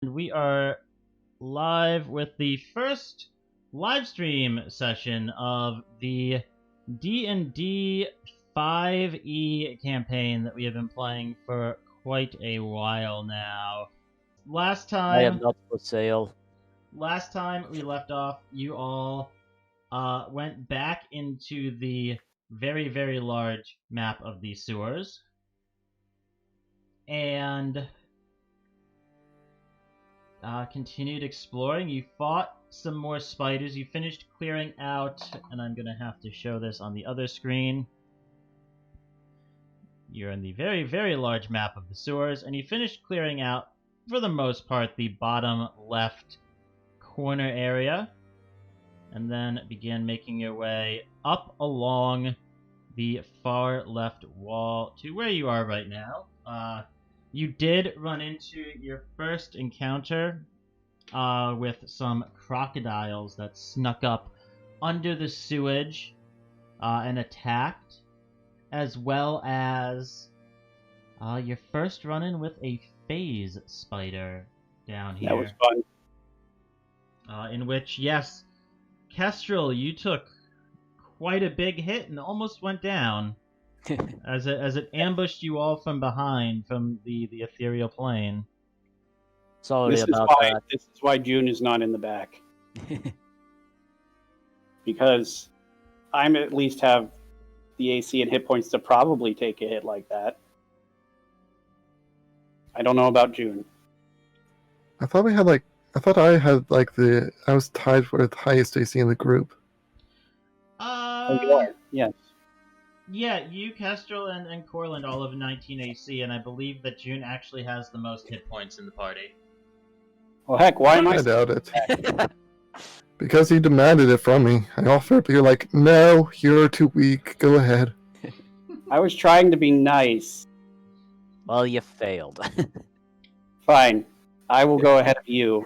And we are live with the first live stream session of the D&D 5e campaign that we have been playing for quite a while now. Last I am time not for sale. we left off, you all went back into the very, very large map of the sewers. And continued exploring. You fought some more spiders. You finished clearing out, and I'm going to have to show this on the other screen. You're in the very, very large map of the sewers, and you finished clearing out, for the most part, the bottom left corner area, and then began making your way up along the far left wall to where you are right now. You did run into your first encounter with some crocodiles that snuck up under the sewage and attacked, as well as your first run-in with a phase spider down here. That was fun. In which, yes, Kestrel, you took quite a big hit and almost went down as it ambushed you all from behind from the ethereal plane. Sorry This about that. This is why June is not in the back. Because I'm at least have the AC and hit points to probably take a hit like that. I don't know about June. I thought I was tied for the highest AC in the group. You are. Yes. Yeah, you, Kestrel, and Corland all have 19 AC, and I believe that June actually has the most hit points in the party. Well, heck, why am I doubt it. Because you demanded it from me. I offered, but you're like, no, you're too weak. Go ahead. I was trying to be nice. Well, you failed. Fine. I will go ahead of you.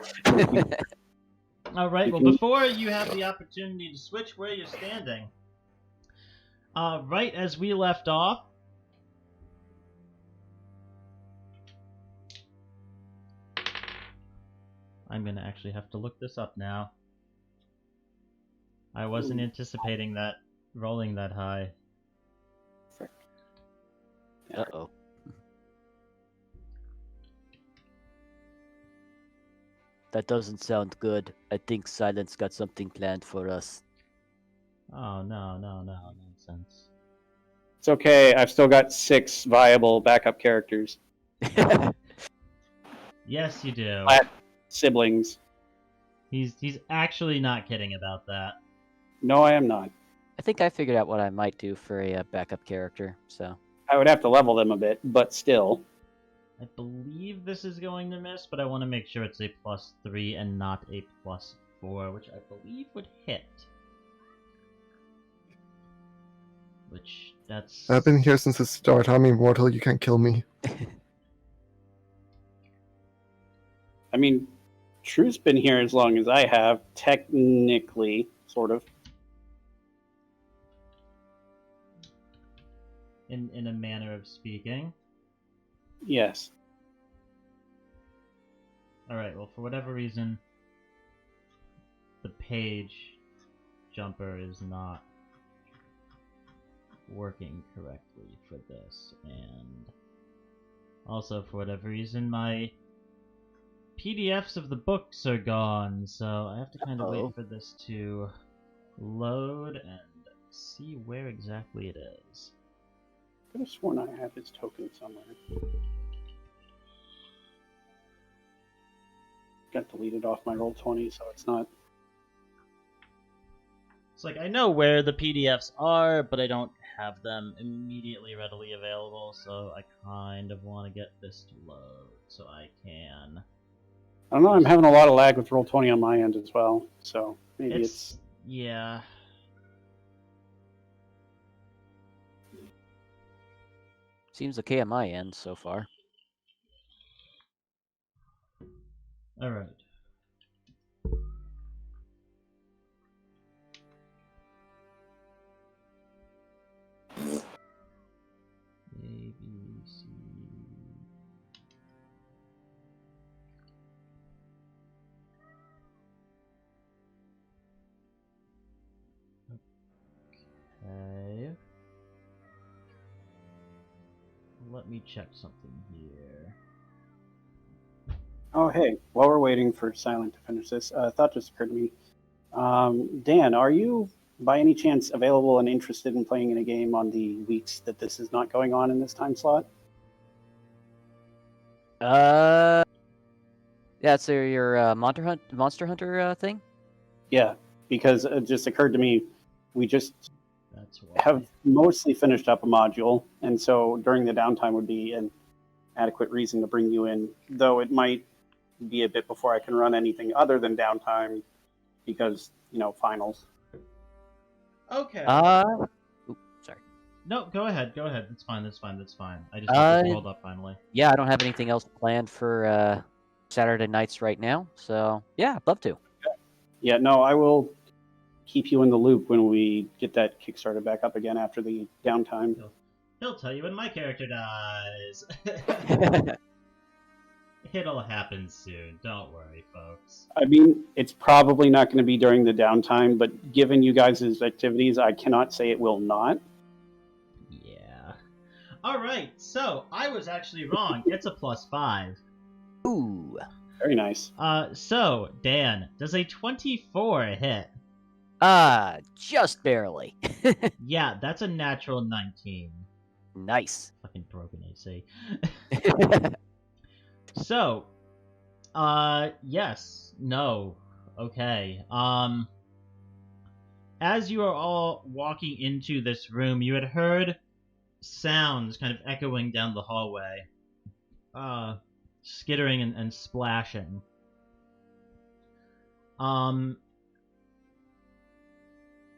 Alright, well, before you have the opportunity to switch where you're standing, right as we left off, I'm gonna actually have to look this up now. I wasn't anticipating that rolling that high. Uh-oh. That doesn't sound good. I think Silent's got something planned for us. Oh, no, nonsense. It's okay. I've still got 6 viable backup characters. Yes, you do. Siblings. He's actually not kidding about that. No, I am not. I think I figured out what I might do for a backup character, so... I would have to level them a bit, but still. I believe this is going to miss, but I want to make sure it's a +3 and not a +4, which I believe would hit. Which, that's... I've been here since the start. I'm immortal. You can't kill me. I mean, True's been here as long as I have, technically, sort of. In a manner of speaking. Yes. Alright, well, for whatever reason, the page jumper is not working correctly for this, and also, for whatever reason, my PDFs of the books are gone, so I have to kind of wait for this to load and see where exactly it is. I could have sworn I had his token somewhere. Got deleted off my Roll20, so it's not... It's like, I know where the PDFs are, but I don't have them immediately readily available, so I kind of want to get this to load so I can... I don't know, I'm having a lot of lag with Roll20 on my end as well, so maybe it's... Yeah. Seems okay on my end so far. Alright. A, B, C... let me check something here. Oh, hey, while we're waiting for Silent to finish this, a thought just occurred to me. Dan, are you, by any chance, available and interested in playing in a game on the weeks that this is not going on in this time slot? Yeah, so your Monster Hunter thing? Yeah, because it just occurred to me, we just That's why. have mostly finished up a module, and so during the downtime would be an adequate reason to bring you in, though it might be a bit before I can run anything other than downtime because, finals. Okay. Sorry. No, go ahead. That's fine. I just have to hold up finally. Yeah, I don't have anything else planned for Saturday nights right now, so yeah, I'd love to. Yeah, no, I will keep you in the loop when we get that Kickstarter back up again after the downtime. He'll tell you when my character dies. It'll happen soon. Don't worry, folks. I mean, it's probably not going to be during the downtime, but given you guys' activities, I cannot say it will not. Yeah. Alright, so I was actually wrong. It's a +5. Ooh. Very nice. So, Dan, does a 24 hit? Just barely. Yeah, that's a natural 19. Nice. Fucking broken AC. So, yes, no, okay. As you are all walking into this room, you had heard sounds kind of echoing down the hallway. Skittering and splashing.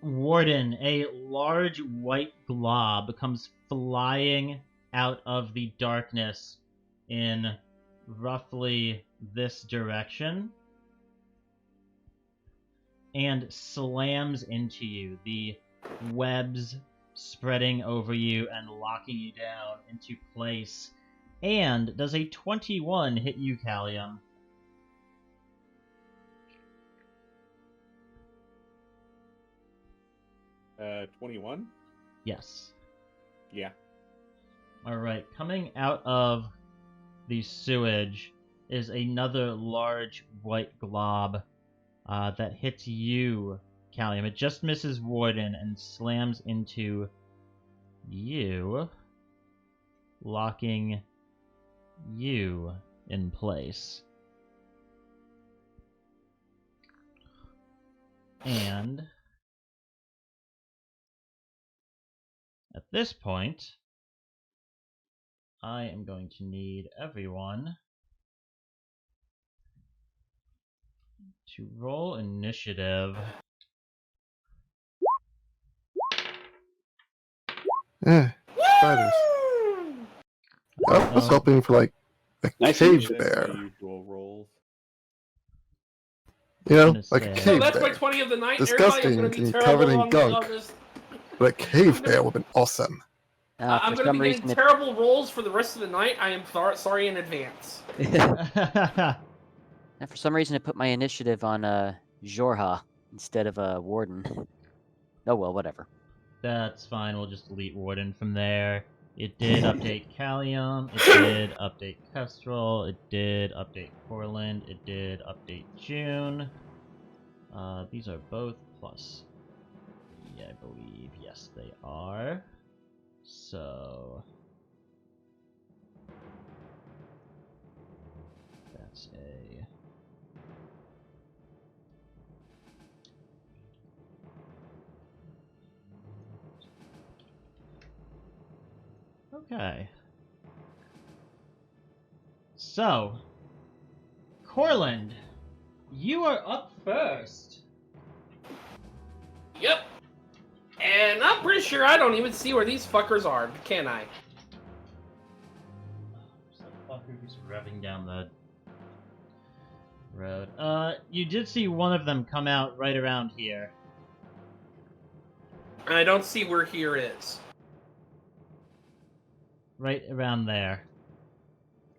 Warden, a large white glob comes flying out of the darkness in roughly this direction and slams into you, the webs spreading over you and locking you down into place. And does a 21 hit you, Callium? 21? Yes. Yeah. Alright, coming out of the sewage is another large white glob that hits you, Callium. It just misses Warden and slams into you, locking you in place. And at this point, I am going to need everyone to roll initiative. Spiders. I was hoping for like a Nice cave initiative. bear. The usual rolls. You know, Gonna like a say- So cave that's my bear. 20 of the night. Disgusting Everybody, I'm going to be and terrible covered in on gunk. this. But a cave bear would have been awesome. I'm For going to some be getting reason, terrible rolls for the rest of the night. I am sorry in advance. and for some reason, it put my initiative on Jorha instead of Warden. Oh well, whatever. That's fine, we'll just delete Warden from there. It did update Callium, it did update Kestrel, it did update Corland, it did update June. These are both plus. Yeah, I believe. Yes, they are. So... that's a... Okay. So, Corland, you are up first. Yep. And I'm pretty sure I don't even see where these fuckers are, can I? There's that fucker who's revving down the road. You did see one of them come out right around here. I don't see where here is. Right around there.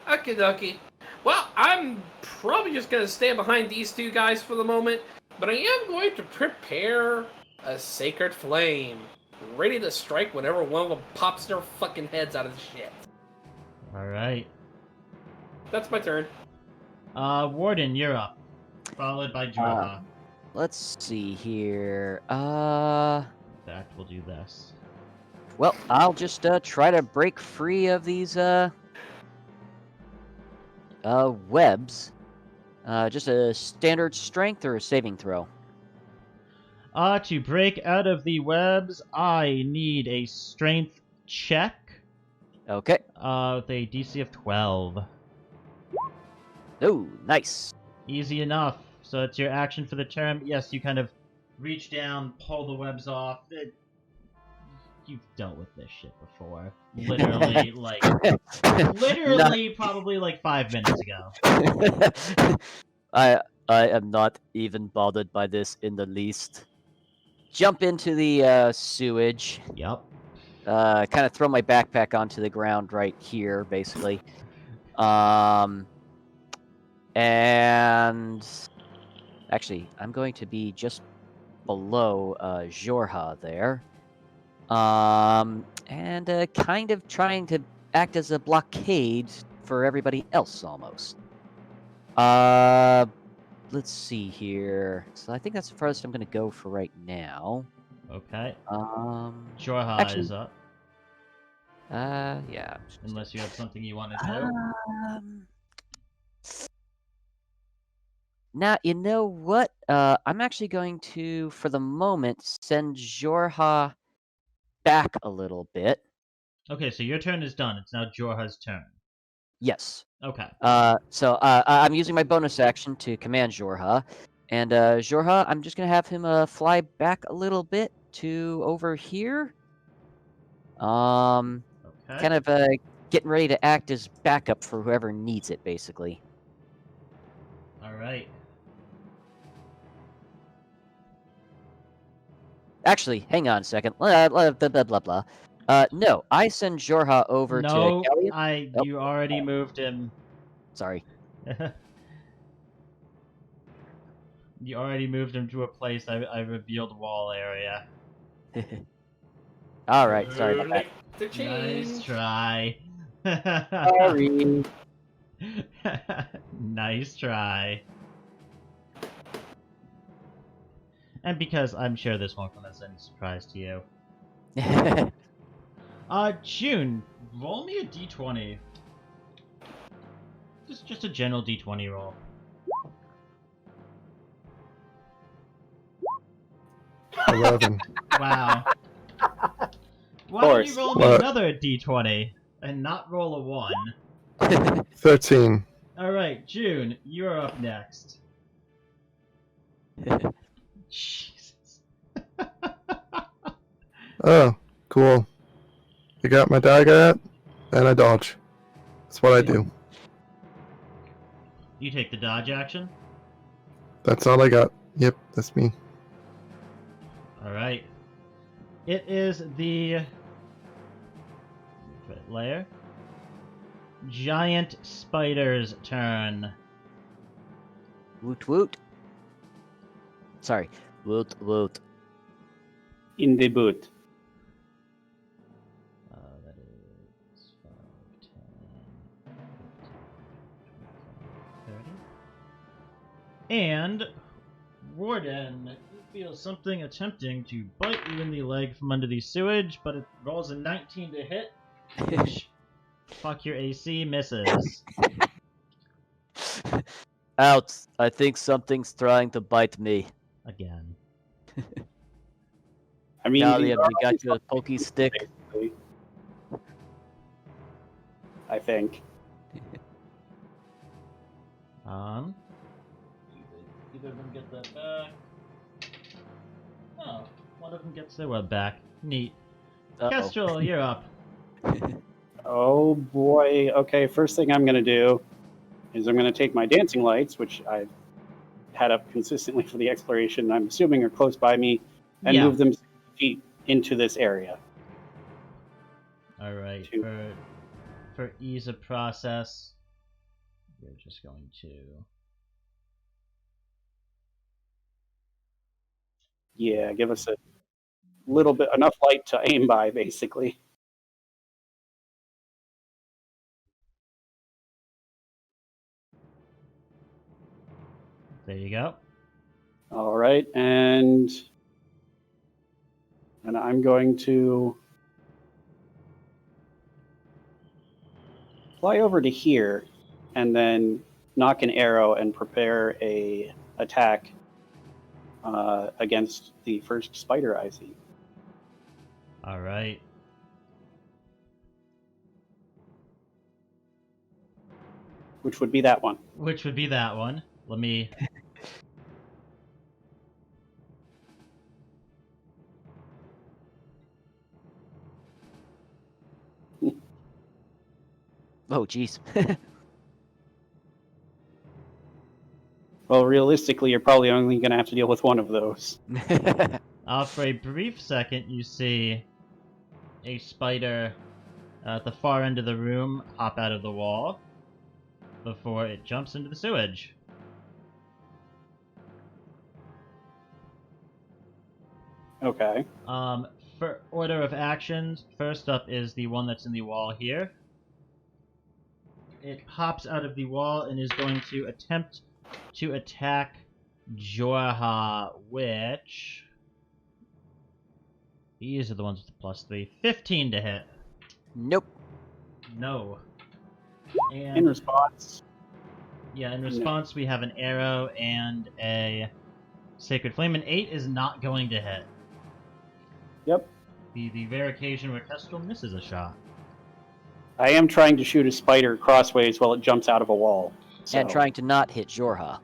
Okie dokie. Well, I'm probably just going to stand behind these two guys for the moment, but I am going to prepare a sacred flame, ready to strike whenever one of them pops their fucking heads out of the shit. All right. That's my turn. Warden, you're up. Followed by Jorha. Let's see here. In fact, we'll do this. Well, I'll just try to break free of these webs. Just a standard strength or a saving throw. To break out of the webs, I need a strength check. Okay. With a DC of 12. Oh, nice. Easy enough. So it's your action for the turn. Yes, you kind of reach down, pull the webs off. You've dealt with this shit before. Literally, probably like 5 minutes ago. I am not even bothered by this in the least. Jump into the sewage. Yep. Kind of throw my backpack onto the ground right here, basically. And actually, I'm going to be just below Jorha there. And kind of trying to act as a blockade for everybody else, almost. Let's see here. So I think that's the farthest I'm going to go for right now. Okay. Jorha Jorha is up. Yeah. Unless you have something you want to do. Now, you know what? I'm actually going to, for the moment, send Jorha back a little bit. Okay, so your turn is done. It's now Jorha's turn. Yes. Okay. So I'm using my bonus action to command Jorha. And Jorha, I'm just going to have him fly back a little bit to over here. Okay. Kind of getting ready to act as backup for whoever needs it, basically. All right. Actually, hang on a second. Blah, blah, blah, blah, blah. No, I send Jorha over to Callium. You already moved him. Sorry. You already moved him to a place I revealed wall area. All right, sorry about that. The change. Nice try. Sorry. Nice try. And because I'm sure this won't come as any surprise to you. June, roll me a d20. Just a general d20 roll. $11. Wow. Why don't you roll me another d20 and not roll a 1? 13. Alright, June, you're up next. Jesus. Oh, cool. I got my dagger out, and I dodge. That's what I do. You take the dodge action? That's all I got. Yep, that's me. Alright. It is the layer. Giant spider's turn. Woot woot. Sorry. Woot woot. In the boot. That is 5, 10, 15, 30. And Warden, you feel something attempting to bite you in the leg from under the sewage, but it rolls a 19 to hit. Which, fuck your AC, misses. Out. I think something's trying to bite me. Again. I mean, Callium, these you are got your pokey stick. basically, I think. Either of them get that back. Oh, one of them gets their web back. Neat. Kestrel, you're up. Oh boy. Okay, first thing I'm going to do is I'm going to take my dancing lights, which I've had up consistently for the exploration, I'm assuming are close by me, and move them 60 feet into this area. Alright, for ease of process, we're just going to... Yeah, give us a little bit, enough light to aim by, basically. There you go. All right, and I'm going to fly over to here, and then knock an arrow and prepare a attack against the first spider I see. All right. Which would be that one. Which would be that one. Let me... Oh, jeez. Well, realistically, you're probably only going to have to deal with one of those. For a brief second, you see a spider at the far end of the room hop out of the wall before it jumps into the sewage. Okay. For order of actions, first up is the one that's in the wall here. It hops out of the wall and is going to attempt to attack Jorha, which... These are the ones with the +3. 15 to hit. Nope. No. And In response, yeah, in response, we have an arrow and a Sacred Flame. An 8 is not going to hit. yep. The rare occasion where Kestrel misses a shot. I am trying to shoot a spider crossways while it jumps out of a wall. So. And trying to not hit Jorha.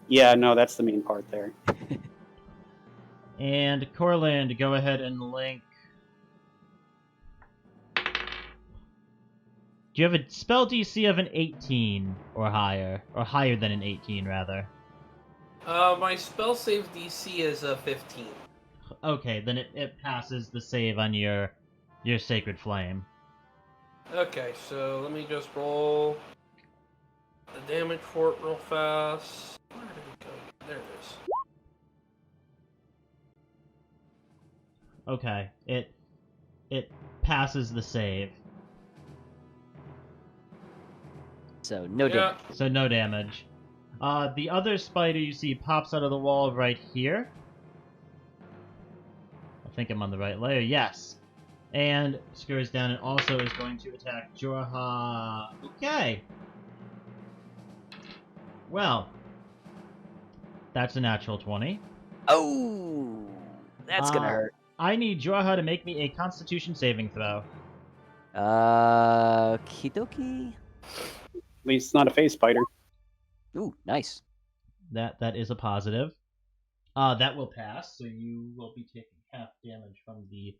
Yeah, no, that's the main part there. And Corland, go ahead and link. Do you have a spell DC of an 18 or higher? Or higher than an 18, rather? My spell save DC is a 15. Okay, then it passes the save on your Sacred Flame. Okay, so let me just roll the damage for it real fast. Where did it go? There it is. Okay, it passes the save. So, no damage. So no damage. The other spider you see pops out of the wall right here. I think I'm on the right layer. Yes. And scurries down and also is going to attack Jorha. Okay. Well, that's a natural 20. Oh! That's gonna hurt. I need Jorha to make me a Constitution saving throw. Kidoki? At least it's not a phase spider. Ooh, nice. That is a positive. That will pass, so you will be taking half damage from the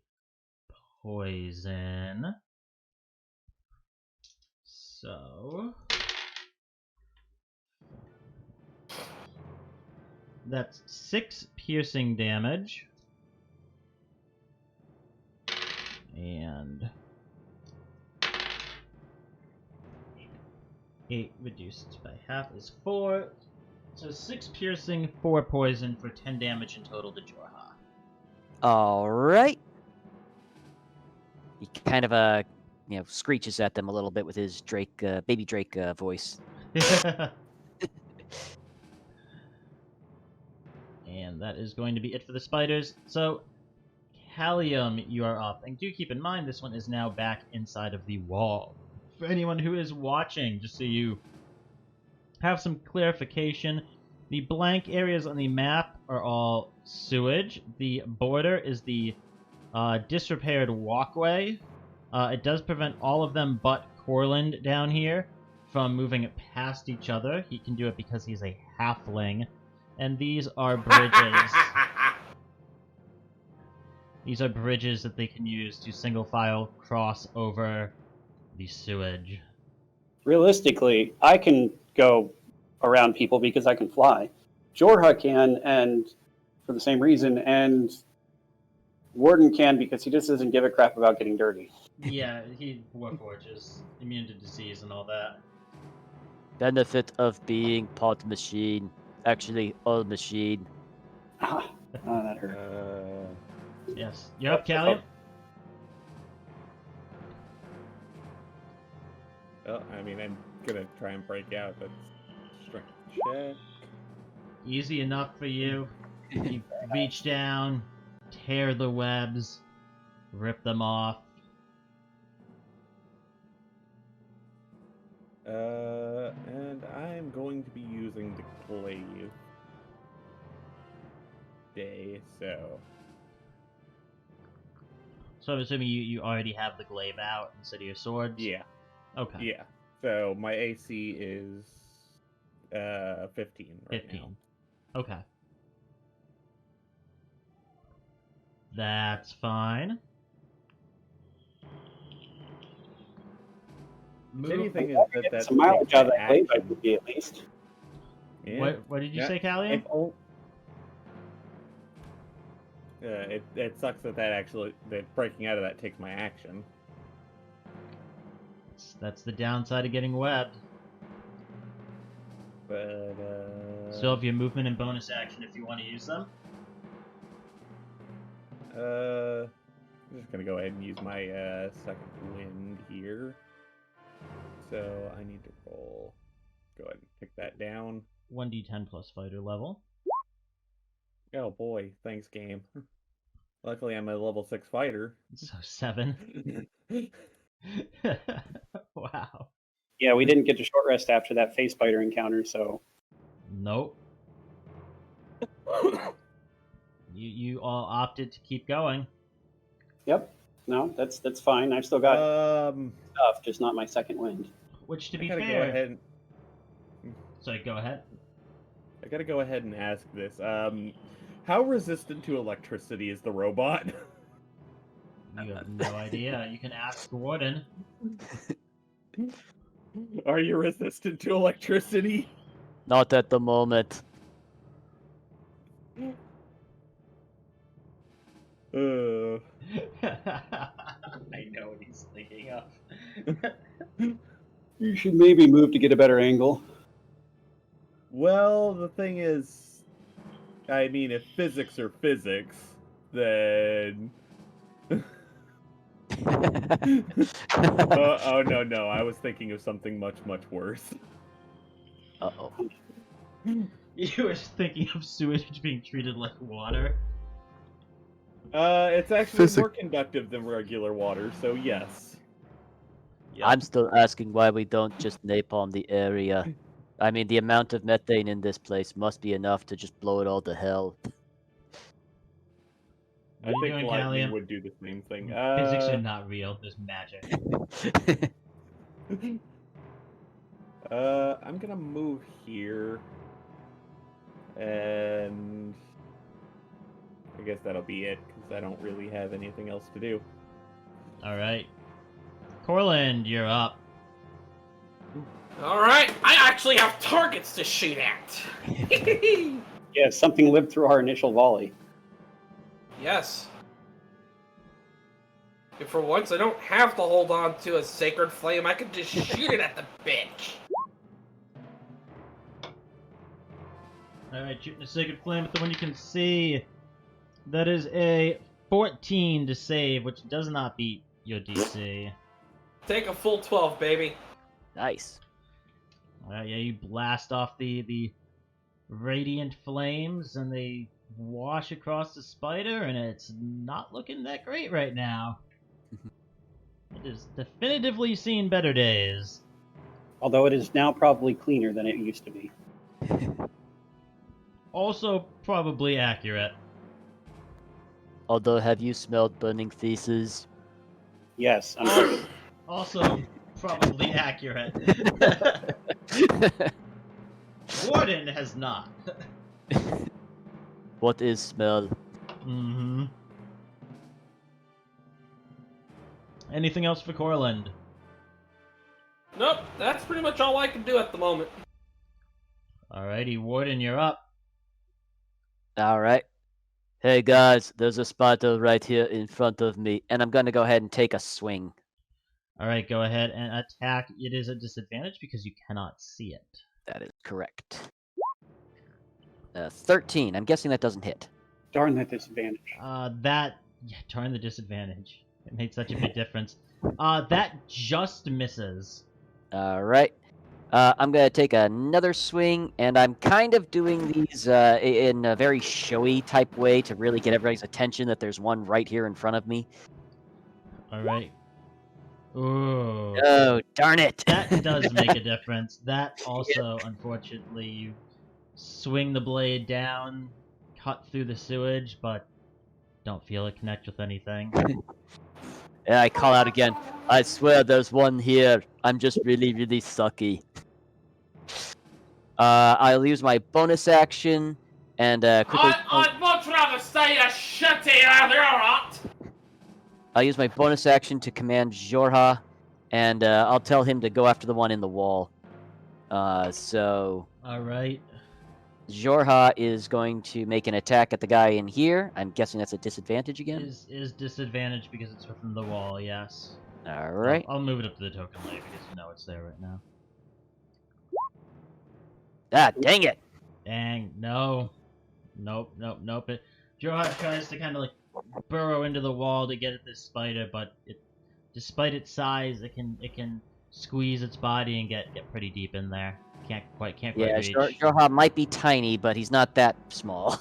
poison. So that's 6 piercing damage. And 8 reduced by half is 4. So 6 piercing, 4 poison for 10 damage in total to Jorha. Alright. He kind of, screeches at them a little bit with his baby Drake voice. And that is going to be it for the spiders. So, Callium, you are up. And do keep in mind, this one is now back inside of the wall. For anyone who is watching, just so you have some clarification, the blank areas on the map are all sewage. The border is the disrepaired walkway. It does prevent all of them but Corland down here from moving past each other. He can do it because he's a halfling. And these are bridges. These are bridges that they can use to single file cross over the sewage. Realistically, I can go around people because I can fly. Jorha can, and for the same reason, and Warden can because he just doesn't give a crap about getting dirty. Yeah, Warforged is immune to disease and all that. Benefit of being part machine. Actually, all machine. Oh, that hurt. Yes. You're up, Callium? Well, I mean, I'm gonna try and break out. That's strength check. easy enough for you. You reach down, tear the webs, rip them off. And I'm going to be using the glaive day, so So I'm assuming you already have the glaive out instead of your swords? yeah, Okay. yeah. So my AC is 15 right 15. now. Okay. That's fine. Anything is that that's Some mileage out of that glaive action. would be at least. Yeah. What did you Yeah, say, Callium? It sucks that that breaking out of that takes my action. That's the downside of getting webbed. But Still have your movement and bonus action if you want to use them. I'm just gonna go ahead and use my second wind here. So I need to roll. Go ahead and pick that down. 1d10 plus fighter level. Oh boy, thanks game. Luckily I'm a level 6 fighter. So 7. Wow. Yeah, we didn't get to short rest after that face biter encounter, so Nope. You all opted to keep going. yep. No, that's fine. I've still got stuff, just not my second wind. Which, to I be gotta fair... go ahead and Sorry, go ahead. I gotta go ahead and ask this. How resistant to electricity is the robot? You have no idea. You can ask Warden. Are you resistant to electricity? Not at the moment. Uh, I know what he's thinking of. You should maybe move to get a better angle. well, the thing is, I mean, if physics are physics, then... oh, no, I was thinking of something much, much worse. Uh-oh. You were thinking of sewage being treated like water. It's actually Physic- more conductive than regular water, so yes. I'm still asking why we don't just napalm the area. I mean, the amount of methane in this place must be enough to just blow it all to hell. What I are you think doing, lightning Callium? would do the same thing. Physics are not real. There's magic. I'm gonna move here, and I guess that'll be it because I don't really have anything else to do. All right. Corland, you're up. Alright, I actually have targets to shoot at. Yeah, something lived through our initial volley. Yes. And for once, I don't have to hold on to a sacred flame. I can just shoot it at the bitch. Alright, shooting a sacred flame at the one you can see. That is a 14 to save, which does not beat your DC. Take a full 12, baby. Nice. Alright, yeah, you blast off the radiant flames, and they wash across the spider, and it's not looking that great right now. It has definitively seen better days. Although it is now probably cleaner than it used to be. Also, probably accurate. Although, have you smelled burning feces? Yes, I'm Also, probably accurate. Warden has not. What is smell? Mm-hmm. Anything else for Corland? Nope, that's pretty much all I can do at the moment. Alrighty, Warden, you're up. Alright. Hey guys, there's a spider right here in front of me, and I'm gonna go ahead and take a swing. Alright, go ahead and attack. It is a disadvantage because you cannot see it. That is correct. 13. I'm guessing that doesn't hit. darn that disadvantage. Darn the disadvantage. It made such a big difference. That just misses. Alright. I'm going to take another swing, and I'm kind of doing these in a very showy type way to really get everybody's attention that there's one right here in front of me. All right. Ooh. Oh, darn it. That does make a difference. That also, unfortunately, you swing the blade down, cut through the sewage, but don't feel it connect with anything. And I call out again. I swear there's one here. I'm just really, really sucky. I'll use my bonus action and quickly. I'd much rather stay a shitty alright? I'll use my bonus action to command Jorha, and I'll tell him to go after the one in the wall. So. All right. Jorha is going to make an attack at the guy in here. I'm guessing that's a disadvantage again. Is disadvantage because it's within the wall, yes. All right. I'll move it up to the token layer because you know it's there right now. Ah, dang it! Dang, no. Nope. Jorha tries to kind of like burrow into the wall to get at this spider, but despite its size, it can squeeze its body and get pretty deep in there. Can't quite Yeah, reach. Jorha might be tiny, but he's not that small.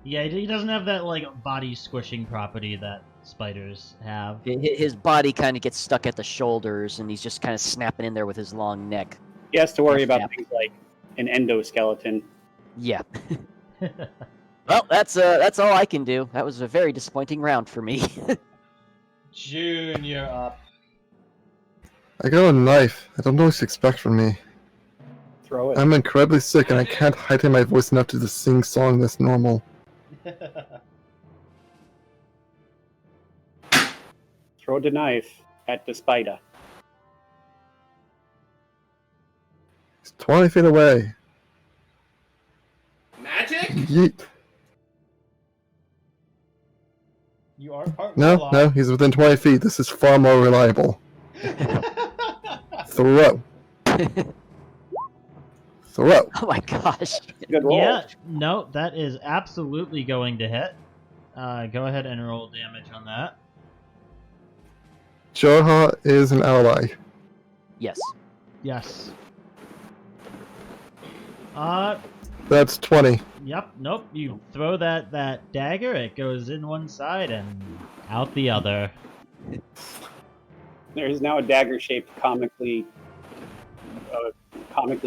Yeah, he doesn't have that like body squishing property that spiders have. His body kind of gets stuck at the shoulders, and he's just kind of snapping in there with his long neck. He has to worry Yeah. about things like an endoskeleton. Yeah. Well, that's all I can do. That was a very disappointing round for me. June, you're up. I got a knife. I don't know what to expect from me. Throw it. I'm incredibly sick and I can't heighten my voice enough to just sing song that's normal. Throw the knife at the spider. It's 20 feet away. Magic? Yeet. You are part No, he's within 20 feet. This is far more reliable. Throw. Throw. Oh my gosh. Good roll. Yeah, no, that is absolutely going to hit. Go ahead and roll damage on that. Jorha is an ally. Yes. Yes. That's 20. Yep, nope. You throw that dagger, it goes in one side and out the other. There is now a dagger-shaped, comically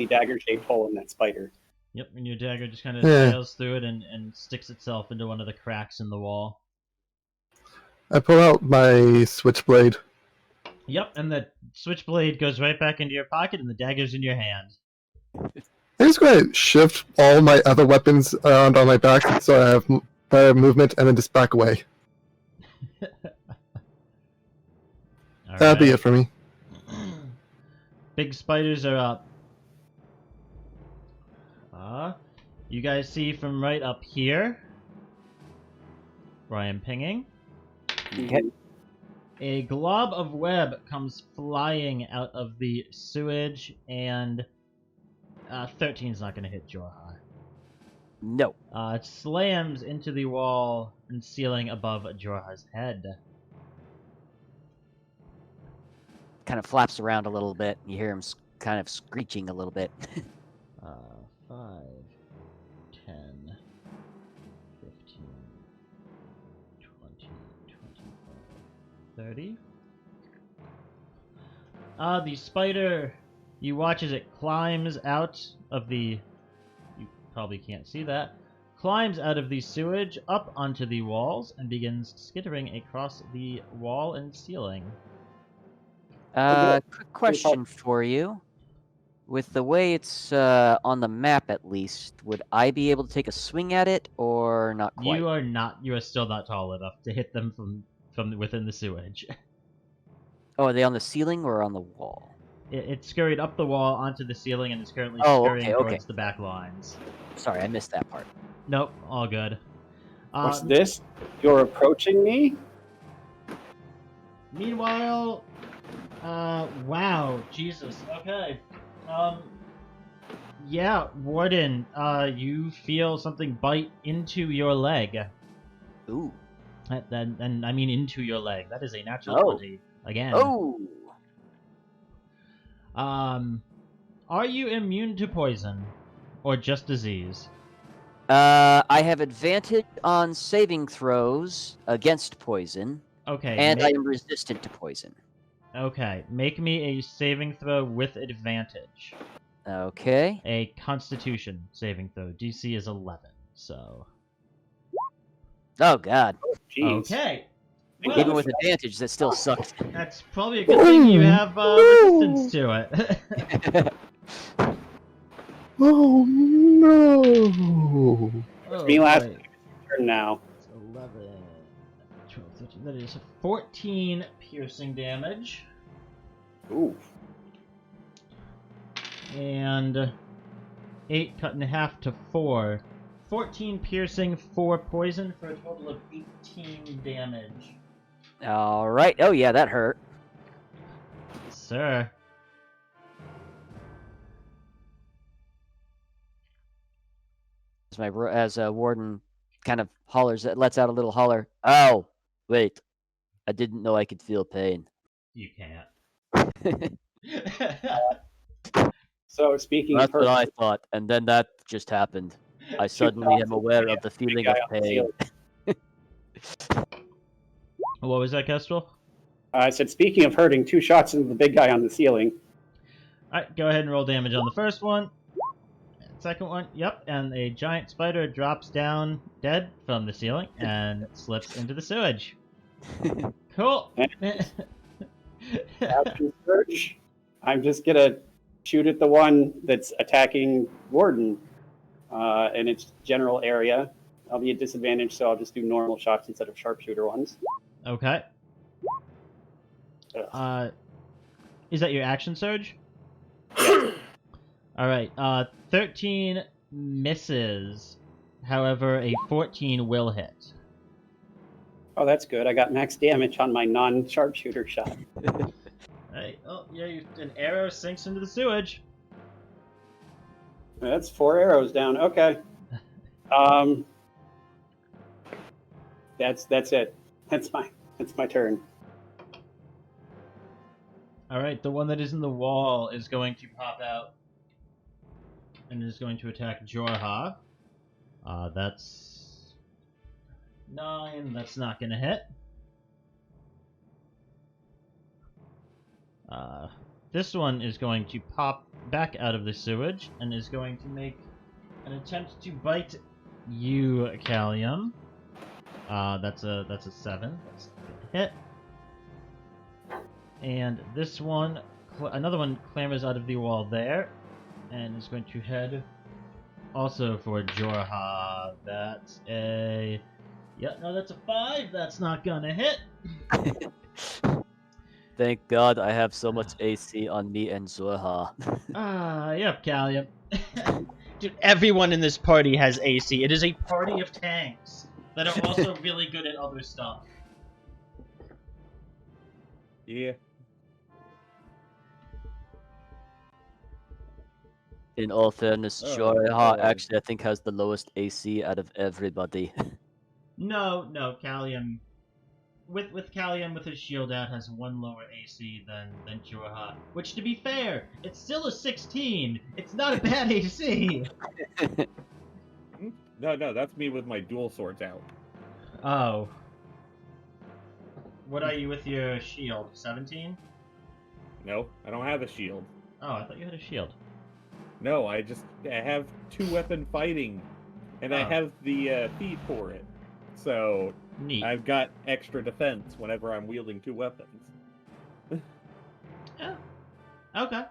dagger-shaped hole in that spider. Yep, and your dagger just kind of Yeah. sails through it and sticks itself into one of the cracks in the wall. I pull out my switchblade. Yep, and the switchblade goes right back into your pocket and the dagger's in your hand. I'm just going to shift all my other weapons around on my back so I have better movement and then just back away. That'd be it for me. Big spiders are up. You guys see from right up here, where I am pinging, Okay. a glob of web comes flying out of the sewage, and 13's not going to hit Jorha. No. It slams into the wall and ceiling above Jorha's head. Kind of flaps around a little bit. You hear him kind of screeching a little bit. 5, 10, 15, 20, 25, 30. The spider, you watch as it climbs out of the... You probably can't see that. Climbs out of the sewage up onto the walls and begins skittering across the wall and ceiling. Quick question for you. With the way it's on the map, at least, would I be able to take a swing at it, or not quite? You are still not tall enough to hit them from within the sewage. Oh, are they on the ceiling or on the wall? It scurried up the wall onto the ceiling and is currently Oh, scurrying okay. towards the back lines. Sorry, I missed that part. Nope, all good. What's this? You're approaching me? Meanwhile, wow, Jesus, okay. Yeah, Warden, you feel something bite into your leg. Ooh. And I mean into your leg. That is a natural Oh. 20. Again. Oh! Are you immune to poison? Or just disease? I have advantage on saving throws against poison, Okay, and I am resistant to poison. okay. Make me a saving throw with advantage. Okay. A Constitution saving throw. DC is 11, so... Oh, God. Jeez. Okay. Even Well, with advantage, that still sucks. that's probably a good thing you have resistance to it. Oh no! Oh, Me last boy. turn now. It's 11, 12, 13. That is 14 piercing damage. Ooh. And 8 cut in half to 4. 14 piercing, 4 poison for a total of 18 damage. All right. Oh, yeah, that hurt. Sir. As Warden kind of lets out a little holler. Oh, wait. I didn't know I could feel pain. You can't. So speaking That's of what I hurt, thought, and then that just happened. I suddenly am aware of the feeling of pain. What was that, Kestrel? I said, speaking of hurting, 2 shots into the big guy on the ceiling. Alright, go ahead and roll damage on the first one. Second one, yep, and a giant spider drops down dead from the ceiling and slips into the sewage. Cool. After search, I'm just gonna shoot at the one that's attacking Warden in its general area. I'll be at disadvantage, so I'll just do normal shots instead of sharpshooter ones. Okay. Is that your action surge? Yeah. Alright, 13 misses. However, a 14 will hit. Oh, that's good. I got max damage on my non-sharpshooter shot. Hey, oh, yeah, an arrow sinks into the sewage. That's 4 arrows down. Okay. That's it. That's my turn. Alright, the one that is in the wall is going to pop out and is going to attack Jorha. That's 9. That's not going to hit. This one is going to pop back out of the sewage and is going to make an attempt to bite you, Callium. That's a 7. That's not going to hit. And this one, another one clambers out of the wall there, and is going to head also for Jorha. That's a... Yeah, no, that's a 5. That's not gonna hit. Thank God I have so much AC on me and Zorha. Yep, Callium. Dude, everyone in this party has AC. It is a party of tanks that are also really good at other stuff. Yeah. In all fairness, Oh, Zorha oh. actually I think has the lowest AC out of everybody. No, Callium. With Callium with his shield out has 1 lower AC than Jorha. Which, to be fair, it's still a 16. It's not a bad AC. No, that's me with my dual swords out. Oh. What are you with your shield? 17? No, I don't have a shield. Oh, I thought you had a shield. No, I have 2-weapon fighting, and I Oh. have the feed for it. So Neat. I've got extra defense whenever I'm wielding 2 weapons. Yeah. Okay.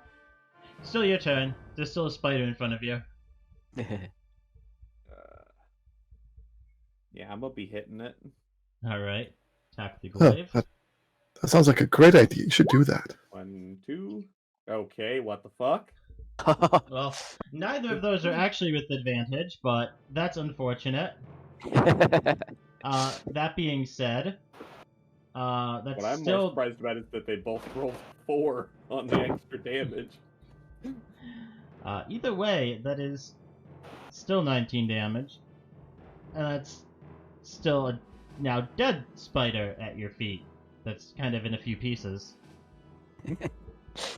Still your turn. There's still a spider in front of you. Yeah, I'm gonna be hitting it. Alright. Attack the Huh, glaive. that sounds like a great idea. You should do that. 1, 2. Okay, what the fuck? Well, neither of those are actually with advantage, but that's unfortunate. That being said, that's What I'm more still... surprised about is that they both rolled 4 on the extra damage. Either way, that is still 19 damage. And that's still a now dead spider at your feet. That's kind of in a few pieces.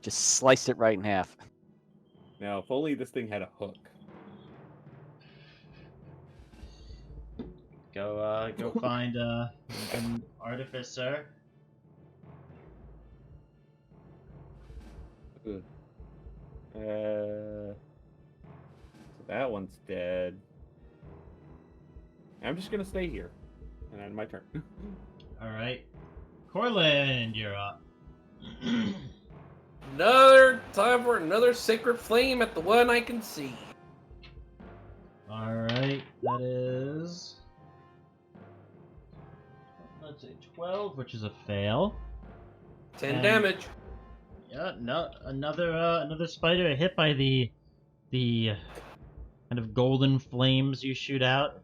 Just sliced it right in half. Now, if only this thing had a hook. Go find an artificer. Ugh. So that one's dead. I'm just gonna stay here. And then my turn. Alright. Corland, you're up. Another time for another sacred flame at the one I can see. Alright, that is... Let's say 12, which is a fail. 10 And- damage. Yeah, no, another spider hit by the kind of golden flames you shoot out.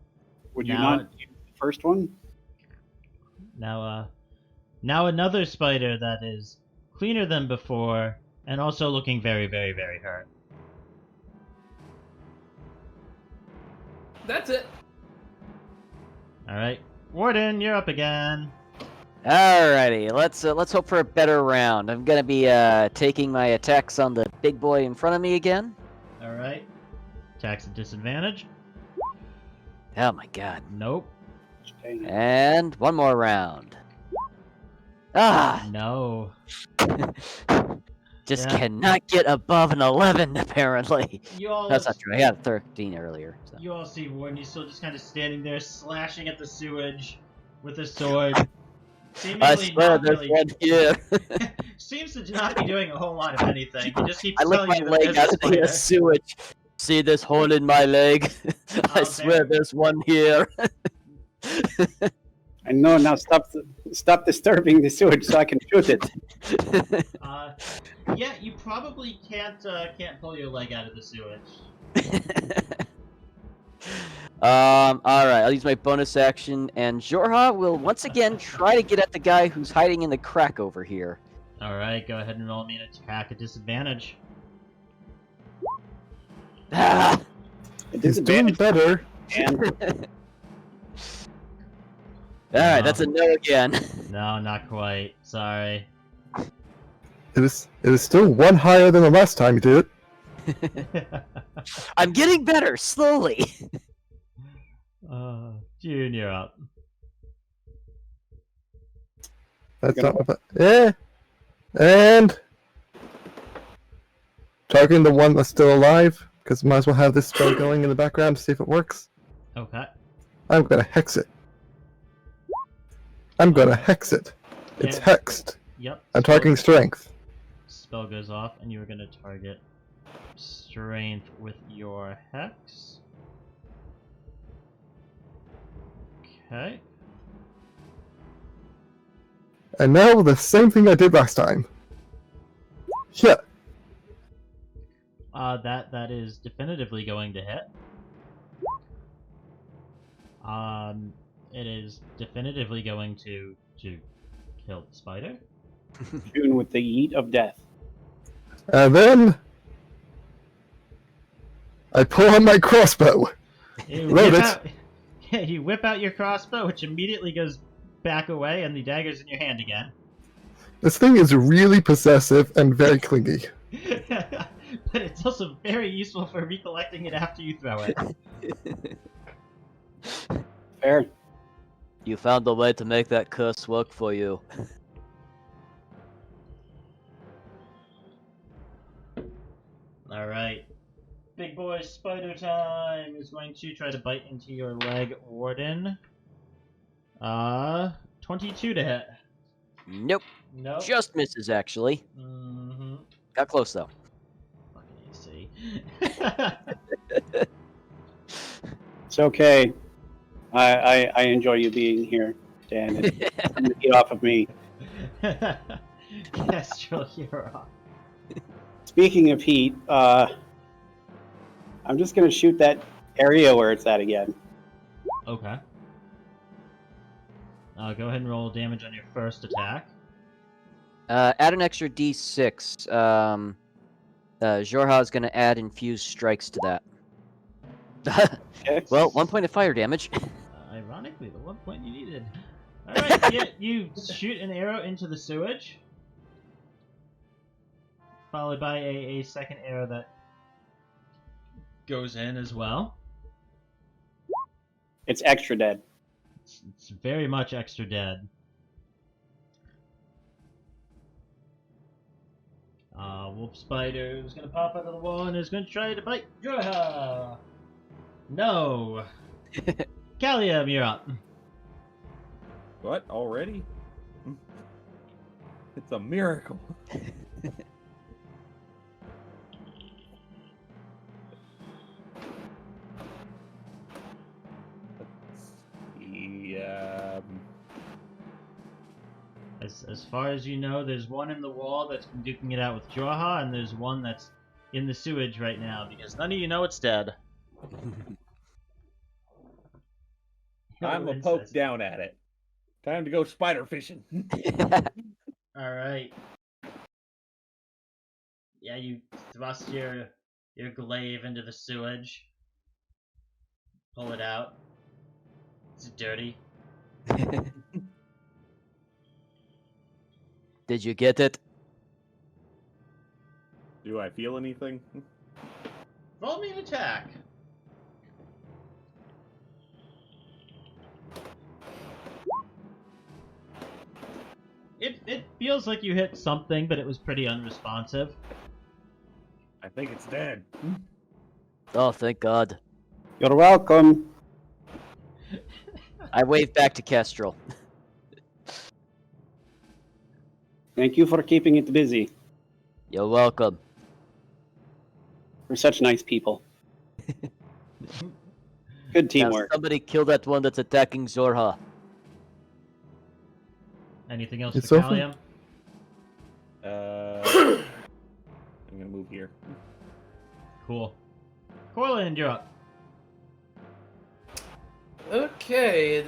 Would you Now- not use the first one? Now another spider that is cleaner than before, and also looking very, very, very hurt. That's it. Alright. Warden, you're up again. Alrighty, let's hope for a better round. I'm gonna be taking my attacks on the big boy in front of me again. Alright. Attacks at disadvantage. Oh my god. Nope. Dang it. And one more round. Ah! No. Just Yeah. cannot get above an 11, apparently. You all That's not true. I got 13 earlier. So. You all see Warden, he's still just kind of standing there, slashing at the sewage with a sword. I Seemingly swear not there's really... one here. Seems to not be doing a whole lot of anything. He just keeps I lick telling my you that leg there's a out of spider. the sewage. See this hole in my leg? I Oh, swear there. there's one here. I know, now stop disturbing the sewage so I can shoot it. Yeah, you probably can't pull your leg out of the sewage. Alright, I'll use my bonus action, and Jorha will once again try to get at the guy who's hiding in the crack over here. Alright, go ahead and roll me an attack at disadvantage. Ah! It He's doing disadvantage, better. and Alright, that's a no again. No, not quite. Sorry. It is still one higher than the last time you did it. I'm getting better, slowly. June, you're up. That's not and targeting the one that's still alive, because might as well have this spell going in the background to see if it works. Okay. I'm gonna hex it. I'm gonna hex it. It's Yeah. hexed. Yep. I'm targeting strength. Spell goes off, and you are going to target strength with your hex. Okay. And now the same thing I did last time. Yeah. That is definitively going to hit. It is definitively going to kill the spider. June with the yeet of death. And then I pull on my crossbow. You Load whip it. out, yeah, you whip out your crossbow, which immediately goes back away, and the dagger's in your hand again. This thing is really possessive and very clingy. But it's also very useful for recollecting it after you throw it. Fair. You found the way to make that curse work for you. Alright. Big boy spider time is going to try to bite into your leg, Warden. 22 to hit. Nope. Nope. Just misses, actually. Mm-hmm. Got close, though. Fucking AC. It's okay. I enjoy you being here, Dan. And get off of me. Kestrel, you're off. Speaking of heat, I'm just gonna shoot that area where it's at again. Okay. Go ahead and roll damage on your first attack. Add an extra d6. Jorha is going to add infused strikes to that. Okay. Well, 1 point of fire damage. Ironically, the 1 point you needed. Alright, yeah, you shoot an arrow into the sewage, followed by a second arrow that goes in as well. It's extra dead. It's very much extra dead. Wolf Spider is going to pop out of the wall and is going to try to bite Jorha. No. Callium, you're up. What? Already? It's a miracle. As far as you know, there's one in the wall that's been duking it out with Jorha, and there's one that's in the sewage right now, because none of you know it's dead. I'm gonna poke down at it. Time to go spider fishing. Alright. Yeah, you thrust your glaive into the sewage. Pull it out. It's dirty. Did you get it? Do I feel anything? Roll me an attack. It feels like you hit something, but it was pretty unresponsive. I think it's dead. Oh, thank God. You're welcome. I wave back to Kestrel. Thank you for keeping it busy. You're welcome. We're such nice people. Good Now teamwork. somebody kill that one that's attacking Jorha. Anything else It's for over. Callium? I'm gonna move here. Cool. Corland, you're up. Okay.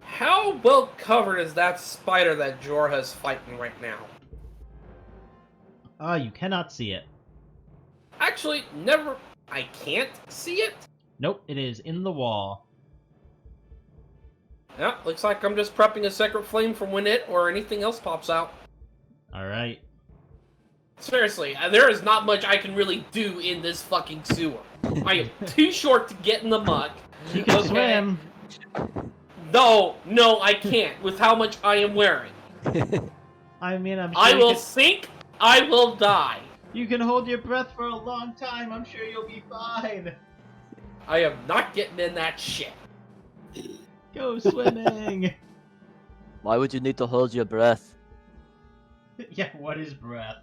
How well covered is that spider that Jorha's fighting right now? You cannot see it. Actually, never. I can't see it? Nope, it is in the wall. Yeah, looks like I'm just prepping a sacred flame from when it or anything else pops out. Alright. Seriously, there is not much I can really do in this fucking sewer. I am too short to get in the muck. You can Okay. swim. No, I can't, with how much I am wearing. I mean, I'm sure I you will can, sink, I will die. you can hold your breath for a long time. I'm sure you'll be fine. I am not getting in that shit. Go swimming. Why would you need to hold your breath? Yeah, what is breath?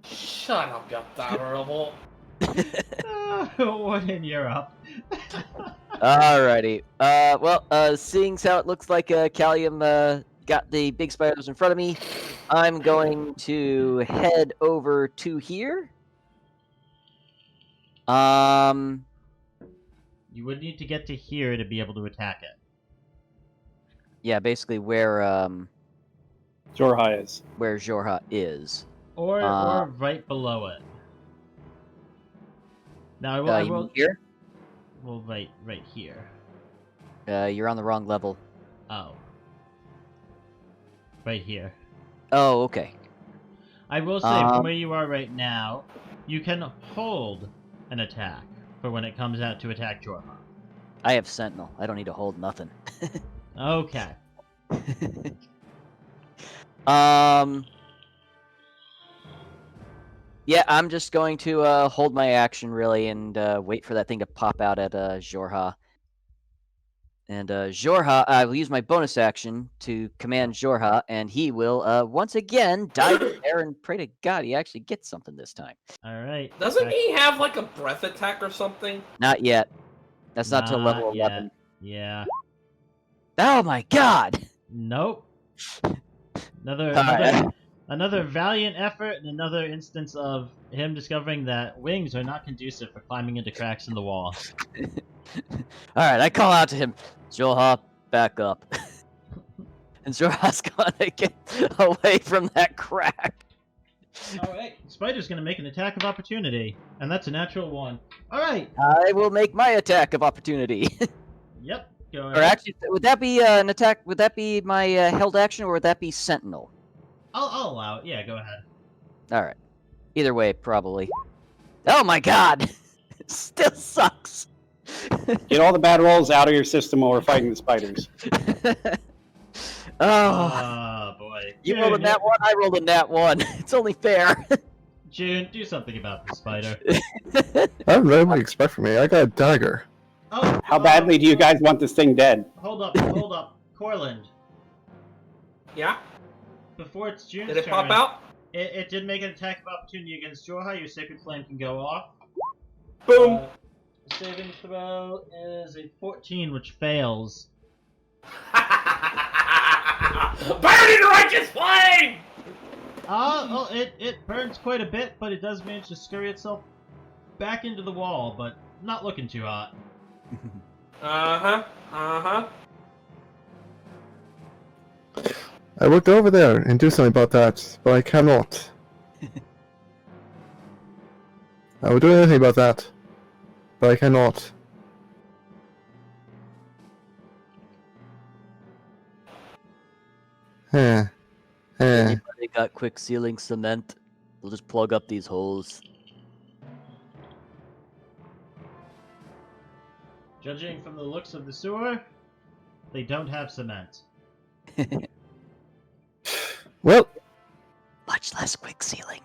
Shut up, you terrible. Warden, you're up. Alrighty. Seeing how it looks like Callium got the big spiders in front of me, I'm going to head over to here. You would need to get to here to be able to attack it. Yeah, basically where Jorha is. Jorha is. Or right below it. Now I You will mean here? well right here. You're on the wrong level. Oh. Right here. Oh, okay. I will say from where you are right now, you can hold an attack for when it comes out to attack Jorha. I have Sentinel. I don't need to hold nothing. Okay. Yeah, I'm just going to hold my action really and wait for that thing to pop out at Jorha. And Jorha, I will use my bonus action to command Jorha, and he will once again dive in there and pray to God he actually gets something this time. Alright. Doesn't he have like a breath attack or something? Not yet. That's not till level 11. Yeah. Oh my God! Nope. Alright. Another valiant effort and another instance of him discovering that wings are not conducive for climbing into cracks in the wall. Alright, I call out to him, Jorha, back up. And Jorha's gonna get away from that crack. Alright, Spider's gonna make an attack of opportunity, and that's a natural one. Alright! I will make my attack of opportunity. Yep, go Or ahead. actually, would that be an attack? Would that be my held action, or would that be Sentinel? I'll allow it. Yeah, go ahead. All right. Either way, probably. Oh my god! It still sucks! Get all the bad rolls out of your system while we're fighting the spiders. Oh, Boy. you rolled a nat 1, I rolled a nat 1. It's only fair. June, do something about the spider. I don't know what you expect from me. I got a dagger. Oh, How badly do you guys want this thing dead? Hold up, Corland. Yeah? Before it's June's Did it turn, pop out? It did make an attack of opportunity against Jorha. Your Sacred Flame can go off. Boom! The saving throw is a 14, which fails. Burn in righteous flame! Well, it burns quite a bit, but it does manage to scurry itself back into the wall, but not looking too hot. Uh-huh. I looked over there and do something about that, but I cannot. I will do anything about that, but I cannot. Anybody got quick sealing cement? We'll just plug up these holes. Judging from the looks of the sewer, they don't have cement. Well, Much less quick sealing.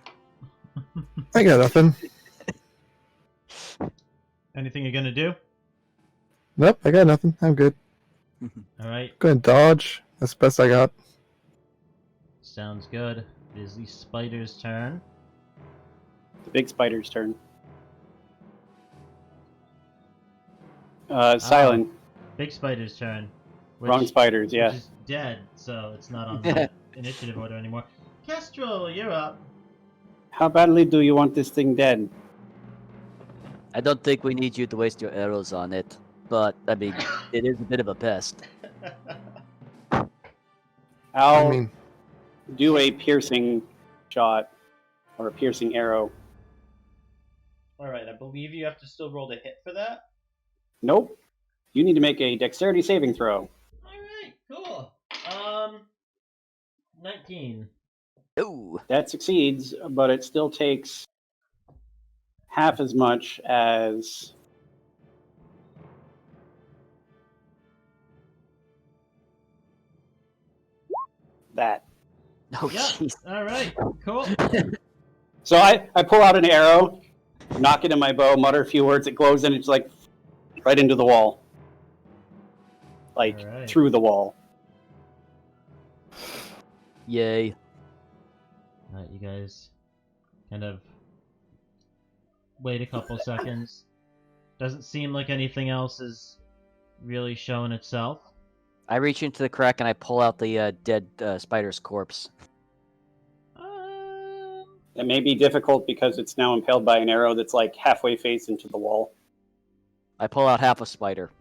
I got nothing. Anything you're gonna do? Nope, I got nothing. I'm good. Alright, Go and dodge. That's the best I got. sounds good. It is the spider's turn. The big spider's turn. Silent. Big spider's turn. Wrong spiders, yeah. Which is dead, so it's not on the initiative order anymore. Kestrel, you're up. How badly do you want this thing dead? I don't think we need you to waste your arrows on it, but, I mean, it is a bit of a pest. I'll I mean, do a piercing shot, or a piercing arrow. Alright, I believe you have to still roll to hit for that. Nope. You need to make a dexterity saving throw. Alright, cool. 19. Ooh. That succeeds, but it still takes half as much as that. Oh, Yep. jeez. Alright, cool. So I pull out an arrow, knock it in my bow, mutter a few words, it glows, and it's like right into the wall. Like Alright. through the wall. Yay. Alright, you guys kind of wait a couple seconds. Doesn't seem like anything else is really showing itself. I reach into the crack and I pull out the dead spider's corpse. It may be difficult because it's now impaled by an arrow that's like halfway face into the wall. I pull out half a spider.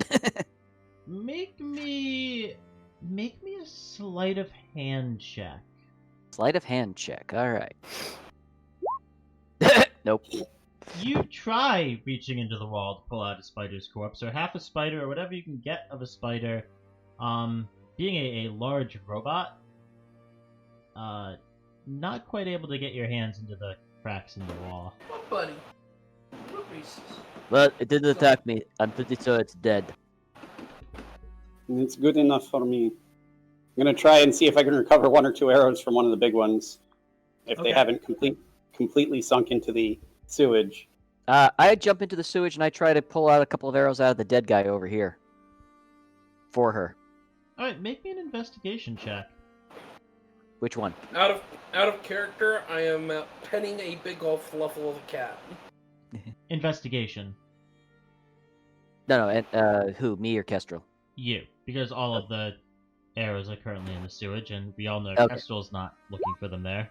Make me a sleight of hand check. Sleight of hand check. Alright. Nope. You try reaching into the wall to pull out a spider's corpse, or half a spider, or whatever you can get of a spider. Being a large robot, not quite able to get your hands into the cracks in the wall. What, buddy? What reasons? But it didn't attack me. I'm pretty sure it's dead. And it's good enough for me. I'm going to try and see if I can recover one or two arrows from one of the big ones. If they Okay. haven't completely sunk into the sewage. I jump into the sewage and I try to pull out a couple of arrows out of the dead guy over here. For her. Alright, make me an investigation check. Which one? Out of character, I am petting a big old fluffle of a cat. Investigation. No, and who? Me or Kestrel? You. Because all of the arrows are currently in the sewage, and we all know Okay. Kestrel's not looking for them there.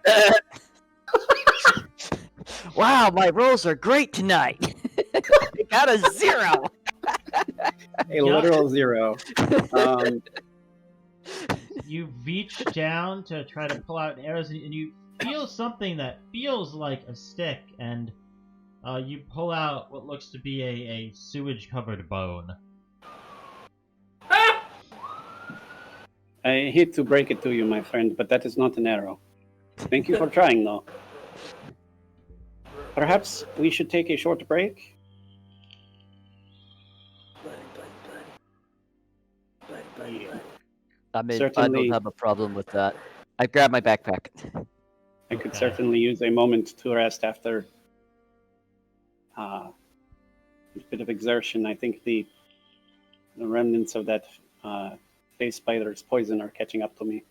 Wow, my rolls are great tonight. I got a 0. A literal 0. You reach down to try to pull out arrows, and you feel something that feels like a stick, and you pull out what looks to be a sewage-covered bone. Ah! I hate to break it to you, my friend, but that is not an arrow. Thank you for trying, though. Perhaps we should take a short break. I don't Certainly. have a problem with that. I grabbed my backpack. I could Okay. certainly use a moment to rest after a bit of exertion. I think the remnants of that face spider's poison are catching up to me.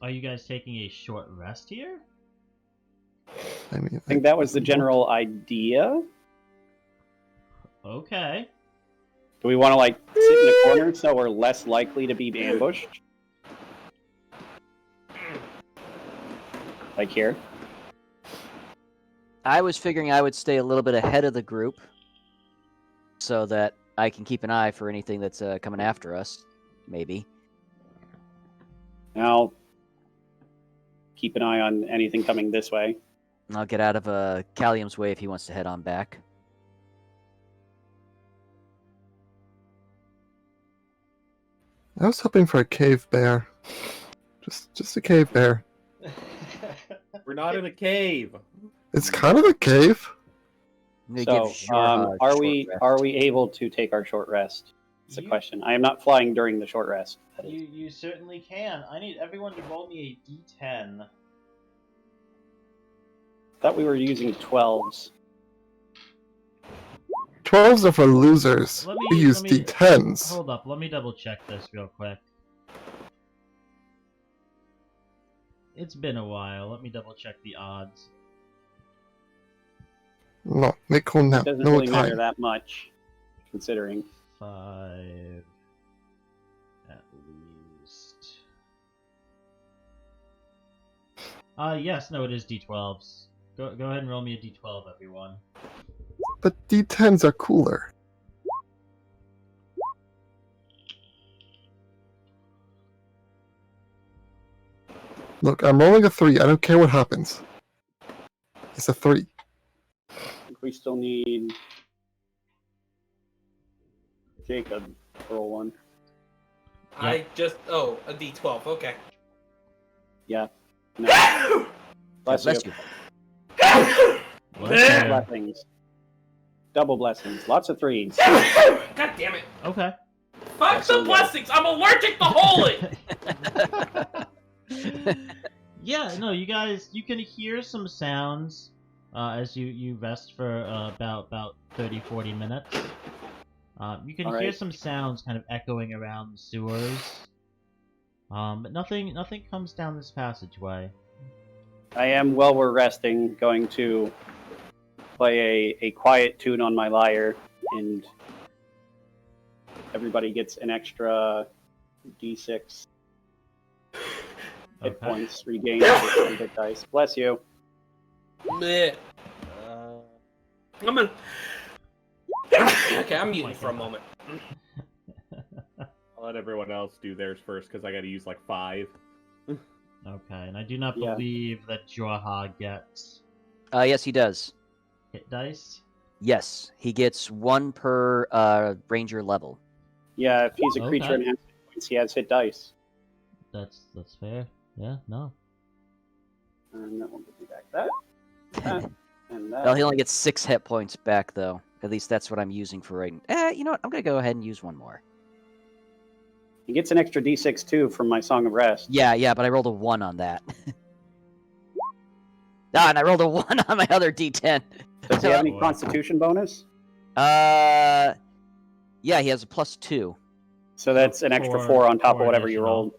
Are you guys taking a short rest here? I mean, I think that was the general idea. Okay. Do we want to like sit in a corner so we're less likely to be ambushed? Like here? I was figuring I would stay a little bit ahead of the group so that I can keep an eye for anything that's coming after us, maybe. Now, keep an eye on anything coming this way. And I'll get out of Callium's way if he wants to head on back. I was hoping for a cave bear. Just a cave bear. We're not in a cave. It's kind of a cave. I'm gonna So, give Jorah a are short we rest. able to take our short rest? It's a You- question. I am not flying during the short rest. That is. You certainly can. I need everyone to roll me a d10. Thought we were using 12s. 12s are for losers. Let me- We use let me- D10s. Hold up, let me double check this real quick. It's been a while. Let me double check the odds. No, make cool now. It doesn't No really matter time. that much, considering. 5 at least. Yes, no, it is d12s. Go ahead and roll me a d12, everyone. But D10s are cooler. Look, I'm rolling a 3. I don't care what happens. It's a 3. I think we still need Jacob to roll one. I just a D12. Okay. Yeah. No. Bless Bless you. you. Bless you. Blessings. Double blessings. Lots of 3s. God damn it! Okay. Fuck the blessings! I'm allergic to holy. Yeah, no, you guys, you can hear some sounds as you rest for about 30-40 minutes. You can hear Alright. some sounds kind of echoing around the sewers. But nothing comes down this passageway. I am, while we're resting, going to play a quiet tune on my lyre, and everybody gets an extra d6 hit Okay. points regained with hit dice. Bless you. Bleh. Uh, I'm gonna. Okay, I'm muting for a moment. I'll let everyone else do theirs first because I got to use like 5. Okay, and I do not Yeah. believe that Jorha gets Yes, he does. hit dice. Yes, he gets 1 per ranger level. Yeah, if he's a creature Okay. and has hit points, he has hit dice. That's fair. Yeah, no. And that will give me back that. And that. Well, he only gets 6 hit points back, though. At least that's what I'm using for right now. You know what? I'm going to go ahead and use 1 more. He gets an extra d6 too from my Song of Rest. Yeah, but I rolled a 1 on that. And I rolled a 1 on my other d10. Does he have any Boy. Constitution bonus? Yeah, he has a +2. So that's an extra Four- 4 on top of four whatever you additional. rolled.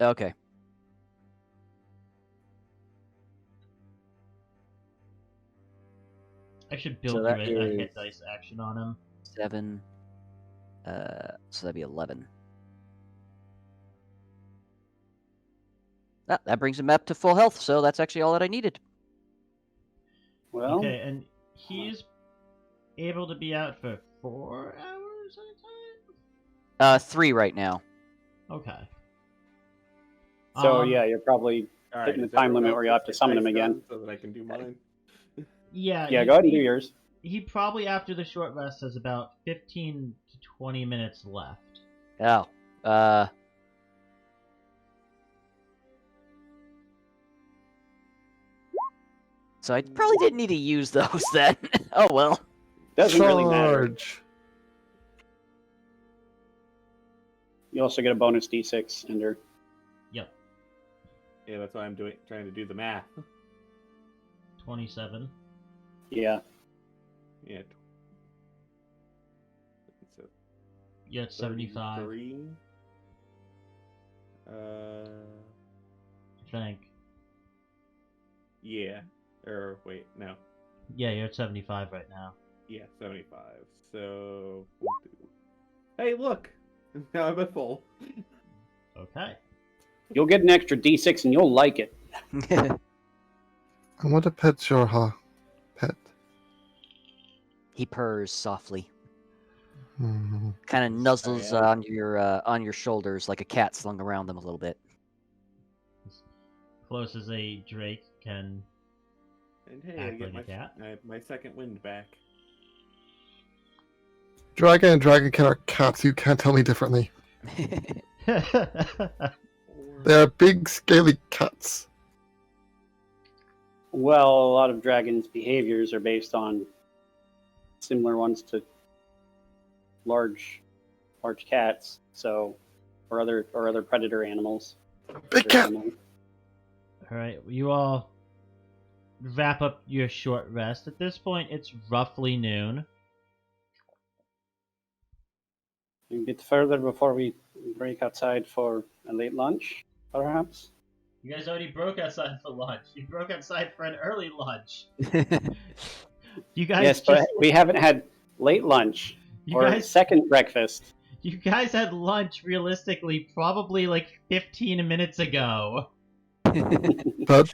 Okay. I should build So you that a is- hit dice action on him. 7. So that'd be 11. That brings him up to full health, so that's actually all that I needed. Well, Okay, and he's able to be out for 4 hours at a time? 3 right now. Okay. so yeah, you're probably all Hitting the is time everyone limit else where you have to get summon dice him again. done so that I can do mine. Yeah, yeah. Go ahead and do he- yours. He probably, after the short rest, has about 15 to 20 minutes left. Oh. So I probably didn't need to use those then. Oh well. Doesn't really matter. Charge. You also get a bonus d6, Ender. Yep. Yeah, that's why I'm trying to do the math. 27. Yeah. Yeah. So You're at 75. 33. I think. Yeah. Or wait, no. Yeah, you're at 75 right now. Yeah, 75. So. Hey, look! Now I'm at full. Okay. You'll get an extra d6 and you'll like it. I want to pet Jorha. Pet. He purrs softly, Hmm. kind of nuzzles yeah. on your shoulders like a cat slung around them a little bit. As close as a Drake can. And hey, Act I get like a cat. my second wind back. Dragon and dragonkin are cats. You can't tell me differently. They are big, scaly cats. Well, a lot of dragons' behaviors are based on similar ones to large cats, so or other predator animals. Big cat. Alright, you all wrap up your short rest. At this point, it's roughly noon. A bit further before we break outside for a late lunch, perhaps. You guys already broke outside for lunch. You broke outside for an early lunch. You guys Yes, but we haven't had late lunch you or guys second breakfast. you guys had lunch realistically probably like 15 minutes ago. But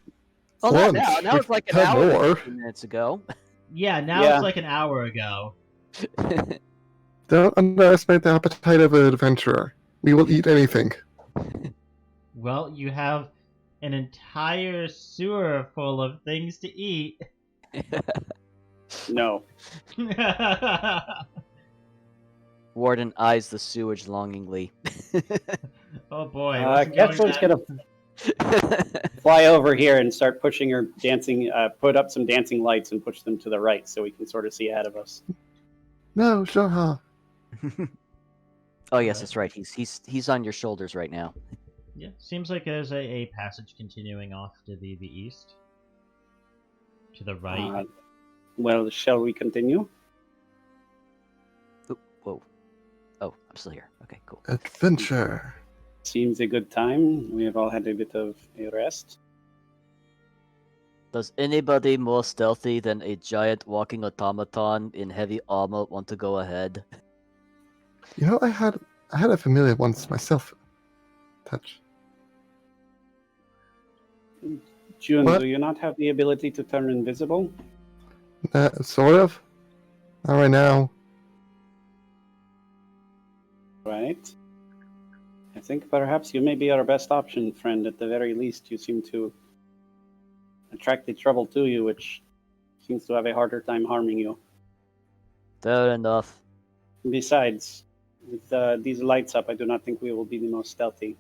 Well, lunch, now it's like an had hour more. 15 minutes ago. Yeah, now Yeah. it's like an hour ago. Don't underestimate the appetite of an adventurer. We will eat anything. Well, you have an entire sewer full of things to eat. No. Warden eyes the sewage longingly. Oh boy. what's going Kestrel's down? gonna fly over here and start pushing her dancing, put up some dancing lights and push them to the right so we can sort of see ahead of us. No, Jorha. Oh yes, that's right. He's on your shoulders right now. Yeah, seems like there's a passage continuing off to the east. To the right. Well, shall we continue? Ooh, whoa. Oh, I'm still here. Okay, cool. Adventure. Seems a good time. We have all had a bit of a rest. Does anybody more stealthy than a giant walking automaton in heavy armor want to go ahead? You know, I had a familiar once myself. Touch. June, What? do you not have the ability to turn invisible? Sort of. Not right now. Right. I think perhaps you may be our best option, friend. At the very least, you seem to attract the trouble to you, which seems to have a harder time harming you. Fair enough. Besides, with these lights up, I do not think we will be the most stealthy.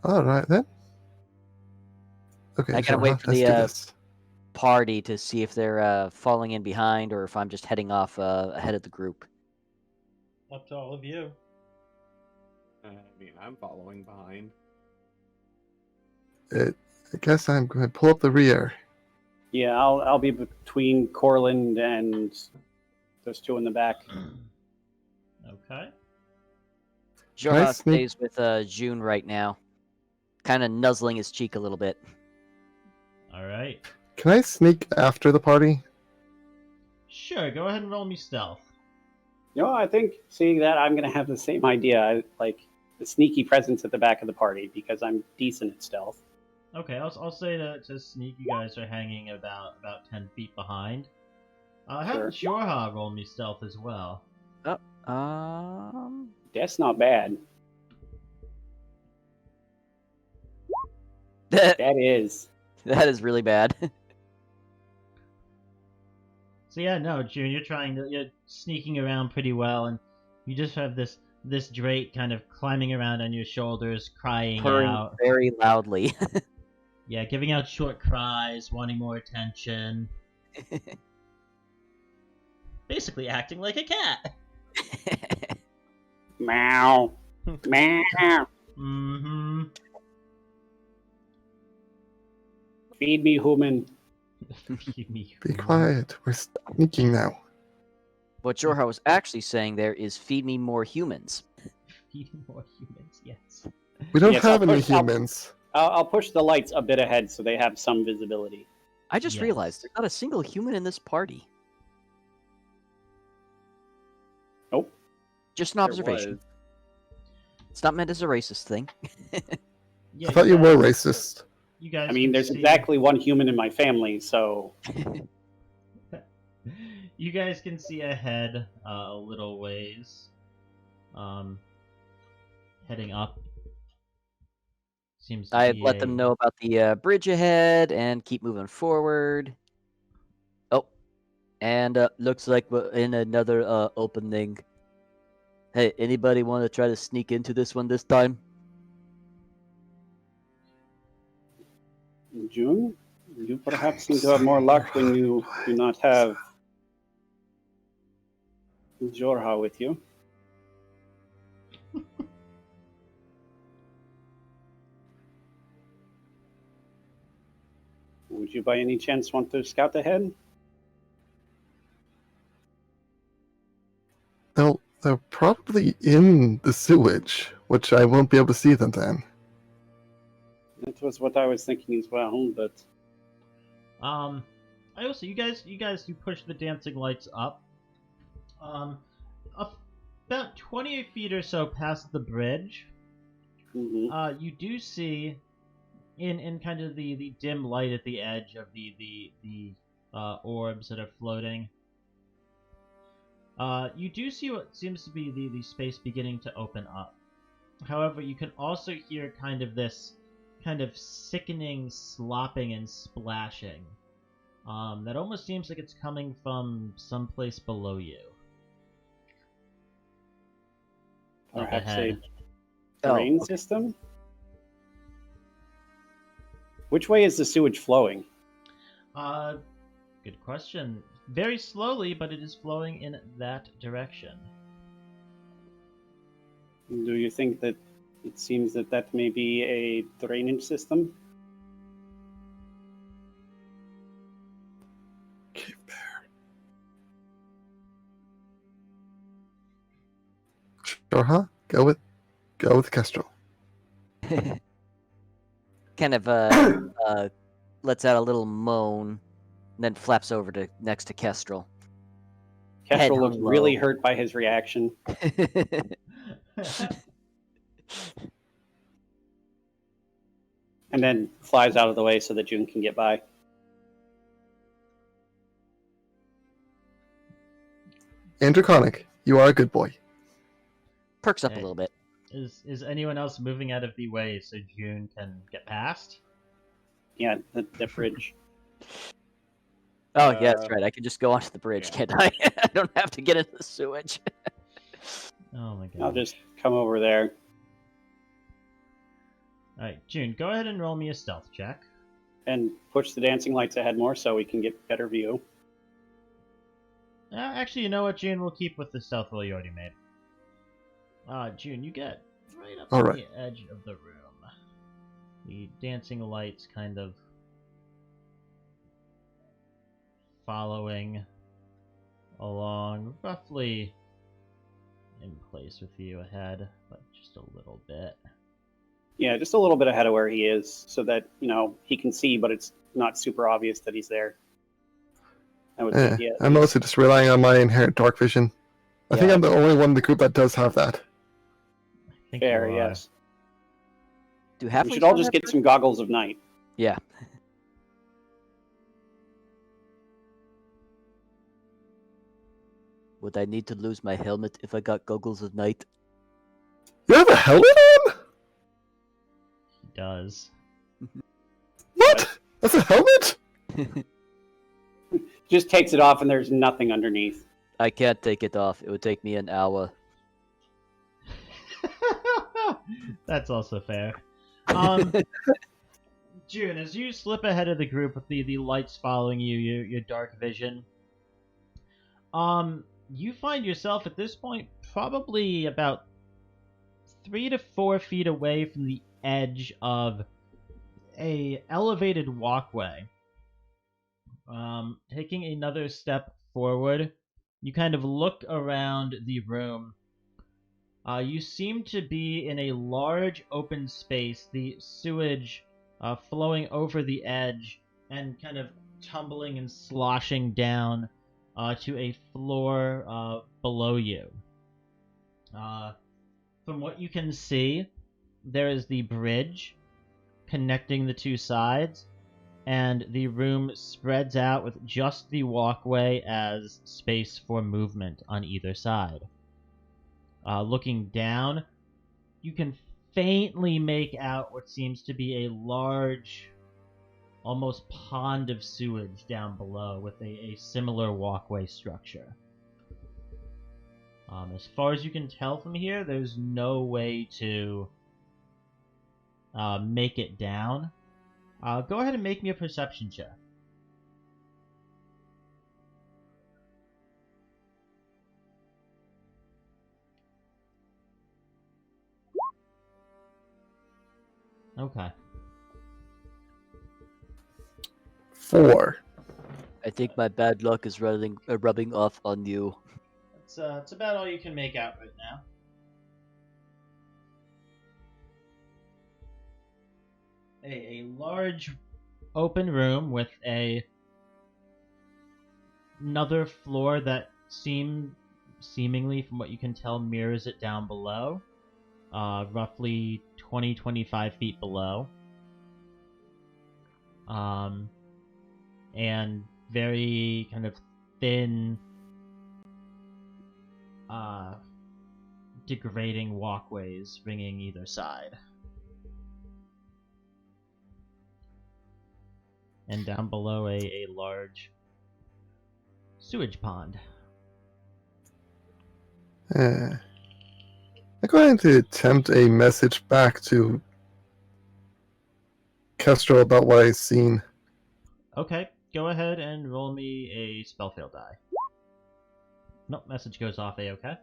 All right then. Okay, I gotta Jorha, wait for let's the, do this. Party to see if they're falling in behind or if I'm just heading off ahead of the group. Up to all of you. I mean, I'm following behind. I guess I'm going to pull up the rear. Yeah, I'll be between Corland and those two in the back. Okay. Can I Jorha sneak- stays with June right now, kind of nuzzling his cheek a little bit. Alright. Can I sneak after the party? Sure, go ahead and roll me stealth. You know, I think seeing that, I'm going to have the same idea. I like the sneaky presence at the back of the party because I'm decent at stealth. Okay, I'll say to sneak, you guys are hanging about 10 feet behind. Have Jorha roll me stealth as well. That's not bad. That That is. is really bad. So yeah, no, June, you're sneaking around pretty well, and you just have this Drake kind of climbing around on your shoulders, crying Purring out. very loudly. Yeah, giving out short cries, wanting more attention. Basically acting like a cat. Meow. Meow. Mm-hmm. Feed me, human. Feed me. Be quiet. We're sneaking now. What Jorha was actually saying there is feed me more humans. Feed more humans, yes. We don't Yes, have I'll any push- I'll- humans. I'll push the lights a bit ahead so they have some visibility. I just Yes. realized there's not a single human in this party. Nope. Just an There observation. was. It's not meant as a racist thing. Yeah, I thought you were guys- racist. You guys I mean, can there's see- exactly one human in my family, so You guys can see ahead a little ways. Heading up. Seems to I be let them know about the bridge ahead and keep moving forward. Oh, and looks like we're in another opening. Hey, anybody want to try to sneak into this one this time? June, you perhaps seem to have more luck when you do not have Jorha with you. Would you by any chance want to scout ahead? They're probably in the sewage, which I won't be able to see them then. That was what I was thinking as well, but I also you guys do push the dancing lights up. About 20 feet or so past the bridge, mhm. you do see in kind of the dim light at the edge of the orbs that are floating. You do see what seems to be the space beginning to open up. However, you can also hear kind of this kind of sickening slopping and splashing that almost seems like it's coming from someplace below you. Up Perhaps ahead. a Oh, drain okay. system? Which way is the sewage flowing? Good question. Very slowly, but it is flowing in that direction. Do you think that it seems that that may be a drainage system? Keep there. Sure, huh? Go with Kestrel. Kind of lets out a little moan, and then flaps over to next to Kestrel. Kestrel looks hung really low. hurt by his reaction. And then flies out of the way so that June can get by. Androconic, you are a good boy. Perks up a Okay. little bit. Is anyone else moving out of the way so June can get past? Yeah, the bridge. Oh, yeah, that's Uh, right. I can just go onto the bridge, yeah. can't I? I don't have to get into the sewage. Oh my god. I'll just come over there. Alright, June, go ahead and roll me a stealth check. And push the dancing lights ahead more so we can get better view. Actually, you know what, June? We'll keep with the stealth roll you already made. June, you get right up All to right. the edge of the room. The dancing lights kind of following along, roughly in place with you ahead, but just a little bit. Yeah, just a little bit ahead of where he is so that, he can see, but it's not super obvious that he's there. I would think, yeah. I'm mostly just relying on my inherent dark vision. I think Yeah. I'm the only one in the group that does have that. I think Fair, you are. yes. Do We halflings should all not just have get some goggles of night. Yeah. Would I need to lose my helmet if I got goggles at night? You have a helmet on? He does. What? That's a helmet? Just takes it off and there's nothing underneath. I can't take it off. It would take me an hour. That's also fair. June, as you slip ahead of the group with the lights following you, your dark vision, you find yourself at this point probably about 3 to 4 feet away from the edge of a elevated walkway. Taking another step forward, you kind of look around the room. You seem to be in a large open space, the sewage flowing over the edge and kind of tumbling and sloshing down to a floor below you. From what you can see, there is the bridge connecting the two sides, and the room spreads out with just the walkway as space for movement on either side. Looking down, you can faintly make out what seems to be a large, almost pond of sewage down below with a similar walkway structure. As far as you can tell from here, there's no way to make it down. Go ahead and make me a perception check. Okay. 4. I think my bad luck is rubbing off on you. It's about all you can make out right now. A large open room with another floor that seemingly, from what you can tell, mirrors it down below. Roughly 20-25 feet below. And very kind of thin, degrading walkways ringing either side. And down below a large sewage pond. I'm going to attempt a message back to Kestrel about what I've seen. Okay, go ahead and roll me a spell fail die. Nope, message goes off A-okay.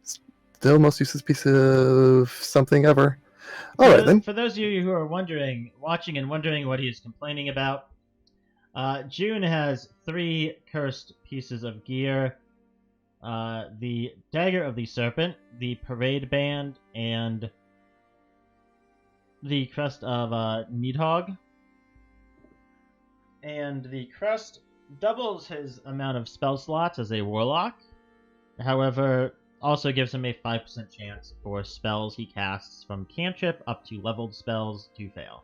Still most useless piece of something ever. Alright then. For those of you who are watching and wondering what he is complaining about, June has 3 cursed pieces of gear. The Dagger of the Serpent, the Parade Band, and the Crest of Needhog. And the crest doubles his amount of spell slots as a warlock. However, also gives him a 5% chance for spells he casts from cantrip up to leveled spells to fail.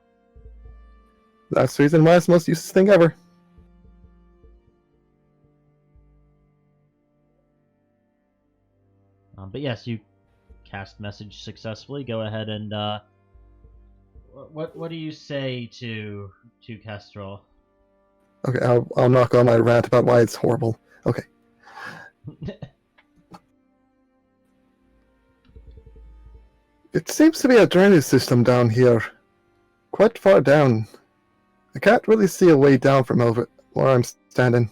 That's the reason why it's the most useless thing ever. But yes, you cast message successfully. Go ahead and what do you say to Kestrel? Okay, I'll knock on my rant about why it's horrible. Okay. It seems to be a drainage system down here. Quite far down. I can't really see a way down from over where I'm standing.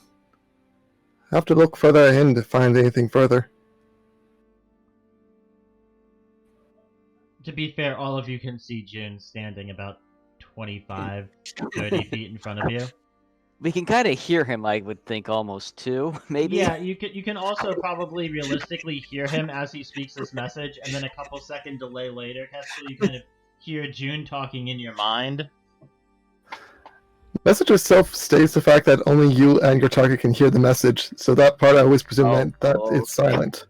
I have to look further in to find anything further. To be fair, all of you can see June standing about 25, 30 feet in front of you. We can kind of hear him, I would think, almost too, maybe. Yeah, you can also probably realistically hear him as he speaks this message, and then a couple second delay later, Kestrel, you kind of hear June talking in your mind. Message itself states the fact that only you and your target can hear the message, so that part I always presume that it's silent.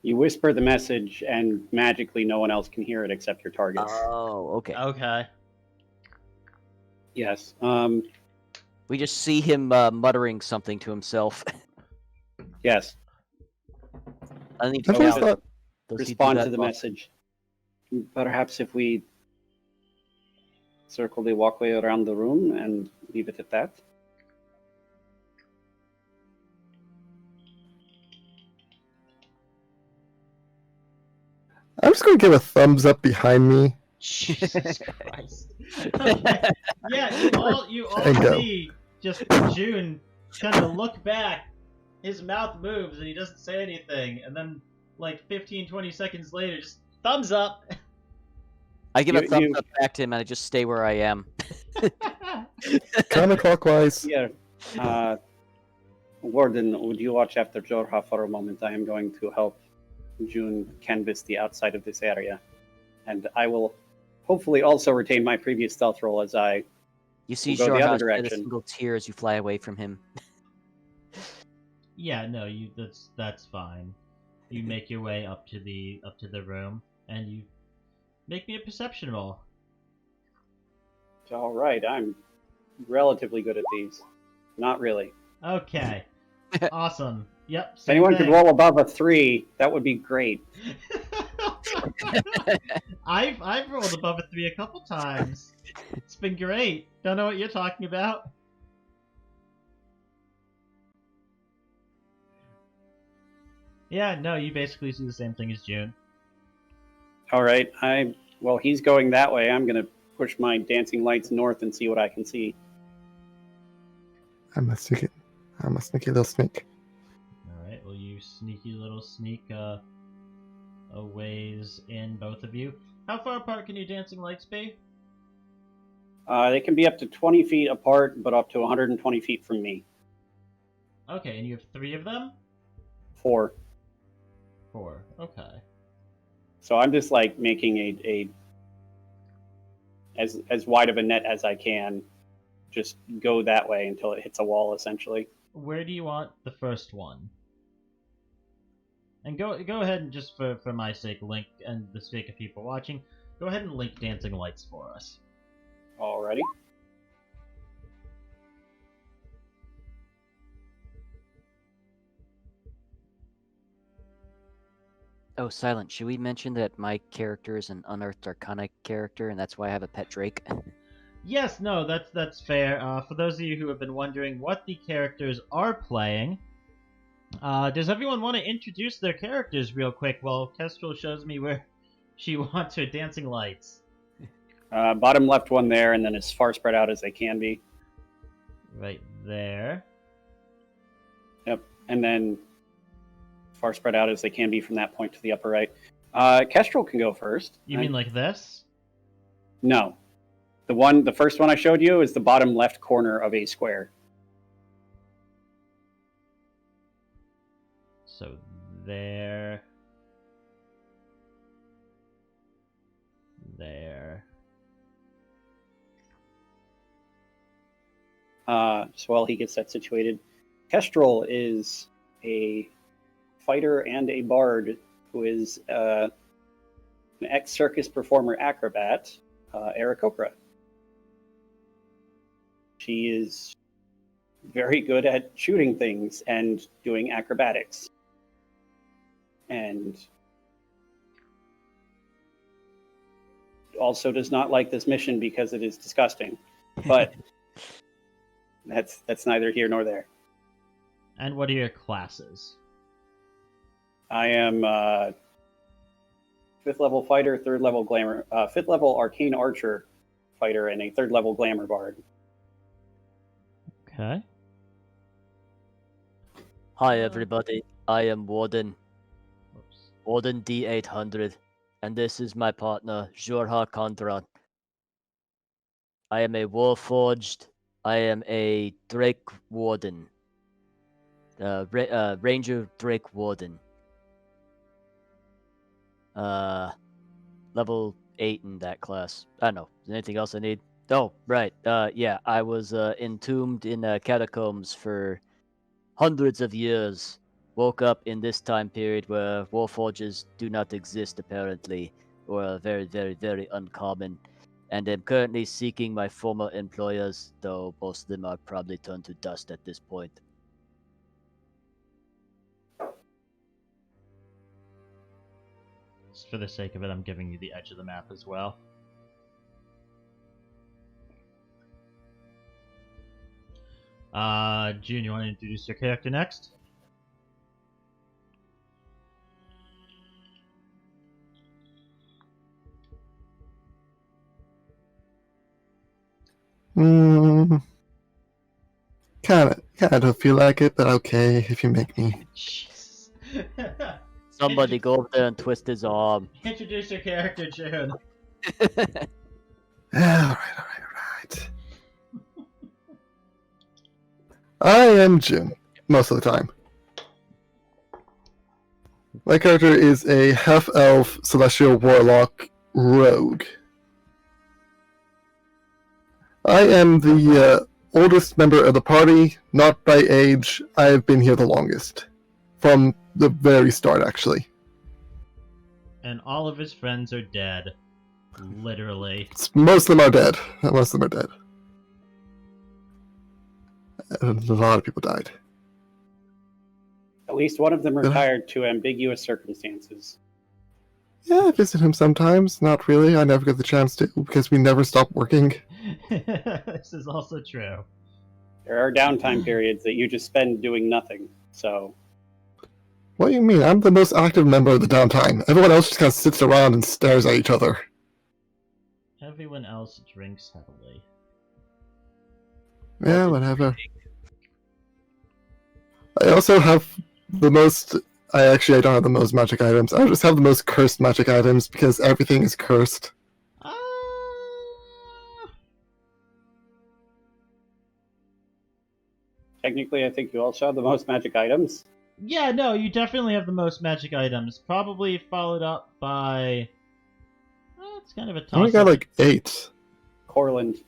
You whisper the message, and magically no one else can hear it except your target. Oh, okay. Okay. Yes. We just see him muttering something to himself. Yes. I need I've to always thought Respond to the message. Perhaps if we circle the walkway around the room and leave it at that. I'm just going to give a thumbs up behind me Jesus Christ. Okay. Yeah, you all And go. see just June kind of look back. His mouth moves and he doesn't say anything, and then like 15-20 seconds later, just thumbs up. I give a You- thumbs you- up back to him, and I just stay where I am. Counterclockwise. Yeah. Warden, would you watch after Jorha for a moment? I am going to help June canvass the outside of this area. And I will hopefully also retain my previous stealth roll as I You see We'll go the other Jorha shed a direction. single tear as you fly away from him. Yeah, no, that's fine. You make your way up to the room, and you make me a perception roll. All right, I'm relatively good at these. Not really. Okay, awesome. Yep. If anyone could roll above a 3, that would be great. I've rolled above a 3 a couple times. It's been great. Don't know what you're talking about. Yeah, no, you basically see the same thing as June. All right, well, he's going that way. I'm going to push my dancing lights north and see what I can see. I'm a sneaky little snake. Alright, well, you sneaky little sneak a ways in, both of you. How far apart can your dancing lights be? They can be up to 20 feet apart, but up to 120 feet from me. Okay, and you have 3 of them? 4. 4, okay. So I'm just like making a as wide of a net as I can. Just go that way until it hits a wall, essentially. Where do you want the first one? And go ahead and just for my sake, link, and the sake of people watching, go ahead and link dancing lights for us. Alrighty. Oh, Silent, should we mention that my character is an unearthed arcana character, and that's why I have a pet Drake? Yes, no, that's fair. For those of you who have been wondering what the characters are playing, does everyone want to introduce their characters real quick while Kestrel shows me where she wants her dancing lights? Bottom left one there, and then as far spread out as they can be. Right there. Yep. And then far spread out as they can be from that point to the upper right. Kestrel can go first. You mean like this? No. The first one I showed you is the bottom left corner of a square. So there. There. So while he gets that situated, Kestrel is a fighter and a bard who is an ex-circus performer acrobat, Aarakocra. She is very good at shooting things and doing acrobatics. And also does not like this mission because it is disgusting. But that's neither here nor there. And what are your classes? I am 5th level fighter, 3rd level glamour, 5th level arcane archer fighter, and a 3rd level glamour bard. Okay. Hi, everybody. I am Warden. Oops. Warden D800. And this is my partner, Jorha Kondran. I am a Warforged. I am a Drake Warden. Ranger Drake Warden. Level 8 in that class. I don't know. Is there anything else I need? Oh, right. Yeah, I was entombed in catacombs for hundreds of years. Woke up in this time period where Warforges do not exist, apparently, or are very, very, very uncommon. And am currently seeking my former employers, though most of them are probably turned to dust at this point. Just for the sake of it, I'm giving you the edge of the map as well. June, you want to introduce your character next? Kinda don't feel like it, but okay if you make me. Jesus. Somebody go up there and twist his arm. Introduce your character, June. Alright. I am Jim, most of the time. My character is a half-elf celestial warlock rogue. I am the oldest member of the party, not by age. I have been here the longest. From the very start, actually. And all of his friends are dead. Literally. Most of them are dead. Most of them are dead. And a lot of people died. At least one of them retired to ambiguous circumstances. Yeah, I visit him sometimes. Not really. I never get the chance to because we never stop working. This is also true. There are downtime periods that you just spend doing nothing, so... What do you mean? I'm the most active member of the downtime. Everyone else just kind of sits around and stares at each other. Everyone else drinks heavily. Yeah, whatever. I also have the most... I don't have the most magic items. I just have the most cursed magic items because everything is cursed. Technically, I think you also have the most magic items. Yeah, no, you definitely have the most magic items. Probably followed up by... it's kind of a toss. I only got like 8. Corland.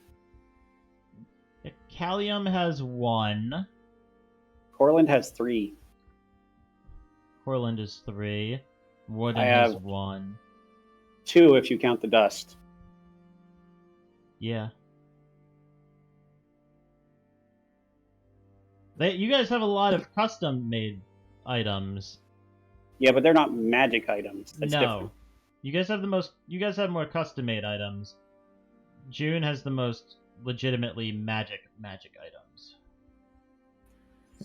Callium has 1. Corland has 3. Corland is 3. Warden I has have 1. 2 if you count the dust. Yeah. You guys have a lot of custom-made items. Yeah, but they're not magic items. That's no. different. You guys have the most... You guys have more custom-made items. June has the most legitimately magic items.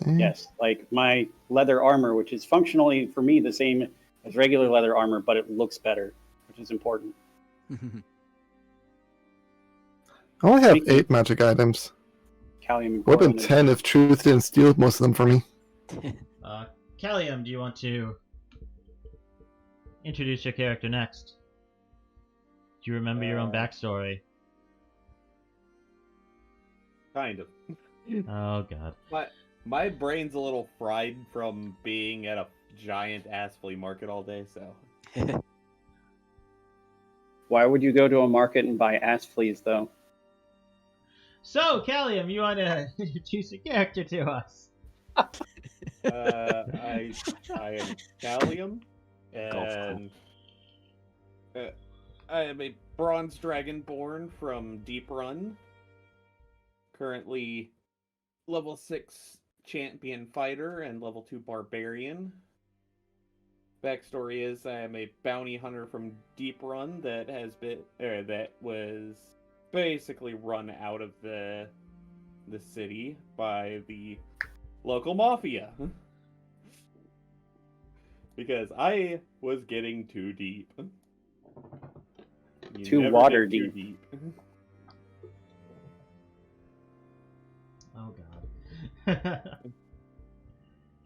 Yes, like my leather armor, which is functionally, for me, the same as regular leather armor, but it looks better, which is important. I only have 8 magic items. Callium and Would have been Corland. 10 if Truth didn't steal most of them from me. Callium, do you want to introduce your character next? Do you remember your own backstory? Kind of. Oh, God. My brain's a little fried from being at a giant ass flea market all day, so. Why would you go to a market and buy ass fleas, though? So, Callium, you want to introduce your character to us? I am Callium, and I am a bronze dragonborn from Deep Run. Currently level 6 champion fighter and level 2 barbarian. Backstory is I am a bounty hunter from Deep Run that was basically run out of the city by the local mafia. Because I was getting too deep. You Too never water get too deep. Oh, God.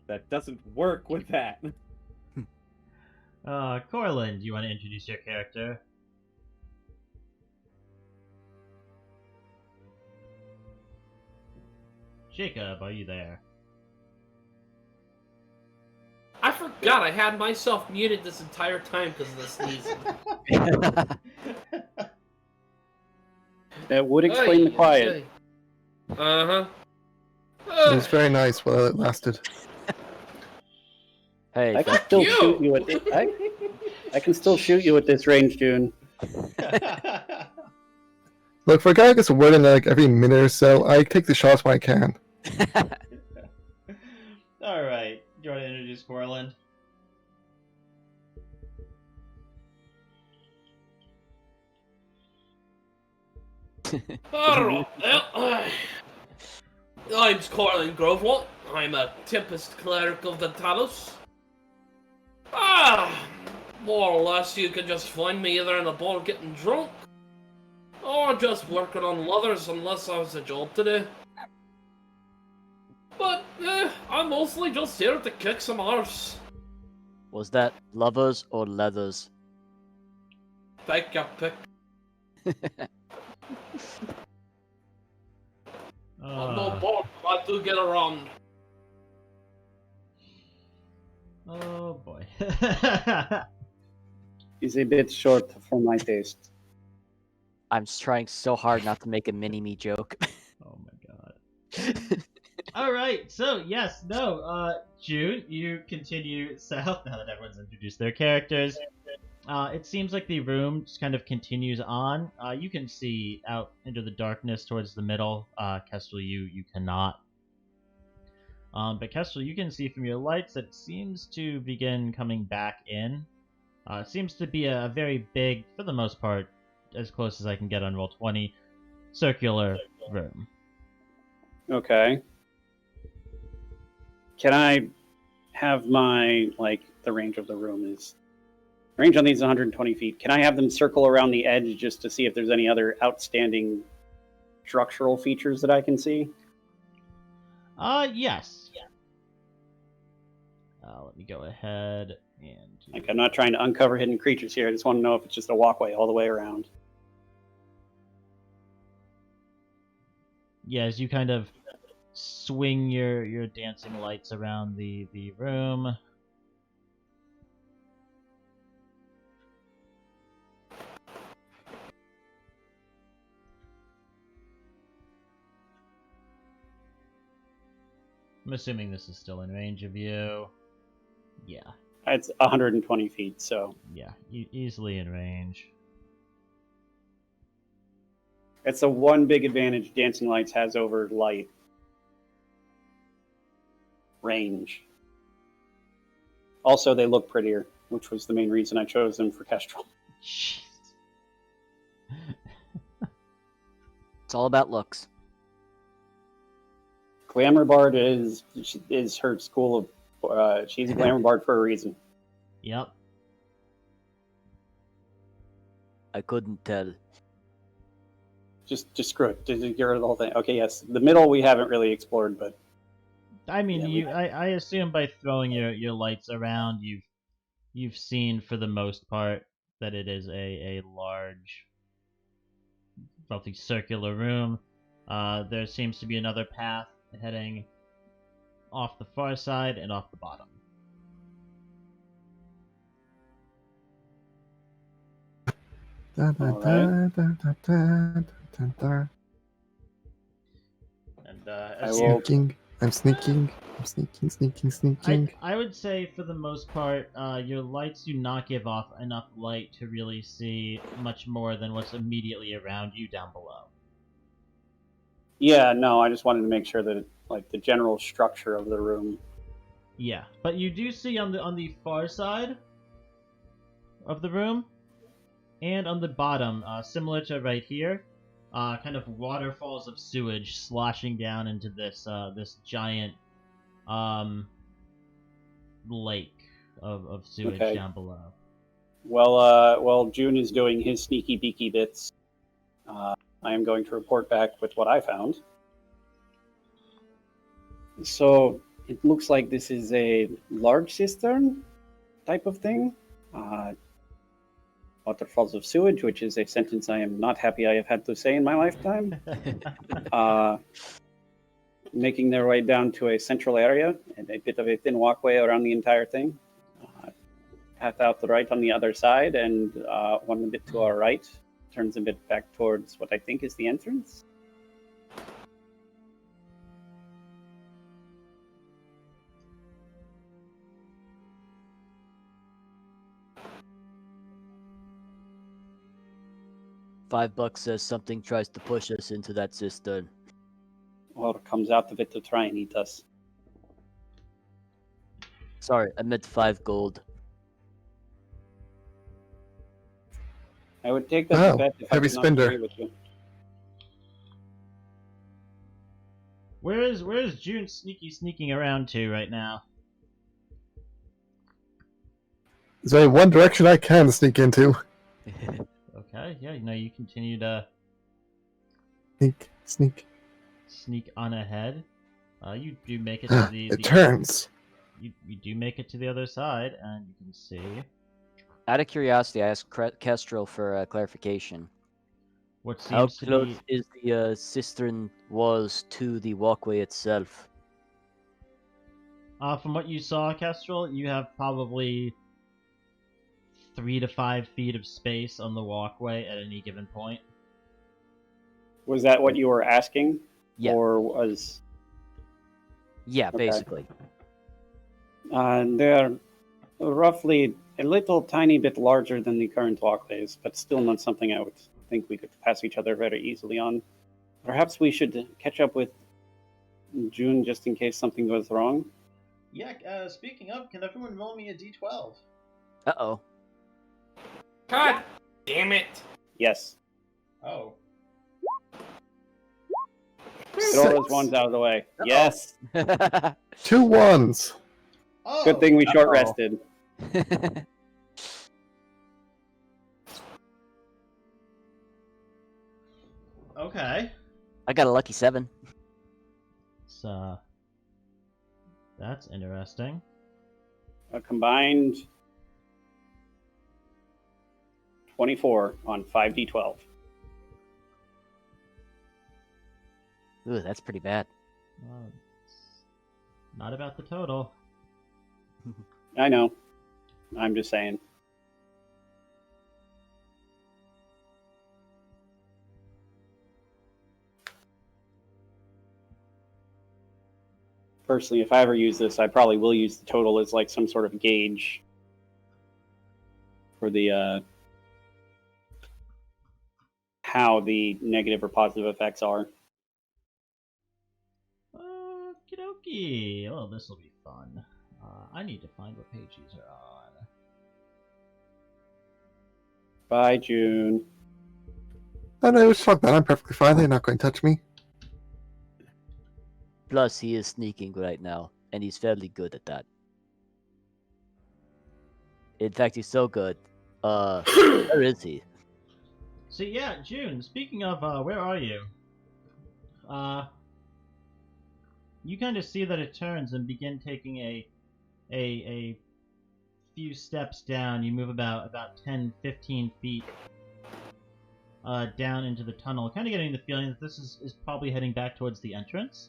That doesn't work with that. Corland, do you want to introduce your character? Jacob, are you there? I forgot I had myself muted this entire time because of the sneezing. That would explain the quiet. Uh-huh. It was very nice while it lasted. Hey, I can still shoot you at this. I can still shoot you at this range, June. Look, for a guy who gets a word in like every minute or so, I take the shots when I can. Alright, do you want to introduce Corland? Alright, I'm Corland Grovelite. I'm a Tempest Cleric of the Talos. More or less, you can just find me either in a bar getting drunk, Oh, just working on leathers unless I was a job today. But, I'm mostly just here to kick some arse. Was that lovers or leathers? Take your pick. I'm no bored, I do get around. Oh boy. He's a bit short for my taste. I'm trying so hard not to make a mini-me joke. Oh my god. Alright, so yes, no, June, you continue south now that everyone's introduced their characters. It seems like the room just kind of continues on. You can see out into the darkness towards the middle. Kestrel, you cannot. But Kestrel, you can see from your lights that it seems to begin coming back in. It seems to be a very big, for the most part, as close as I can get on Roll20, circular room. Okay. Can I have my, the range of the room is... Range on these is 120 feet. Can I have them circle around the edge just to see if there's any other outstanding structural features that I can see? Yes. Let me go ahead and... I'm not trying to uncover hidden creatures here. I just want to know if it's just a walkway all the way around. Yeah, as you kind of swing your dancing lights around the room. I'm assuming this is still in range of you. Yeah. It's 120 feet, so... Yeah, easily in range. It's the one big advantage Dancing Lights has over light. Range. Also, they look prettier, which was the main reason I chose them for Kestrel. Jeez. It's all about looks. Glamour Bard is her school of... she's a Glamour Bard for a reason. Yep. I couldn't tell. Just screw it. Just get rid of the whole thing. Okay, yes. The middle we haven't really explored, but... I mean, Yeah, I assume by throwing your lights around, you've seen for the most part that it is a large, roughly circular room. There seems to be another path heading off the far side and off the bottom. Da, da, da, da, da, da, da, da. And I as will- I'm sneaking. I'm sneaking. I would say for the most part, your lights do not give off enough light to really see much more than what's immediately around you down below. Yeah, no, I just wanted to make sure that, the general structure of the room... Yeah, but you do see on the far side of the room and on the bottom, similar to right here, kind of waterfalls of sewage sloshing down into this giant lake of sewage Okay. down below. Well, June is doing his sneaky beaky bits. I am going to report back with what I found. So it looks like this is a large cistern type of thing. Waterfalls of sewage, which is a sentence I am not happy I have had to say in my lifetime. Making their way down to a central area and a bit of a thin walkway around the entire thing. Path out the right on the other side, and one a bit to our right turns a bit back towards what I think is the entrance. $5 says something tries to push us into that cistern. Or comes out of it to try and eat us. Sorry, I meant 5 gold. I would take that Wow, to bet if I heavy did not spender. agree with you. Where is June sneaking around to right now? There's only one direction I can sneak into. Okay, yeah, you continue to Sneak. Sneak on ahead. You do make it to It turns. You do make it to the other side, and you can see Out of curiosity, I asked Kestrel for clarification. what How seems to close be. is the cistern walls to the walkway itself? From what you saw, Kestrel, you have probably 3 to 5 feet of space on the walkway at any given point. Was that what you were asking? Yeah. Or was... Yeah, Okay. basically. They're roughly a little tiny bit larger than the current walkways, but still not something I would think we could pass each other very easily on. Perhaps we should catch up with June just in case something goes wrong. Yeah, speaking of, can everyone roll me a d12? Uh-oh. God damn it! Yes. Oh. Get all those ones out of the way. Uh-oh. Yes. 2 1s. Oh! Good thing we short rested. Okay. I got a lucky 7. So, that's interesting. A combined 24 on 5d12. Ooh, that's pretty bad. It's not about the total. I know. I'm just saying. Personally, if I ever use this, I probably will use the total as like some sort of gauge for the how the negative or positive effects are. Okie dokie. Oh, this will be fun. I need to find what page these are on. Bye, June. Oh no, it's fuck that. I'm perfectly fine. They're not going to touch me. Plus, he is sneaking right now, and he's fairly good at that. In fact, he's so good. Where is he? So yeah, June, speaking of, where are you? You kind of see that it turns and begin taking a few steps down. You move about 10, 15 feet down into the tunnel, kind of getting the feeling that this is probably heading back towards the entrance.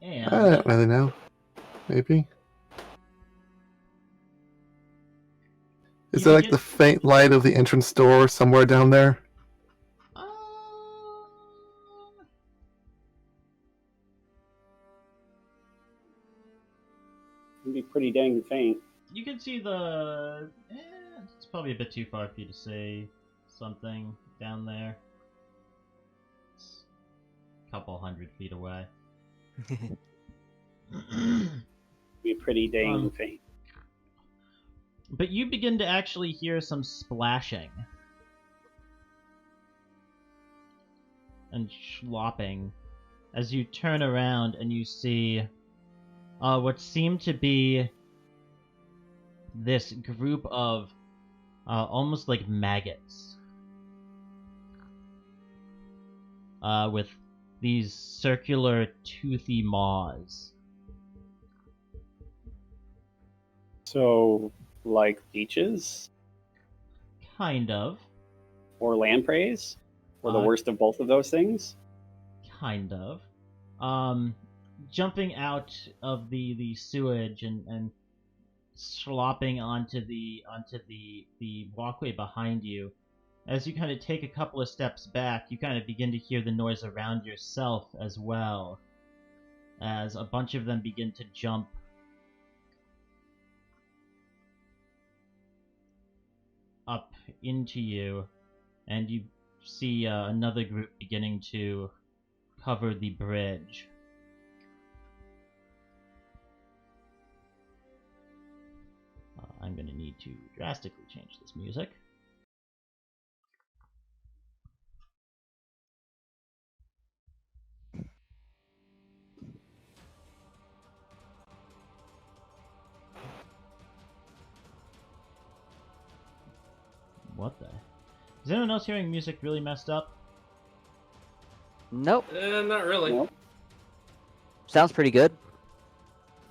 And I don't really know. Maybe. Is You there like begin- the faint light of the entrance door somewhere down there? It'd be pretty dang faint. You can see the... it's probably a bit too far for you to see something down there. It's a couple 100 feet away. Be pretty dang faint. But you begin to actually hear some splashing and slopping as you turn around and you see what seem to be this group of almost like maggots with these circular toothy maws. So, like leeches? Kind of. Or lampreys? Or the worst of both of those things? Kind of. Jumping out of the sewage and slopping onto the walkway behind you. As you kind of take a couple of steps back, you kind of begin to hear the noise around yourself as well, as a bunch of them begin to jump up into you, and you see another group beginning to cover the bridge. I'm going to need to drastically change this music. What the? Is anyone else hearing music really messed up? Nope. Not really. Nope. Sounds pretty good.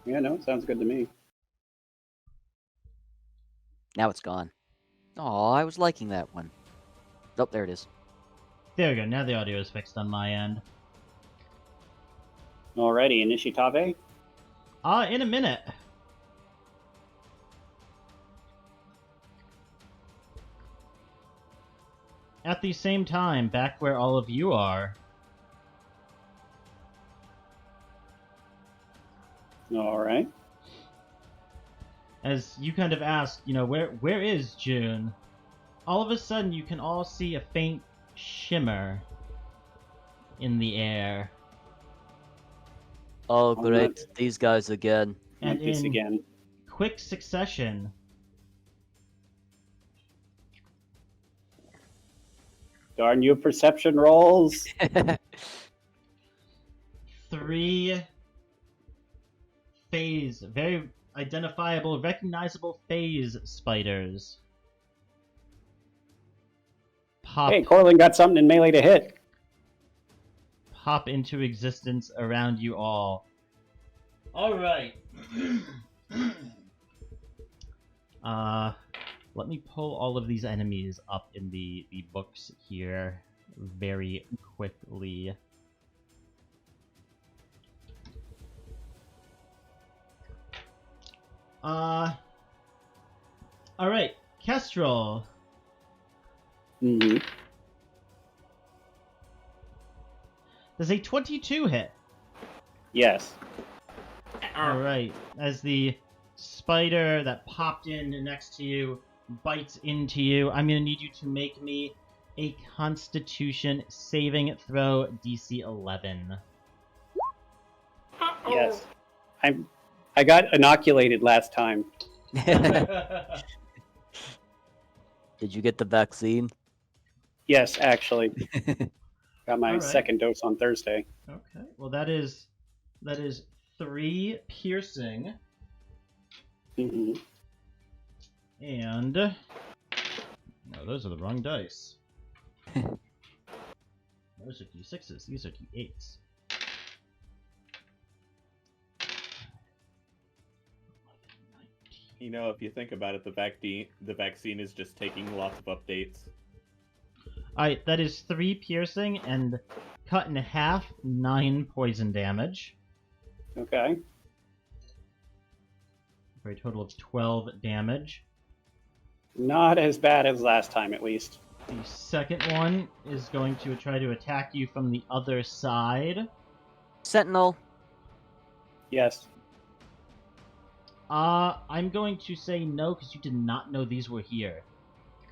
Yeah, no, sounds good to me. Now it's gone. Oh, I was liking that one. Oh, there it is. There we go. Now the audio is fixed on my end. Alrighty, Initiative. In a minute. At the same time, back where all of you are. Alright. As you kind of ask, where is June? All of a sudden, you can all see a faint shimmer in the air. Oh, great. These guys again. And This in again. quick succession, Darn you, perception rolls. 3 phase, very identifiable, recognizable phase spiders pop Hey, Corland got something in melee to hit. pop into existence around you all. All right. Let me pull all of these enemies up in the books here very quickly. All right, Kestrel. Mm-hmm. Does a 22 hit? Yes. All right. As the spider that popped in next to you bites into you, I'm going to need you to make me a Constitution saving throw DC 11. Yes. I got inoculated last time. Did you get the vaccine? Yes, actually. Got my All right. second dose on Thursday. Okay. Well, that is 3 piercing Mm-hmm. and no, those are the wrong dice. Those are D6s. These are D8s. You know, if you think about it, the vaccine is just taking lots of updates. Alright, that is 3 piercing and cut in half, 9 poison damage. Okay. For a total of 12 damage. Not as bad as last time, at least. The second one is going to try to attack you from the other side. Sentinel. Yes. I'm going to say no because you did not know these were here.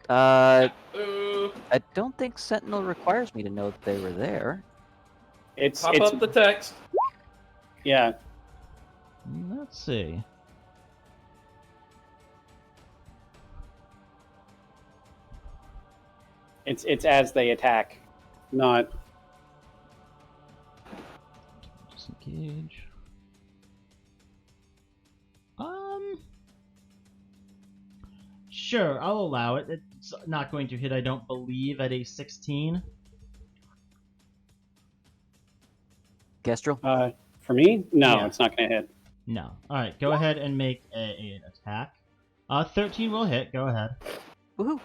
I Ooh. don't think Sentinel requires me to know that they were there. It's Up the text. yeah. Let's see. It's as they attack, not. Disengage. Sure, I'll allow it. It's not going to hit, I don't believe, at a 16. Kestrel? For me, no, Yeah. it's not going to hit. No. Alright, go ahead and make an attack. 13 will hit, go ahead. Woohoo!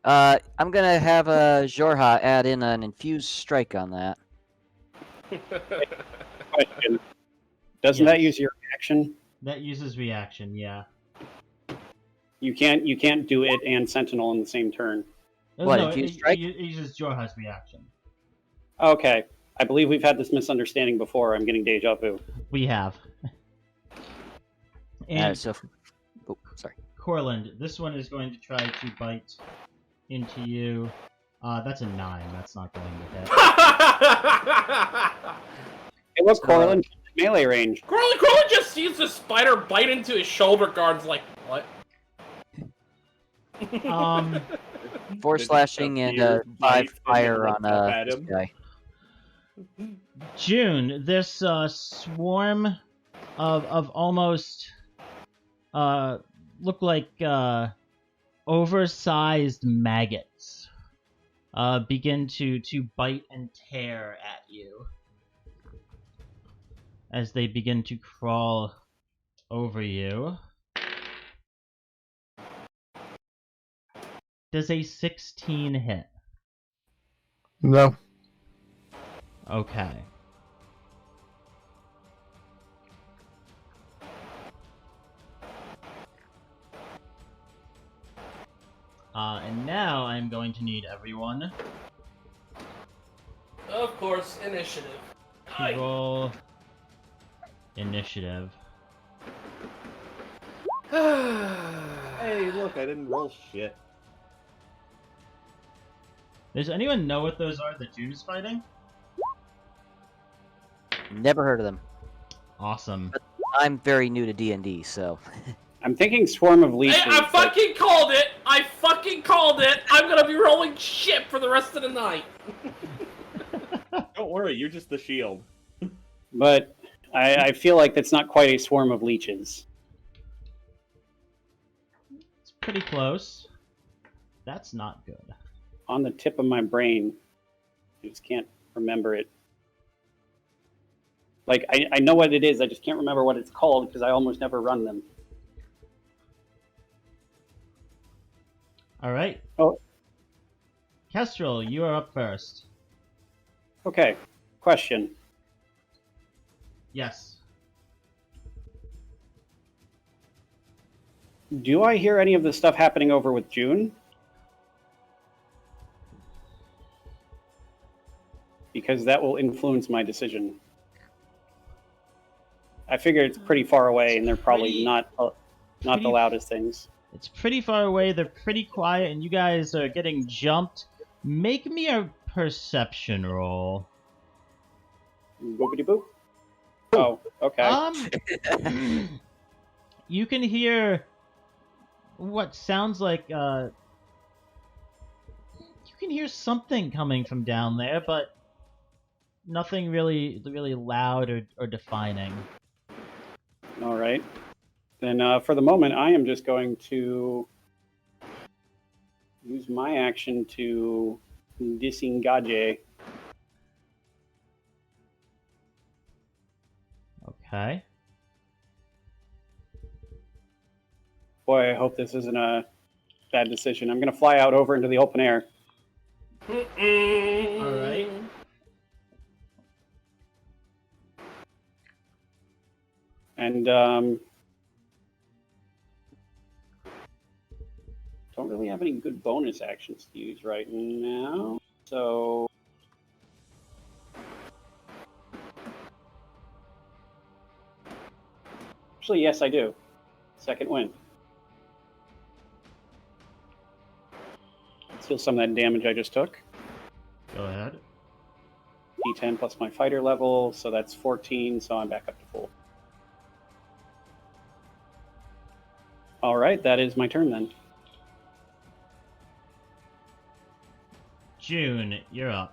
I'm gonna have Jorha add in an infused strike on that. Question: Doesn't Yes. that use your action? That uses reaction, yeah. You can't do it and Sentinel in the same turn. What, No, infused strike? it uses Jorha's reaction. Okay. I believe we've had this misunderstanding before. I'm getting deja vu. We have. And Oh, sorry. Corland, this one is going to try to bite into you. That's a 9. That's not going to hit. Hey, look, Corland, melee range. Corland just sees the spider bite into his shoulder guards like, what? Four Did he slashing shove and your 5 bite and fire then on look up at this him? guy. June, this swarm of almost look like oversized maggots begin to bite and tear at you as they begin to crawl over you. Does a 16 hit? No. Okay. And now I'm going to need everyone Of course, initiative. to roll initiative. Hey, look, I didn't roll shit. Does anyone know what those are that June is fighting? Never heard of them. Awesome. I'm very new to D&D, so... I'm thinking Swarm of Leeches. Hey, I fucking called it! I fucking called it! I'm gonna be rolling shit for the rest of the night! Don't worry, you're just the shield. But I feel like that's not quite a Swarm of Leeches. It's pretty close. That's not good. On the tip of my brain. I just can't remember it. Like, I know what it is, I just can't remember what it's called because I almost never run them. Alright. Oh. Kestrel, you are up first. Okay, question. Yes. Do I hear any of the stuff happening over with June? Because that will influence my decision. I figure it's pretty far away, and they're probably not the loudest things. It's pretty far away, they're pretty quiet, and you guys are getting jumped. Make me a perception roll. Boopity boop. Oh, okay. You can hear what sounds like, you can hear something coming from down there, but nothing really loud or defining. All right. Then for the moment, I am just going to use my action to disengage. Okay. Boy, I hope this isn't a bad decision. I'm going to fly out over into the open air. Alright. And don't really have any good bonus actions to use right now. So actually, yes, I do. Second wind. Let's heal some of that damage I just took. Go ahead. D10 plus my fighter level, so that's 14, so I'm back up to full. All right, that is my turn then. June, you're up.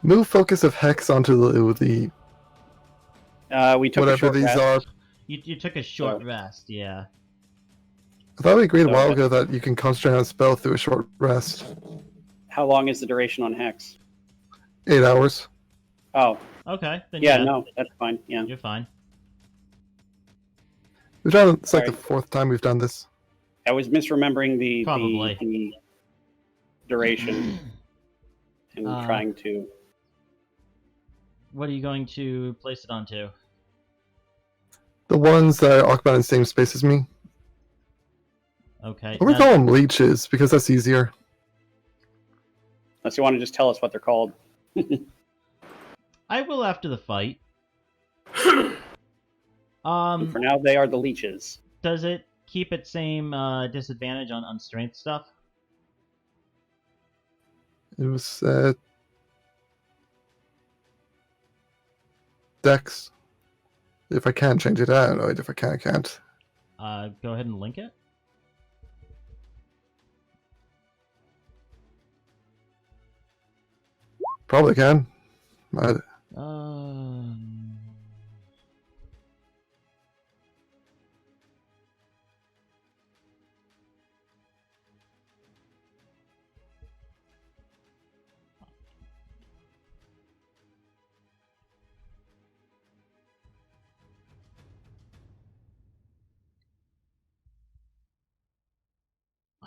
Move focus of Hex onto the We took a whatever short these rest. are. You took a short So- rest, yeah. I thought we agreed a while Okay. ago that you can concentrate on a spell through a short rest. How long is the duration on Hex? 8 hours. Oh, Okay, then yeah, no, that's fine. Yeah. you're fine. We've done it's like Sorry. the 4th time we've done this. I was misremembering the Probably. duration and trying to. What are you going to place it onto? The ones that are occupied in the same space as me. Okay. We now- call them leeches because that's easier. Unless you want to just tell us what they're called. I will after the fight. For now, they are the leeches. Does it keep its same disadvantage on strength stuff? It was Dex. If I can change it out, right? If I can, I can't. Go ahead and link it. Probably can.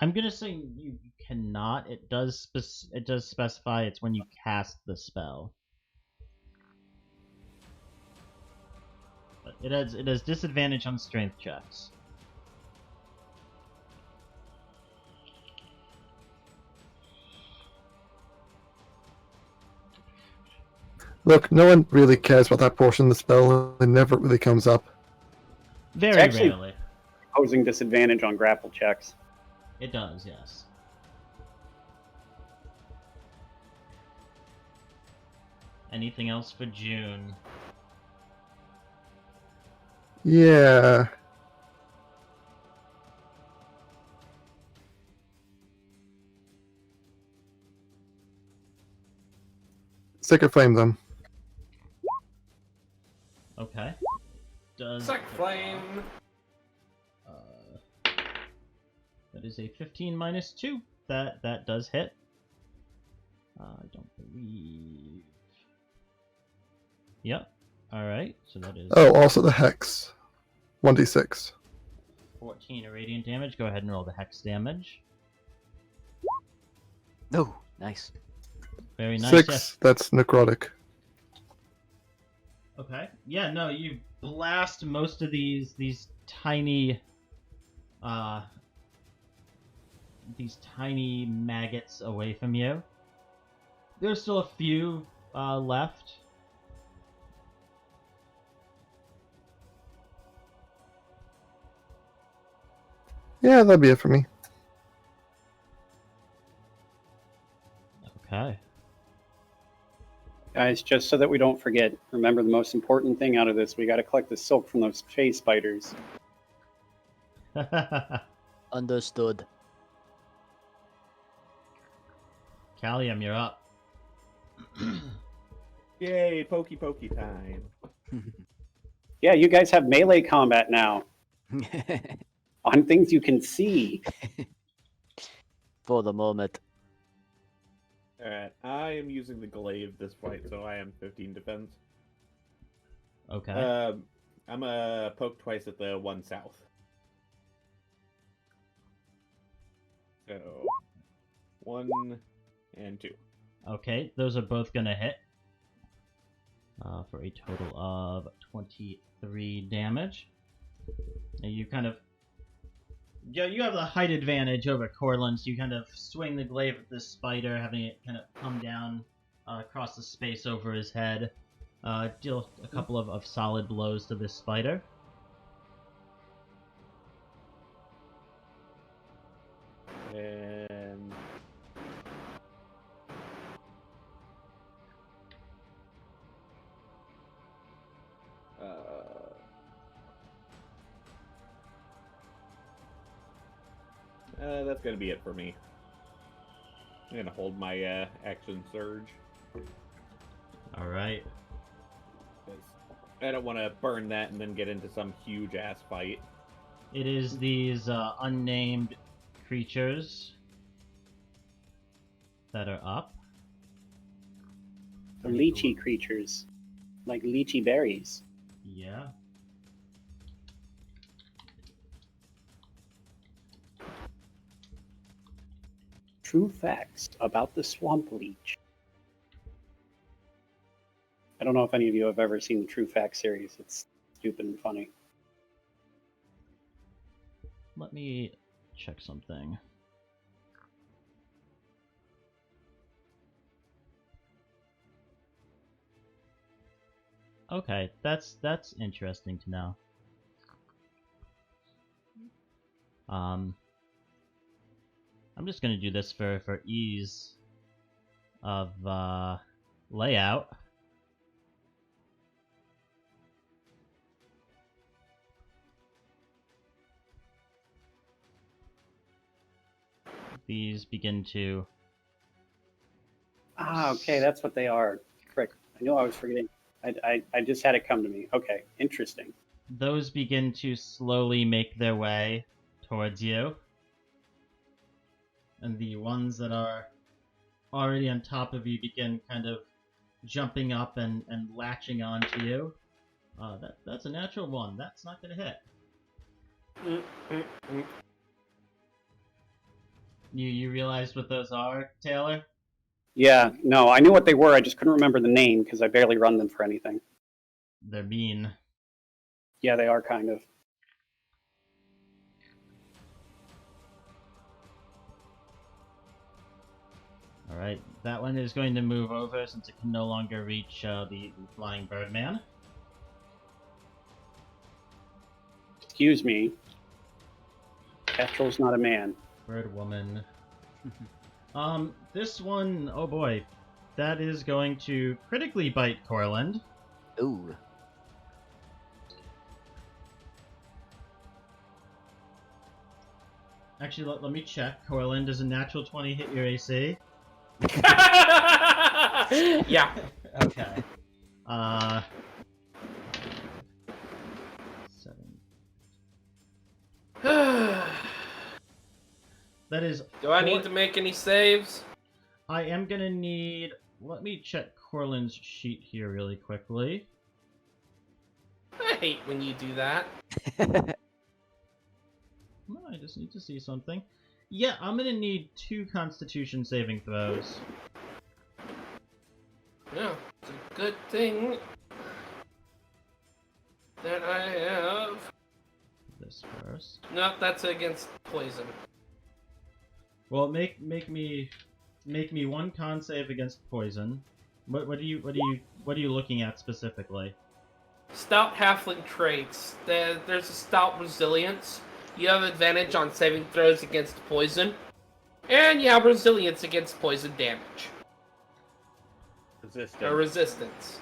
I'm gonna say you cannot. It does specify it's when you cast the spell. But it has disadvantage on strength checks. Look, no one really cares about that portion of the spell. It never really comes up. Very actually- rarely. Posing disadvantage on grapple checks. It does, yes. Anything else for June? Yeah. Sacred Flame them. Okay. Does Second flame. That is a 15 minus 2. That does hit. I don't believe. Yep. Alright, so that is Oh, also the Hex. 1d6. 14 radiant damage. Go ahead and roll the hex damage. Oh, nice. Very nice. 6, Yes. that's necrotic. Okay. Yeah, no, you blast most of these tiny maggots away from you. There's still a few left. Yeah, that'd be it for me. Okay. Guys, just so that we don't forget, remember the most important thing out of this, we got to collect the silk from those phase spiders. Understood. Callium, you're up. Yay, pokey pokey time. Yeah, you guys have melee combat now on things you can see. For the moment. Alright, I am using the glaive this fight, so I am 15 defense. Okay. I'm poke twice at the one south. So, 1 and 2. Okay, those are both gonna hit. For a total of 23 damage. And you kind of... Yeah, you have the height advantage over Corland, so you kind of swing the glaive at this spider, having it kind of come down across the space over his head. Deal a couple of solid blows to this spider. And... that's gonna be it for me. I'm gonna hold my action surge. Alright. 'Cause I don't want to burn that and then get into some huge ass fight. It is these unnamed creatures that are up. The lychee creatures, like lychee berries. Yeah. True facts about the swamp leech. I don't know if any of you have ever seen the True Facts series. It's stupid and funny. Let me check something. Okay, that's interesting to know. I'm just gonna do this for ease of layout. These begin to... Ah, okay, that's what they are. Frick. I knew I was forgetting. I just had it come to me. Okay, interesting. Those begin to slowly make their way towards you. And the ones that are already on top of you begin kind of jumping up and latching onto you. That's a natural one. That's not going to hit. You realized what those are, Taylor? Yeah, no, I knew what they were. I just couldn't remember the name because I barely run them for anything. They're mean. Yeah, they are kind of. All right, that one is going to move over since it can no longer reach the flying birdman. Excuse me. Kestrel's not a man. Bird woman. This one, oh boy, that is going to critically bite Corland. Ooh. Actually, let me check. Corland, does a natural 20 hit your AC? Yeah. Okay. 7. That is. Do I need to make any saves? I am gonna need. Let me check Corland's sheet here really quickly. I hate when you do that. No, I just need to see something. Yeah, I'm gonna need 2 Constitution saving throws. Yeah, it's a good thing that I have. This first. No, that's against poison. Well, make me 1 con save against poison. What are you looking at specifically? Stout halfling traits. There's a stout resilience. You have advantage on saving throws against poison. And you have resilience against poison damage. Resistance. Or resistance.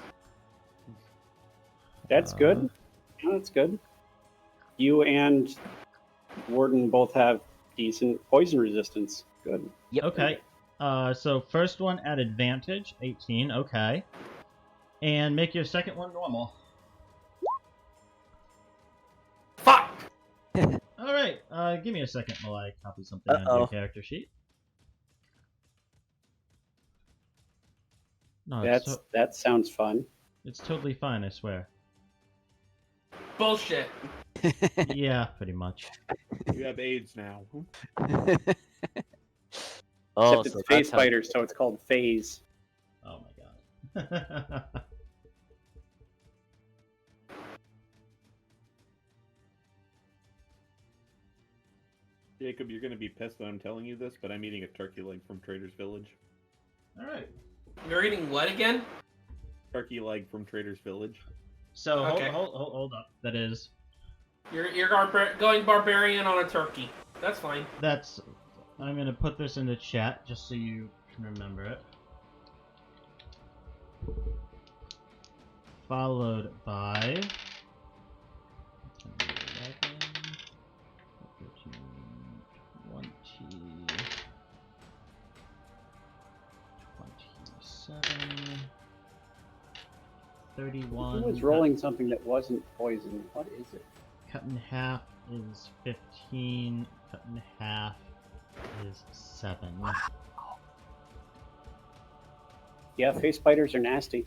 That's good. Yeah, that's good. You and Warden both have decent poison resistance. Good. Yep. Okay. So first one at advantage, 18. Okay. And make your second one normal. Fuck! All right. Give me a second while I copy something onto your character sheet. No, That sounds fun. it's totally fine. I swear. Bullshit. Yeah, pretty much. You have AIDS now. Oh, Except so it's phase that's how- fighters, so it's called phase. Oh my god. Jacob, you're going to be pissed that I'm telling you this, but I'm eating a turkey leg from Trader's Village. All right. You're eating what again? Turkey leg from Trader's Village. So Okay. hold up. That is. You're going barbarian on a turkey. That's fine. That's. I'm gonna put this in the chat just so you can remember it. Followed by. 11, 13, 20, 27, 31. Who was rolling something that wasn't poison? What is it? Cut in half is 15. Cut in half is 7. Yeah, face spiders are nasty.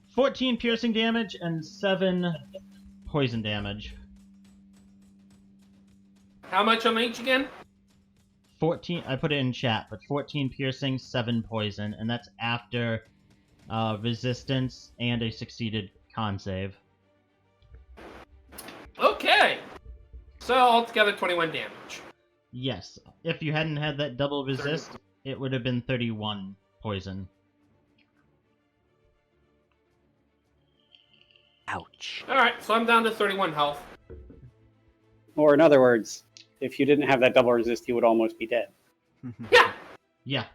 14 piercing damage and 7 poison damage. How much on each again? 14. I put it in chat, but 14 piercing, 7 poison, and that's after resistance and a succeeded con save. Okay. So altogether 21 damage. Yes. If you hadn't had that double resist, it would have been 31 poison. Ouch. Alright, so I'm down to 31 health. Or in other words, if you didn't have that double resist, you would almost be dead. Yeah. Yeah.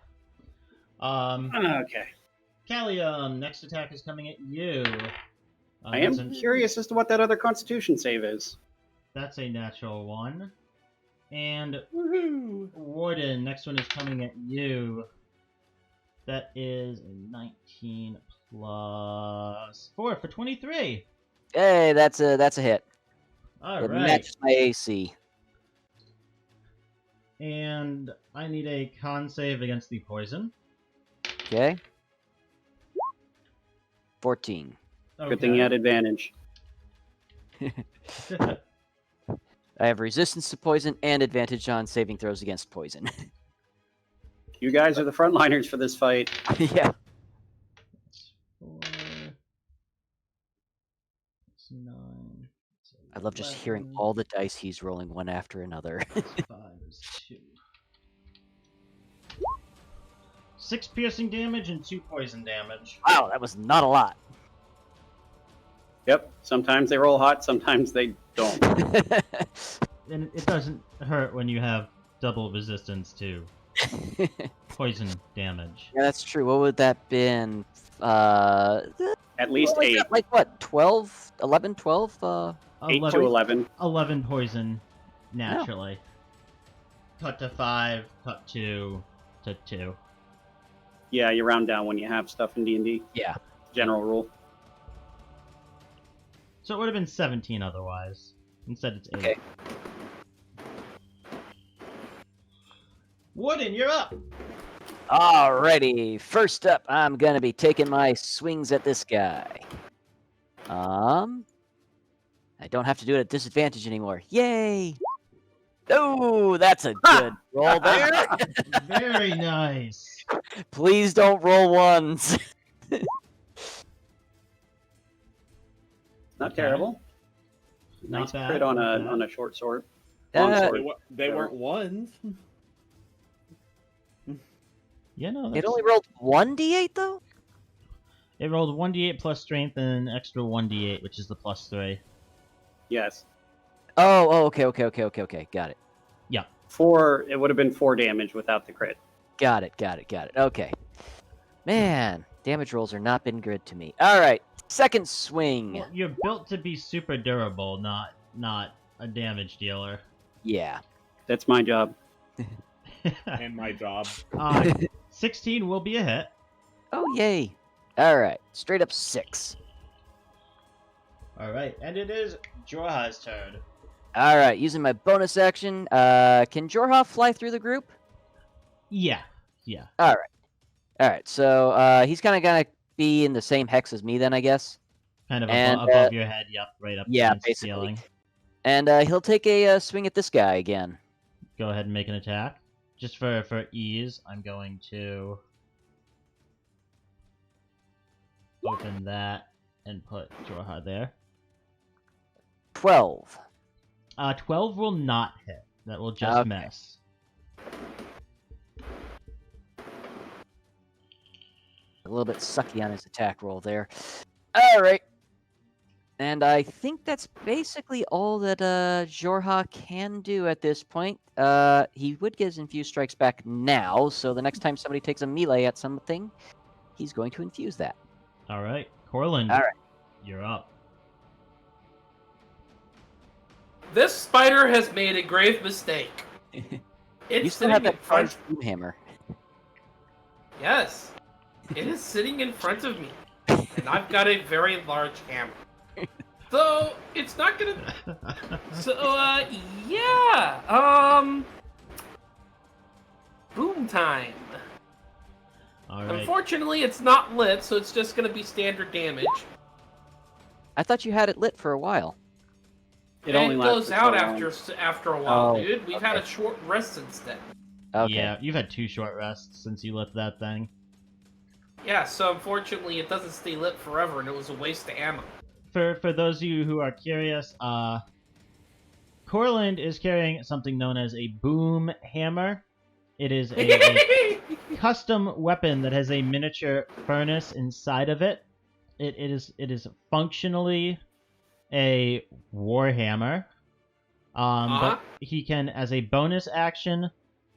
Okay. Callium, next attack is coming at you. I am curious as to what that other Constitution save is. That's a natural 1. And Woohoo! Warden, next one is coming at you. That is a 19 plus 4 for 23. Hey, that's a hit. All It right. matches my AC. And I need a con save against the poison. Okay. 14. Good thing you had advantage. I have resistance to poison and advantage on saving throws against poison. You guys are the frontliners for this fight. Yeah. Four, that's 9. That's I love just hearing 11, all the dice he's rolling one after another. that's 5 is 2. 6 piercing damage and 2 poison damage. Wow, that was not a lot. Yep. Sometimes they roll hot, sometimes they don't. And it doesn't hurt when you have double resistance to poison damage. Yeah, that's true. What would that been? At least what was 8. that, like what? 12? 11, 12? 8 to 11. 11 poison naturally. Cut to 5, cut 2 to 2. Yeah, you round down when you have stuff in D&D. Yeah. General rule. So it would have been 17 otherwise. Instead it's 8. Okay. Warden, you're up! Alrighty. First up, I'm gonna be taking my swings at this guy. I don't have to do it at disadvantage anymore. Yay! Oh, that's a good roll there. Very nice. Please don't roll ones. Not Okay. terrible. Not Nice bad, crit not on bad. a short sword. Long Uh, sword. They weren't ones. Yeah, no, It that's... only rolled 1d8 though? It rolled 1d8 plus strength and an extra 1d8, which is the plus 3. Yes. Oh, okay. Got it. 4. It would have been 4 damage without the crit. Got it. Okay. Man, damage rolls are not been good to me. Alright, second swing. Well, you're built to be super durable, not a damage dealer. Yeah. That's my job. And my job. 16 will be a hit. Oh, yay. Alright, straight up 6. Alright, and it is Jorha's turn. Alright, using my bonus action, can Jorha fly through the group? Yeah. Alright, so he's kind of gonna be in the same hex as me then, I guess. Kind of And, above your head, yep, right up yeah, against the basically. ceiling. And he'll take a swing at this guy again. Go ahead and make an attack. Just for ease, I'm going to open that and put Jorha there. 12. 12 will not hit. That will just Okay. miss. A little bit sucky on his attack roll there. Alright. And I think that's basically all that Jorha can do at this point. He would get his infused strikes back now, so the next time somebody takes a melee at something, he's going to infuse that. Alright, Corland. Alright. You're up. This spider has made a grave mistake. You It's still have sitting in that front. charged hammer. Yes, it is sitting in front of me, and I've got a very large hammer. So it's not gonna. So yeah. Boom time. Alright. Unfortunately, it's not lit, so it's just gonna be standard damage. I thought you had it lit for a while. It only and it lasts goes for out so long. after a while, Oh, dude. We've had a okay. short rest since then. Okay. Yeah, you've had 2 short rests since you lit that thing. Yeah, so unfortunately, it doesn't stay lit forever, and it was a waste of ammo. For those of you who are curious, Corland is carrying something known as a boom hammer. It is a custom weapon that has a miniature furnace inside of it. It is functionally a warhammer. But he can, as a bonus action,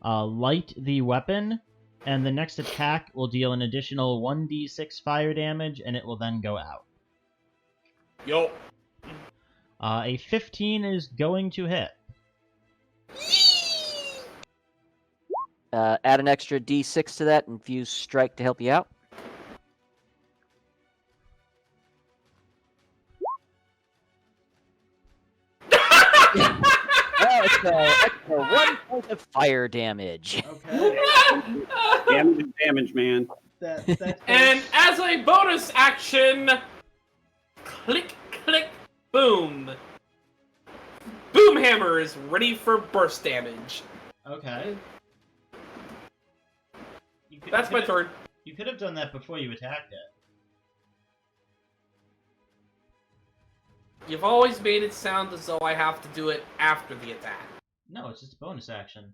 light the weapon, and the next attack will deal an additional 1d6 fire damage, and it will then go out. Yo. A 15 is going to hit. Add an extra d6 to that, infuse strike to help you out. Extra 1 point of fire damage. Okay. Damage is damage, man. And as a bonus action, click, click, boom. boom hammer is ready for burst damage. Okay. That's my turn. You could have done that before you attacked it. You've always made it sound as though I have to do it after the attack. No, it's just a bonus action.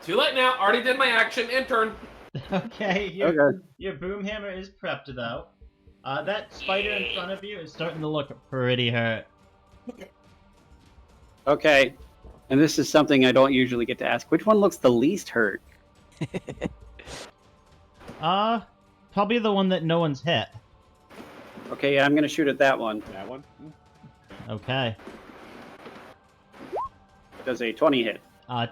Too late now. Already did my action. End turn. Okay, Okay. your boom hammer is prepped though. That spider in front of you is starting to look pretty hurt. Okay. And this is something I don't usually get to ask. Which one looks the least hurt? Probably the one that no one's hit. Okay, yeah, I'm gonna shoot at that one. That one? Okay. Does a 20 hit?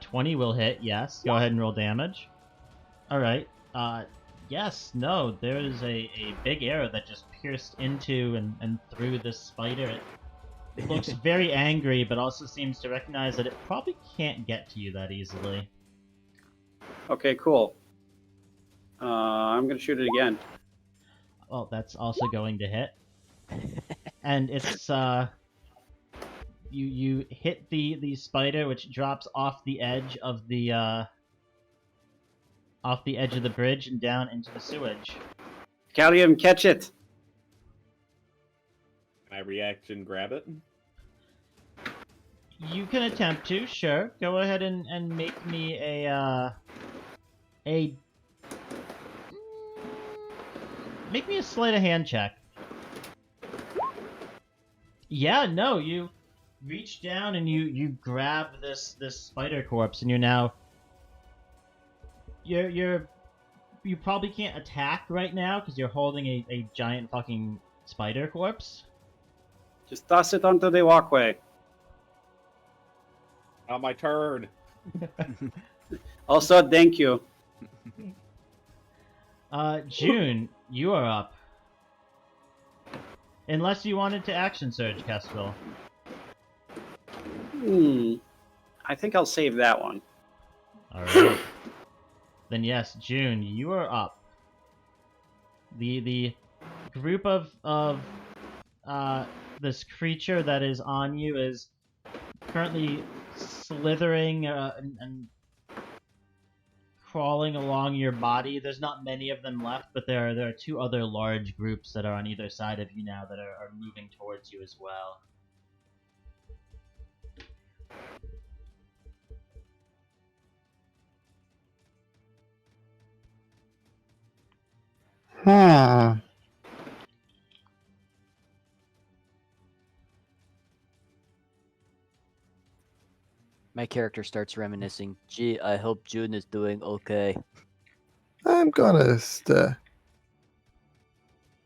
20 will hit, yes. Go ahead and roll damage. Alright. Yes, no, there is a big arrow that just pierced into and through this spider. It looks very angry, but also seems to recognize that it probably can't get to you that easily. Okay, cool. I'm gonna shoot it again. Well, that's also going to hit. And it's, you hit the spider, which drops off the edge of the bridge and down into the sewage. Callium, catch it! Can I reaction grab it? You can attempt to, sure. Go ahead and make me make me a sleight of hand check. Yeah, no, you reach down and you grab this spider corpse, and you're now you probably can't attack right now because you're holding a giant fucking spider corpse. Just toss it onto the walkway. Not my turn. Also, thank you. June, you are up. Unless you wanted to action surge, Kestrel. I think I'll save that one. Alright. Then yes, June, you are up. The group of this creature that is on you is currently slithering and crawling along your body. There's not many of them left, but there are two other large groups that are on either side of you now that are moving towards you as well. My character starts reminiscing. Gee, I hope June is doing okay. I'm gonna stay.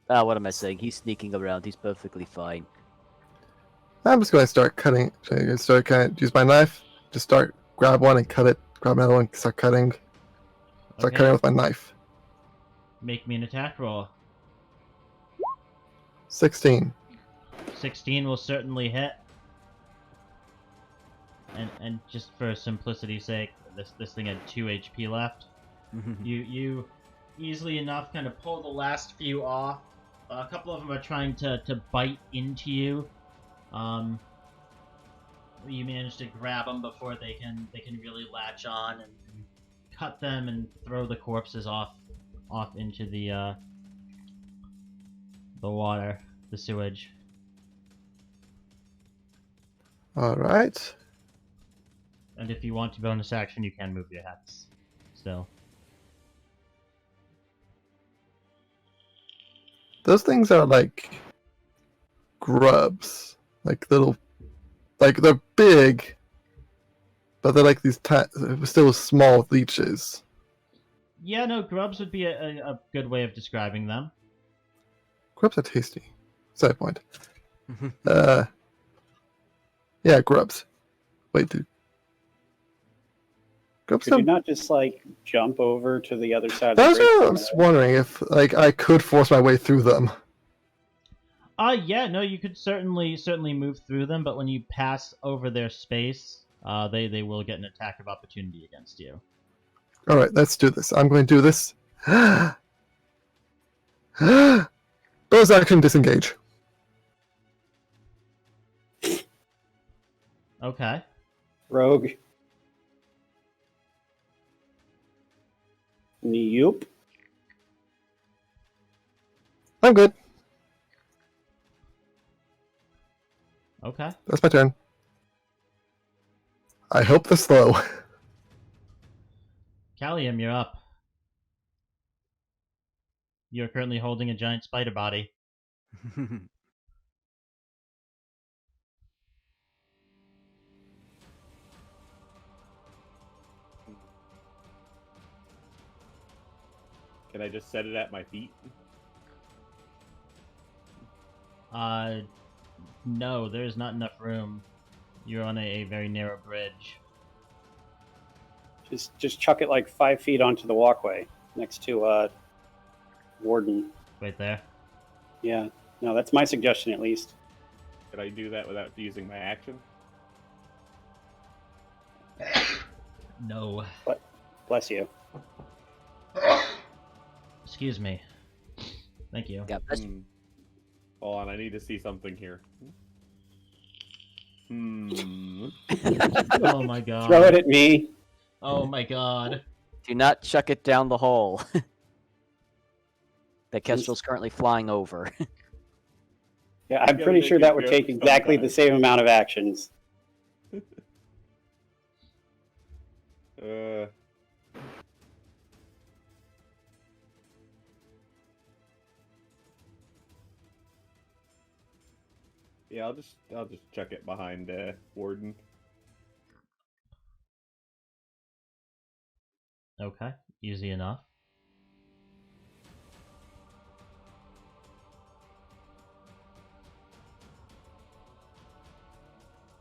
Ah, what am I saying? He's sneaking around. He's perfectly fine. I'm just gonna start cutting. Start kind of use my knife. Just start grab one and cut it. Grab another one. Start cutting. Start Okay. cutting with my knife. Make me an attack roll. 16. 16 will certainly hit. And just for simplicity's sake, this thing had 2 HP left. You easily enough kind of pull the last few off. A couple of them are trying to bite into you. You manage to grab them before they can really latch on and cut them and throw the corpses off into the water, the sewage. All right. And if you want to bonus action, you can move your hats still. Those things are like grubs, like little, like they're big, but they're like these still small leeches. Yeah, no, grubs would be a good way of describing them. Grubs are tasty. Side point. Yeah, grubs. Wait, dude. Grubs Could you don't. not just, like, jump over to the other side of That's the what I bridge? was wondering if, like, I could force my way through them. Yeah, no, you could certainly move through them, but when you pass over their space, they will get an attack of opportunity against you. All right, let's do this. I'm going to do this. Bonus action, disengage. Okay. Rogue. Nope. I'm good. Okay. That's my turn. I hope they're slow. Callium, you're up. You're currently holding a giant spider body. Can I just set it at my feet? No, there's not enough room. You're on a very narrow bridge. Just chuck it like 5 feet onto the walkway next to Warden. Right there. Yeah. No, that's my suggestion at least. Could I do that without using my action? No. Bless you. Excuse me. Thank you. Yeah, that's Hold on, I need to see something here. Oh my god. Throw it at me. Oh my god. do not chuck it down the hole that Kestrel's currently flying over. Yeah, I'm gotta pretty make sure a that would joke take exactly the sometime. same amount of actions. Yeah, I'll just chuck it behind Warden. Okay. Easy enough.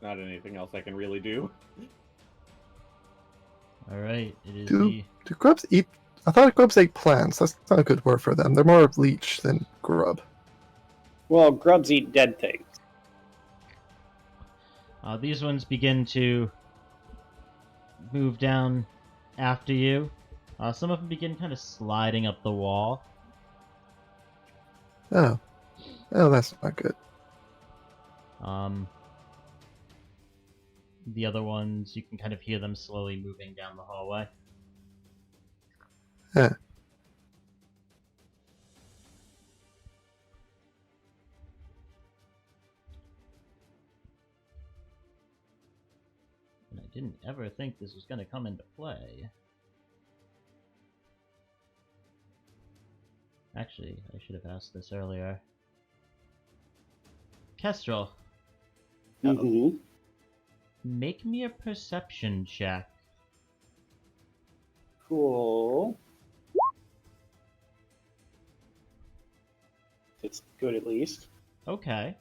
Not anything else I can really do. Alright, it is Do grubs eat? I thought grubs ate plants. That's not a good word for them. They're more of leech than grub. Well, grubs eat dead things. These ones begin to move down after you. Some of them begin kind of sliding up the wall. Oh. Oh, that's not good. The other ones, you can kind of hear them slowly moving down the hallway. Yeah. And I didn't ever think this was going to come into play. Actually, I should have asked this earlier. Kestrel, Mm-hmm. make me a perception check. Cool. It's good at least. Okay.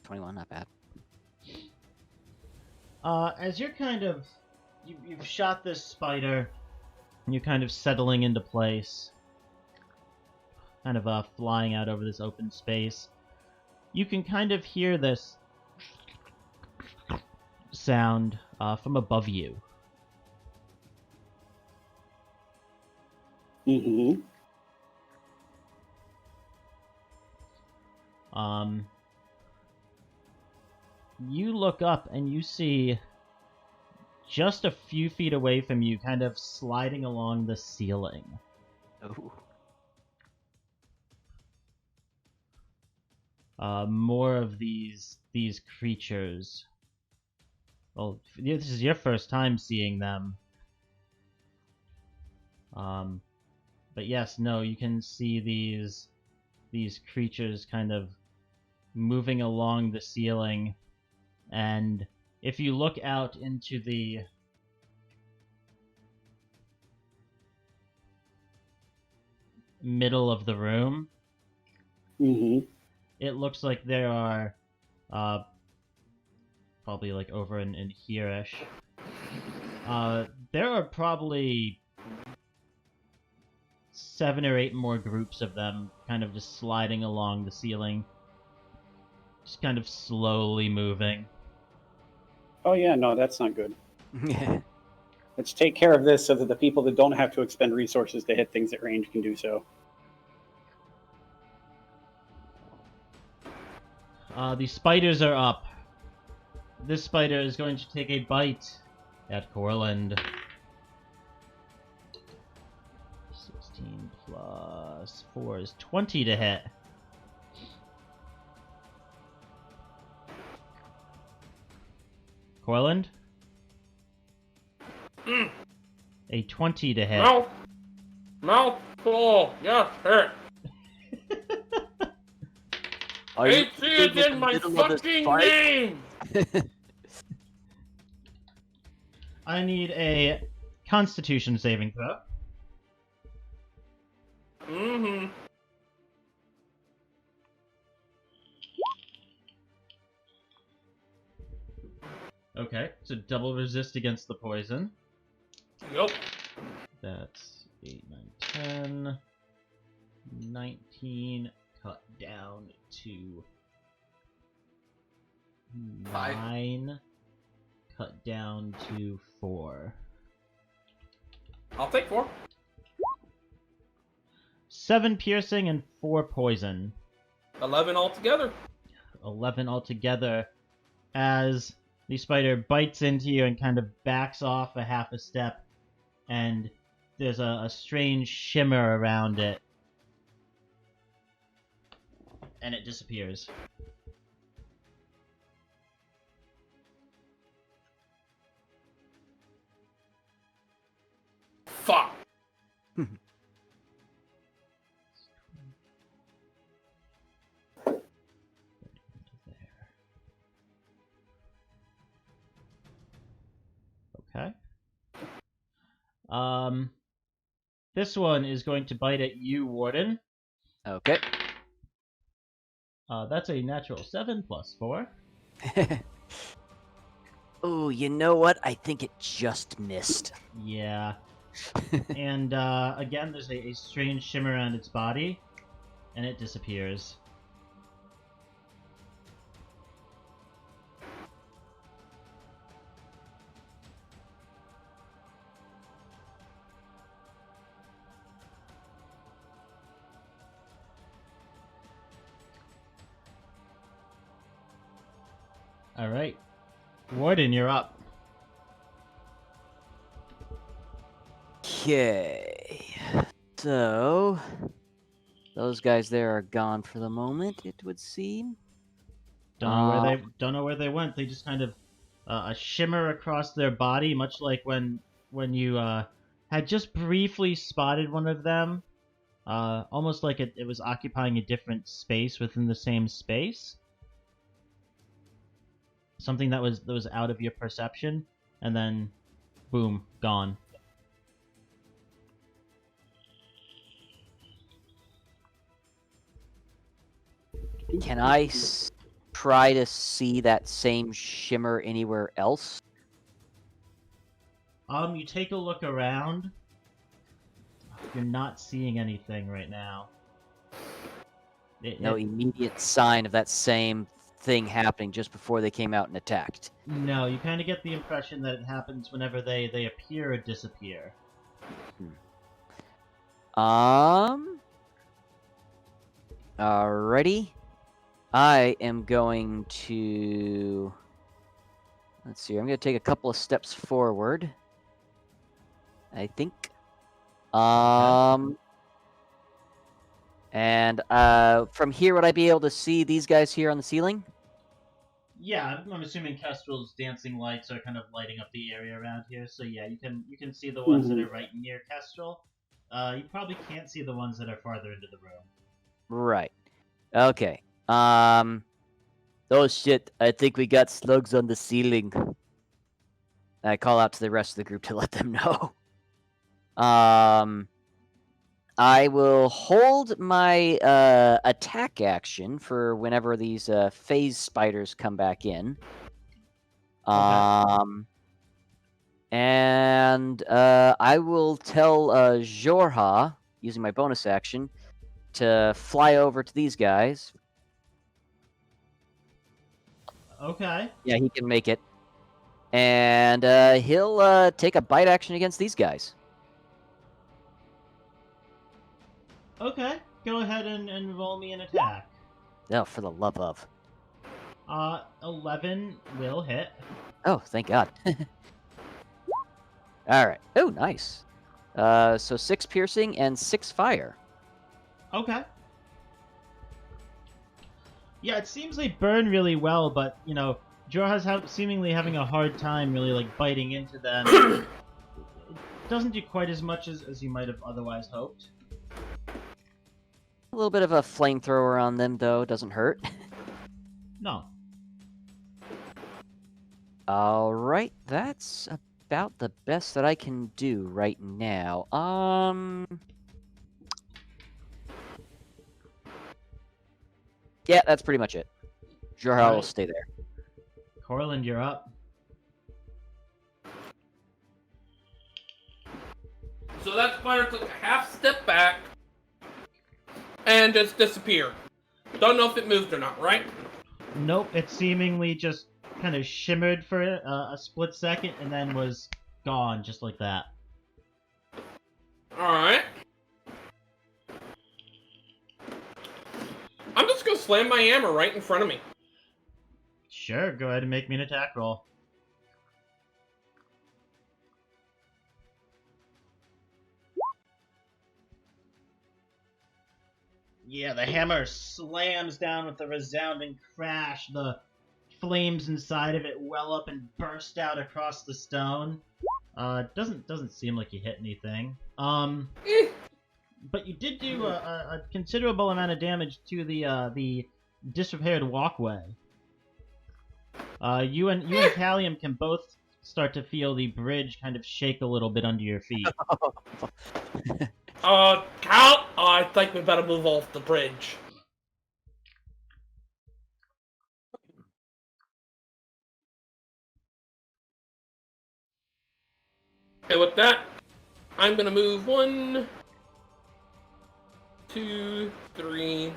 21, not bad. As you're kind of... You've shot this spider, and you're kind of settling into place. Kind of flying out over this open space. You can kind of hear this sound from above you. Mm-hmm. You look up and you see just a few feet away from you, kind of sliding along the ceiling. Oh. More of these creatures. Well, this is your first time seeing them. But yes, no, you can see these creatures kind of moving along the ceiling, and if you look out into the middle of the room, Mm-hmm. it looks like there are probably like over in here-ish. There are probably 7 or 8 more groups of them kind of just sliding along the ceiling. Just kind of slowly moving. Oh yeah, no, that's not good. Yeah. Let's take care of this so that the people that don't have to expend resources to hit things at range can do so. The spiders are up. this spider is going to take a bite at Corland. 16 plus 4 is 20 to hit. Corland? A 20 to hit. Mouthful. Yes, hit. AC is in my fucking name! I need a Constitution saving throw. Mm-hmm. Okay, so double resist against the poison. Yep. That's 8, 9, 10, 19, cut down to 9, cut down to 4. I'll take 4. 7 piercing and 4 poison. 11 altogether. 11 altogether as the spider bites into you and kind of backs off a half a step, and there's a strange shimmer around it, and it disappears. Fuck. Okay. This one is going to bite at you, Warden. Okay. That's a natural 7 plus 4. Oh, you know what? I think it just missed. Yeah. And again, there's a strange shimmer around its body, and it disappears. All right, Warden, you're up. Okay. So, those guys there are gone for the moment, it would seem. Don't know where they went. They just kind of a shimmer across their body, much like when you had just briefly spotted one of them, almost like it was occupying a different space within the same space. Something that was out of your perception, and then, boom, gone. Can I try to see that same shimmer anywhere else? You take a look around. You're not seeing anything right now. No immediate sign of that same thing happening just before they came out and attacked. No, you kind of get the impression that it happens whenever they appear or disappear. Alrighty. I am going to... Let's see, I'm going to take a couple of steps forward. I think. And from here, would I be able to see these guys here on the ceiling? Yeah, I'm assuming Kestrel's dancing lights are kind of lighting up the area around here. So yeah, you can see the ones that are right near Kestrel. You probably can't see the ones that are farther into the room. Right. Okay. Oh shit, I think we got slugs on the ceiling. I call out to the rest of the group to let them know. I will hold my attack action for whenever these phase spiders come back in. And I will tell Jorha, using my bonus action, to fly over to these guys. Okay. Yeah, he can make it. And he'll take a bite action against these guys. Okay. Go ahead and roll me an attack. Oh, for the love of. 11 will hit. Oh, thank God. All right. Oh, nice. So 6 piercing and 6 fire. Okay. Yeah, it seems they burn really well, but, you know, Jorha's seemingly having a hard time really, like, biting into them. It doesn't do quite as much as you might have otherwise hoped. A little bit of a flamethrower on them, though. Doesn't hurt. No. All right. That's about the best that I can do right now. Yeah, that's pretty much it. Jorha will stay there. Corland, you're up. So that spider took a half step back and just disappeared. Don't know if it moved or not, right? Nope, it seemingly just kind of shimmered for a split second and then was gone just like that. Alright. I'm just gonna slam my hammer right in front of me. Sure, go ahead and make me an attack roll. Yeah, the hammer slams down with a resounding crash. The flames inside of it well up and burst out across the stone. Doesn't seem like you hit anything. But you did do a considerable amount of damage to the disrepaired walkway. You and Callium can both start to feel the bridge kind of shake a little bit under your feet. Cal, I think we better move off the bridge. And with that, I'm gonna move 1, 2, 3.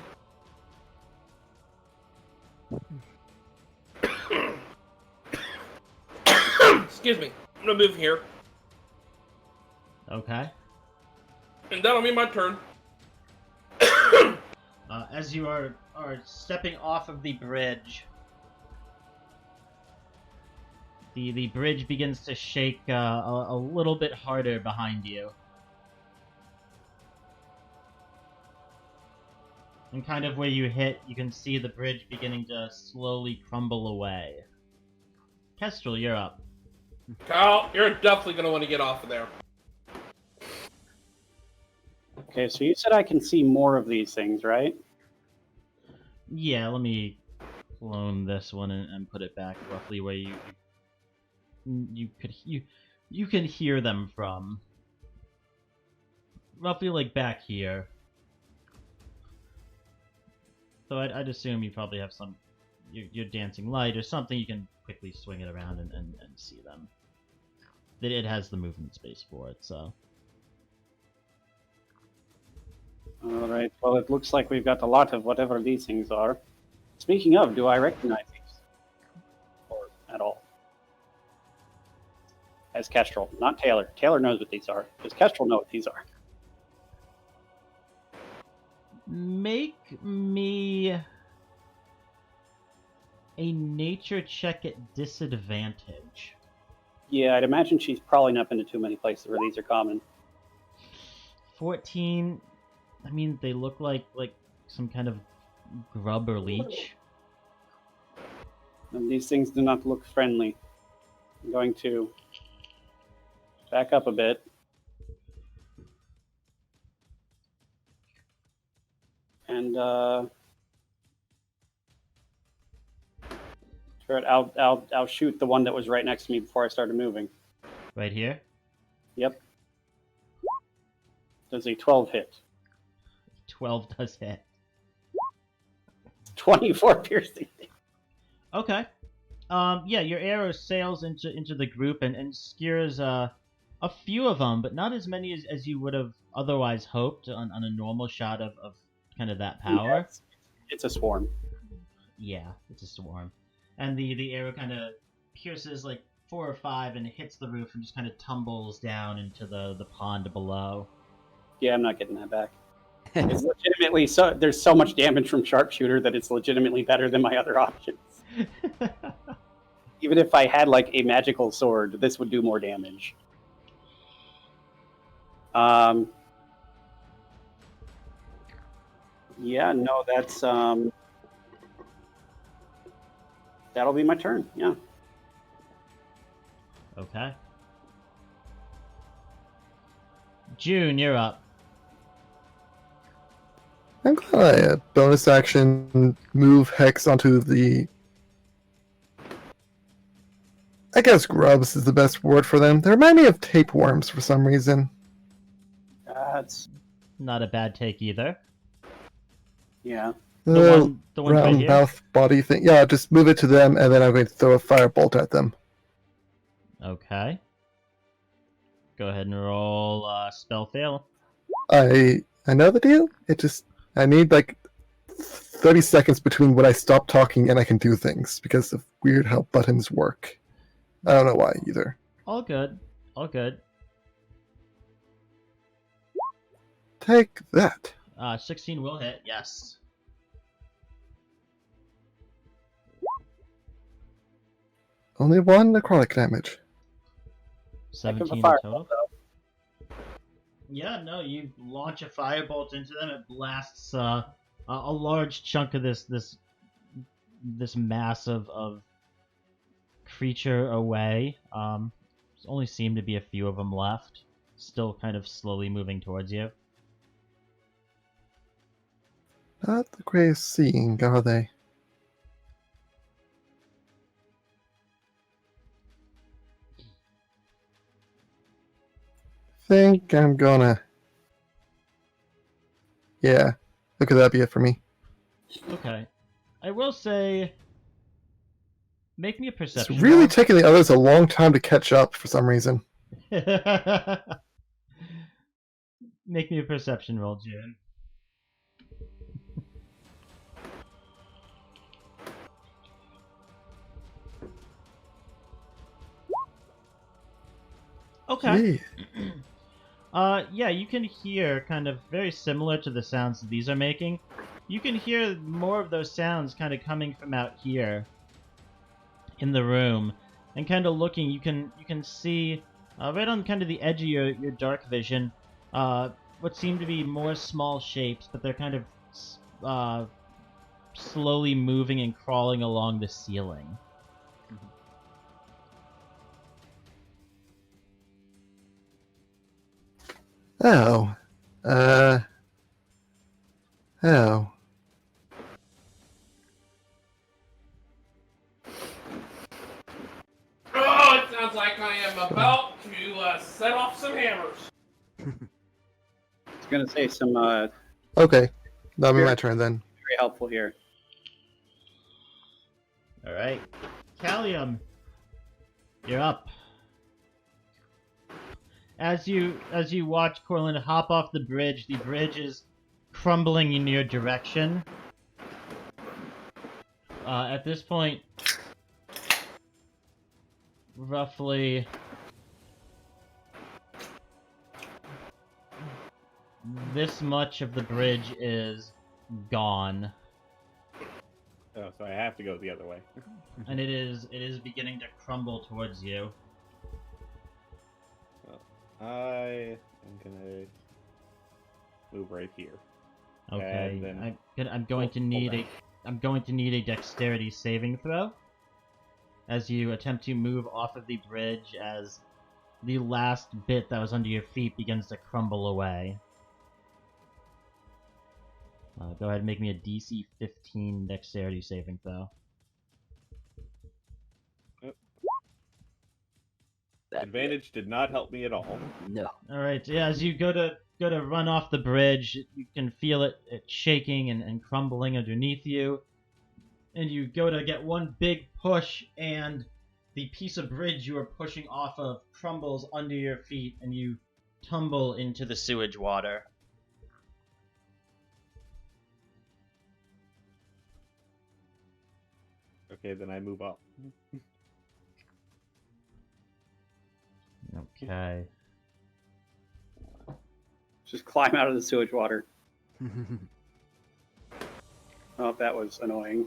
Excuse me. I'm gonna move here. Okay. And that'll be my turn. As you are stepping off of the bridge, the bridge begins to shake a little bit harder behind you. And kind of where you hit, you can see the bridge beginning to slowly crumble away. Kestrel, you're up. Cal, you're definitely gonna want to get off of there. Okay, so you said I can see more of these things, right? Yeah, let me clone this one and put it back roughly where you can hear them from. Roughly like back here. So I'd assume you probably have some your dancing light or something. You can quickly swing it around and see them. It has the movement space for it, so. All right. Well, it looks like we've got a lot of whatever these things are. Speaking of, do I recognize these? Or at all? As Kestrel, not Taylor. Taylor knows what these are. Does Kestrel know what these are? Make me a nature check at disadvantage. Yeah, I'd imagine she's probably not been to too many places where these are common. 14. I mean, they look like some kind of grub or leech. And these things do not look friendly. I'm going to back up a bit. And I'll shoot the one that was right next to me before I started moving. Right here? Yep. Does a 12 hit? 12 does hit. 24 piercing. Okay. Yeah, your arrow sails into the group and skewers a few of them, but not as many as you would have otherwise hoped on a normal shot of kind of that power. Yeah, it's a swarm. Yeah, it's a swarm. And the arrow kind of pierces like 4 or 5 and hits the roof and just kind of tumbles down into the pond below. Yeah, I'm not getting that back. It's legitimately there's so much damage from sharpshooter that it's legitimately better than my other options. Even if I had like a magical sword, this would do more damage. Yeah, no, that's that'll be my turn. Yeah. Okay. June, you're up. I'm gonna bonus action move Hex onto the. I guess grubs is the best word for them. They remind me of tapeworms for some reason. That's Not a bad take either. yeah. The ones right round here? mouth body thing. Yeah, just move it to them, and then I'm going to throw a firebolt at them. Okay. Go ahead and roll spell fail. I know the deal. I need like 30 seconds between when I stop talking and I can do things because of weird how buttons work. I don't know why either. All good. All good. Take that. 16 will hit, yes. Only one necrotic damage. Heck of a 17 in firebolt, total. though. Yeah, no, you launch a firebolt into them. It blasts a large chunk of this mass of creature away. There only seem to be a few of them left, still kind of slowly moving towards you. Not the greatest seeing, are they? Think I'm gonna. Yeah, look at that be it for me. Okay, I will say, make me a It's perception. really roll. taking the others a long time to catch up for some reason. Make me a perception roll, June. Okay. Gee. Yeah, you can hear kind of very similar to the sounds that these are making. You can hear more of those sounds kind of coming from out here in the room, and kind of looking. You can see right on kind of the edge of your dark vision, what seem to be more small shapes, but they're kind of slowly moving and crawling along the ceiling. Oh. Oh. Oh, it sounds like I am about to set off some hammers. I was gonna say some Okay. That'll be my turn then. very helpful here. All right, Callium, you're up. As you watch Corland hop off the bridge is crumbling in your direction. At this point, roughly this much of the bridge is gone, Oh, so I have to go the other way. and it is beginning to crumble towards you. I am gonna move right here. Okay, And then I'm going to need a dexterity saving throw as you attempt to move off of the bridge as the last bit that was under your feet begins to crumble away. Go ahead and make me a DC 15 dexterity saving throw. Advantage did not help me at all. No. All right, yeah, as you go to run off the bridge, you can feel it shaking and crumbling underneath you. And you go to get one big push, and the piece of bridge you are pushing off of crumbles under your feet, and you tumble into the sewage water. Okay, then I move up. Okay. Just climb out of the sewage water. Oh, that was annoying.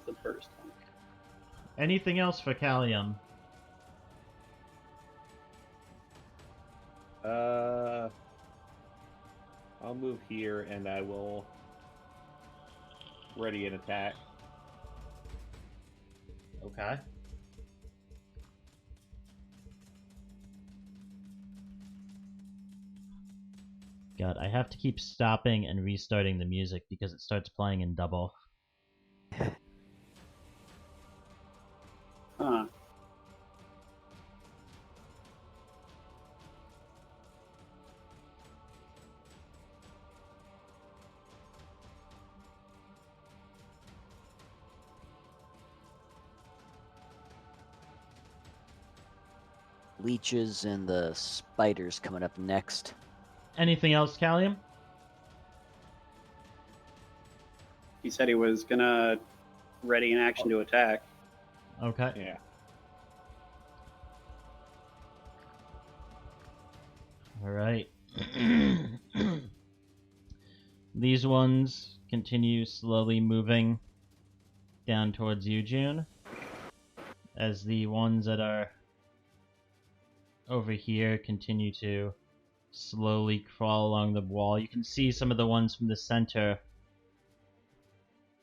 the first one. Anything else for Callium? I'll move here and I will ready an attack. Okay. God, I have to keep stopping and restarting the music because it starts playing in double. Huh. Leeches and the spiders coming up next. Anything else, Callium? He said he was gonna ready an action to attack. Okay. Yeah. All right. These ones continue slowly moving down towards you, June, as the ones that are over here continue to slowly crawl along the wall. You can see some of the ones from the center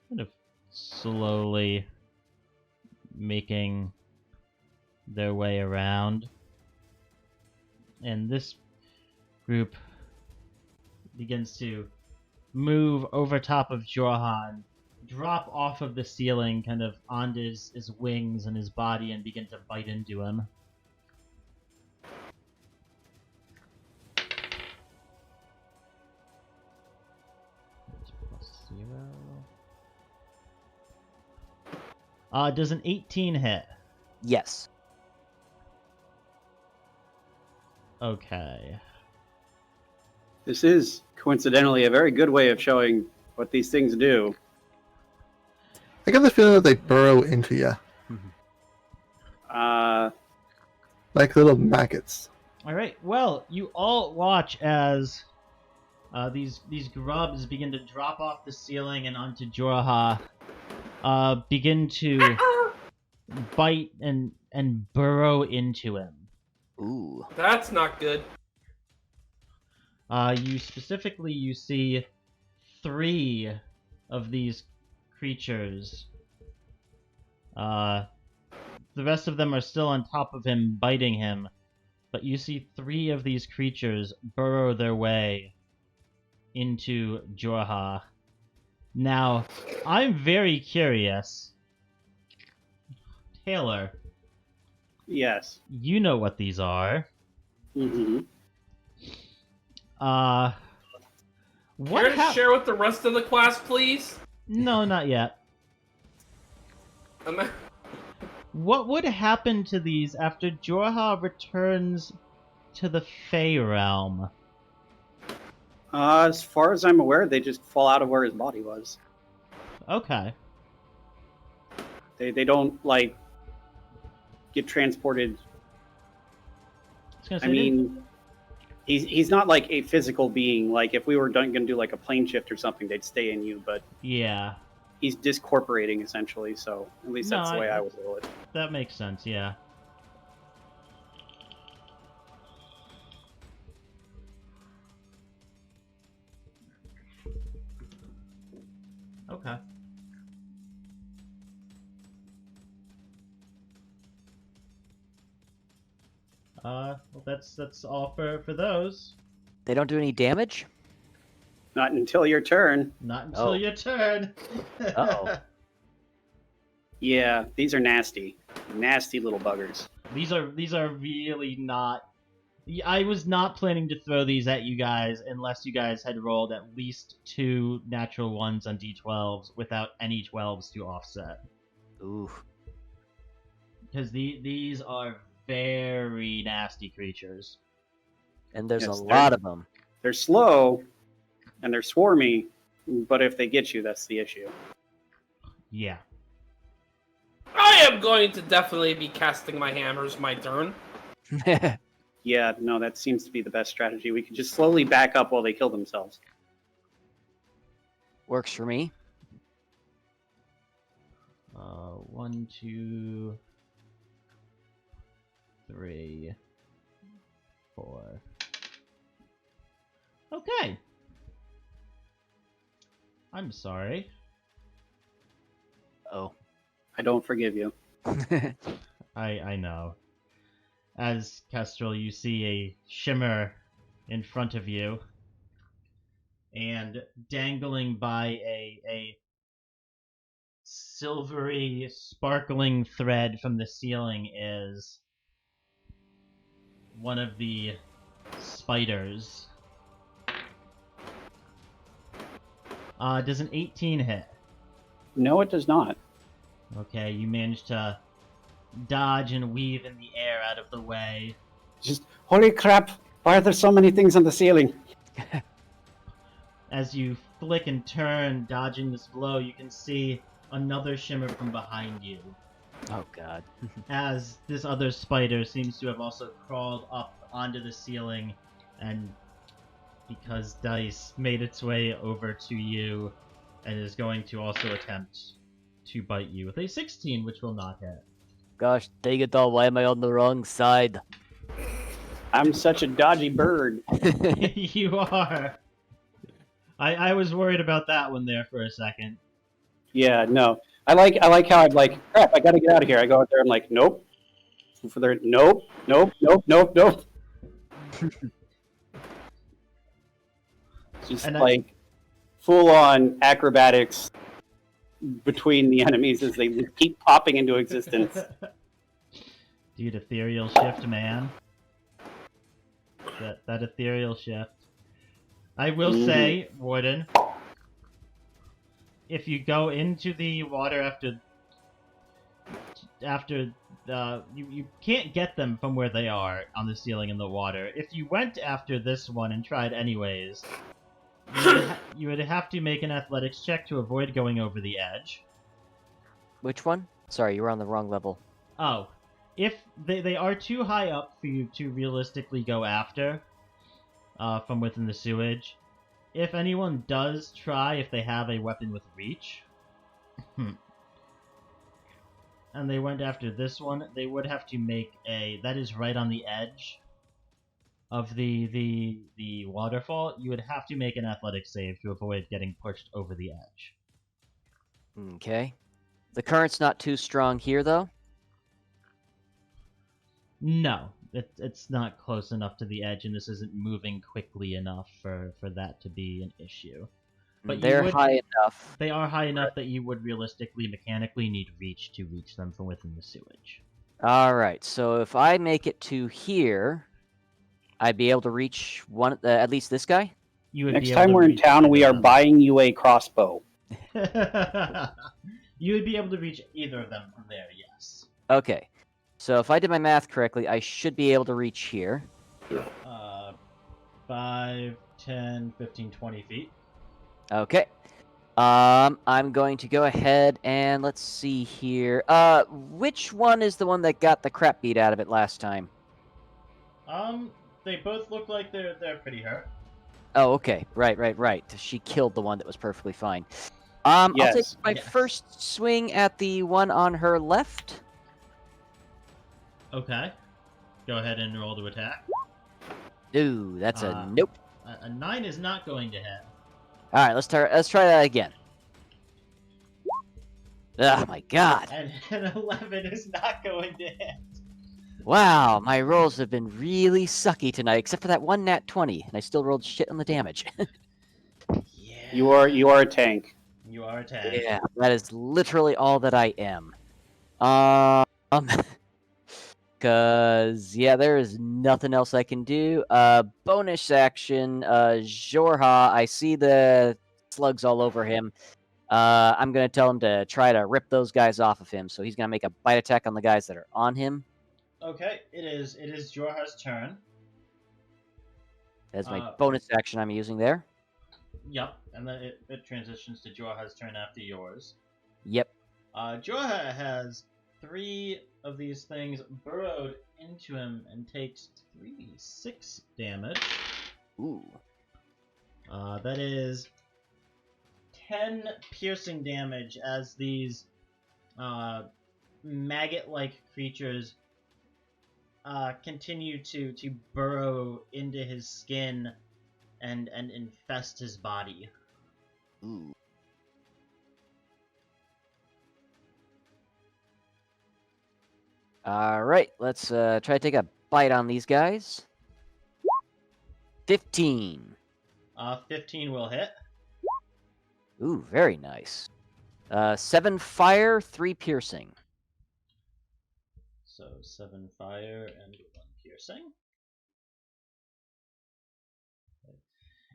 kind of slowly making their way around. And this group begins to move over top of Jorhan, drop off of the ceiling kind of onto his wings and his body and begin to bite into him. Does an 18 hit? Yes. Okay. This is coincidentally a very good way of showing what these things do. I get the feeling that they burrow into you like little maggots. All right. Well, you all watch as these grubs begin to drop off the ceiling and onto Jorha, begin to bite and burrow into him. Ooh. That's not good. You see 3 of these creatures. The rest of them are still on top of him, biting him. But you see 3 of these creatures burrow their way into Jorha. Now, I'm very curious. Taylor, Yes. you know what these are. Mm-hmm. What Care to share with the rest of the class, please? No, not yet. What would happen to these after Jorha returns to the Fey realm? As far as I'm aware, they just fall out of where his body was. Okay. They don't, like, get transported. I mean, he's not like a physical being. Like, if we were going to do, like, a plane shift or something, they'd stay in you, but... Yeah. He's discorporating, essentially, so at least that's the way I would do it. That makes sense, yeah. Okay. Well, that's all for those. They don't do any damage? Not until your turn. Not until your turn. Uh-oh. Yeah, these are nasty. Nasty little buggers. These are really not... I was not planning to throw these at you guys unless you guys had rolled at least 2 natural ones on d12s without any 12s to offset. Ooh. Because these are very nasty creatures. And there's Yes, a lot of them. They're slow, and they're swarmy, but if they get you, that's the issue. Yeah. I am going to definitely be casting my hammers my turn. Yeah, no, that seems to be the best strategy. We can just slowly back up while they kill themselves. Works for me. 1, 2, 3, 4. Okay. I'm sorry. Oh. I don't forgive you. I know. As Kestrel, you see a shimmer in front of you, and dangling by a silvery, sparkling thread from the ceiling is one of the spiders. Does an 18 hit? No, it does not. Okay, you manage to dodge and weave in the air out of the way. Just, holy crap! Why are there so many things on the ceiling? As you flick and turn, dodging this blow, you can see another shimmer from behind you. Oh god. As this other spider seems to have also crawled up onto the ceiling, and because Dice made its way over to you and is going to also attempt to bite you with a 16, which will not hit. Gosh dang it all, why am I on the wrong side? I'm such a dodgy bird. You are. I was worried about that one there for a second. Yeah, no. I like how I'm like, crap, I gotta get out of here. I go out there, I'm like, nope. Nope, nope, nope, nope, nope. Just And like full on acrobatics between the enemies as they keep popping into existence. Dude, ethereal shift, man. That ethereal shift. I will say, Warden, if you go into the water after you can't get them from where they are on the ceiling in the water. If you went after this one and tried anyways, you would have to make an athletics check to avoid going over the edge. Which one? Sorry, you were on the wrong level. Oh, if they are too high up for you to realistically go after from within the sewage. If anyone does try, if they have a weapon with reach, and they went after this one, they would have to make that is right on the edge of the waterfall. You would have to make an athletics save to avoid getting pushed over the edge. Okay. The current's not too strong here, though? No, it's not close enough to the edge, and this isn't moving quickly enough for that to be an issue. But They're high enough. They are high enough that you would realistically, mechanically need reach to reach them from within the sewage. Alright, so if I make it to here, I'd be able to reach one, at least this guy? You would Next be able time to we're in reach town, we either are of them. buying you a crossbow. You would be able to reach either of them from there, yes. Okay. So if I did my math correctly, I should be able to reach here. 5, 10, 15, 20 feet. Okay. I'm going to go ahead and let's see here. Which one is the one that got the crap beat out of it last time? They both look like they're pretty hurt. Oh, okay. Right. She killed the one that was perfectly fine. I'll take my first swing at the one on her left. Okay. Go ahead and roll to attack. Ooh, that's a nope. A 9 is not going to hit. All right, let's try that again. Oh my god. And an 11 is not going to hit. Wow, my rolls have been really sucky tonight, except for that one nat 20, and I still rolled shit on the damage. Yeah. You are a tank. You are a tank. Yeah, that is literally all that I am. Cause yeah, there is nothing else I can do. Bonus action, Jorha, I see the slugs all over him. I'm gonna tell him to try to rip those guys off of him, so he's gonna make a bite attack on the guys that are on him. Okay, it is Jorha's turn. That's my bonus action I'm using there. Yep, and then it transitions to Jorha's turn after yours. Yep. Jorha has 3 of these things burrowed into him and takes 3d6 damage. Ooh. That is 10 piercing damage as these maggot-like creatures continue to burrow into his skin and infest his body. Ooh. All right, let's try to take a bite on these guys. 15. 15 will hit. Ooh, very nice. 7 fire, 3 piercing. So 7 fire and 1 piercing.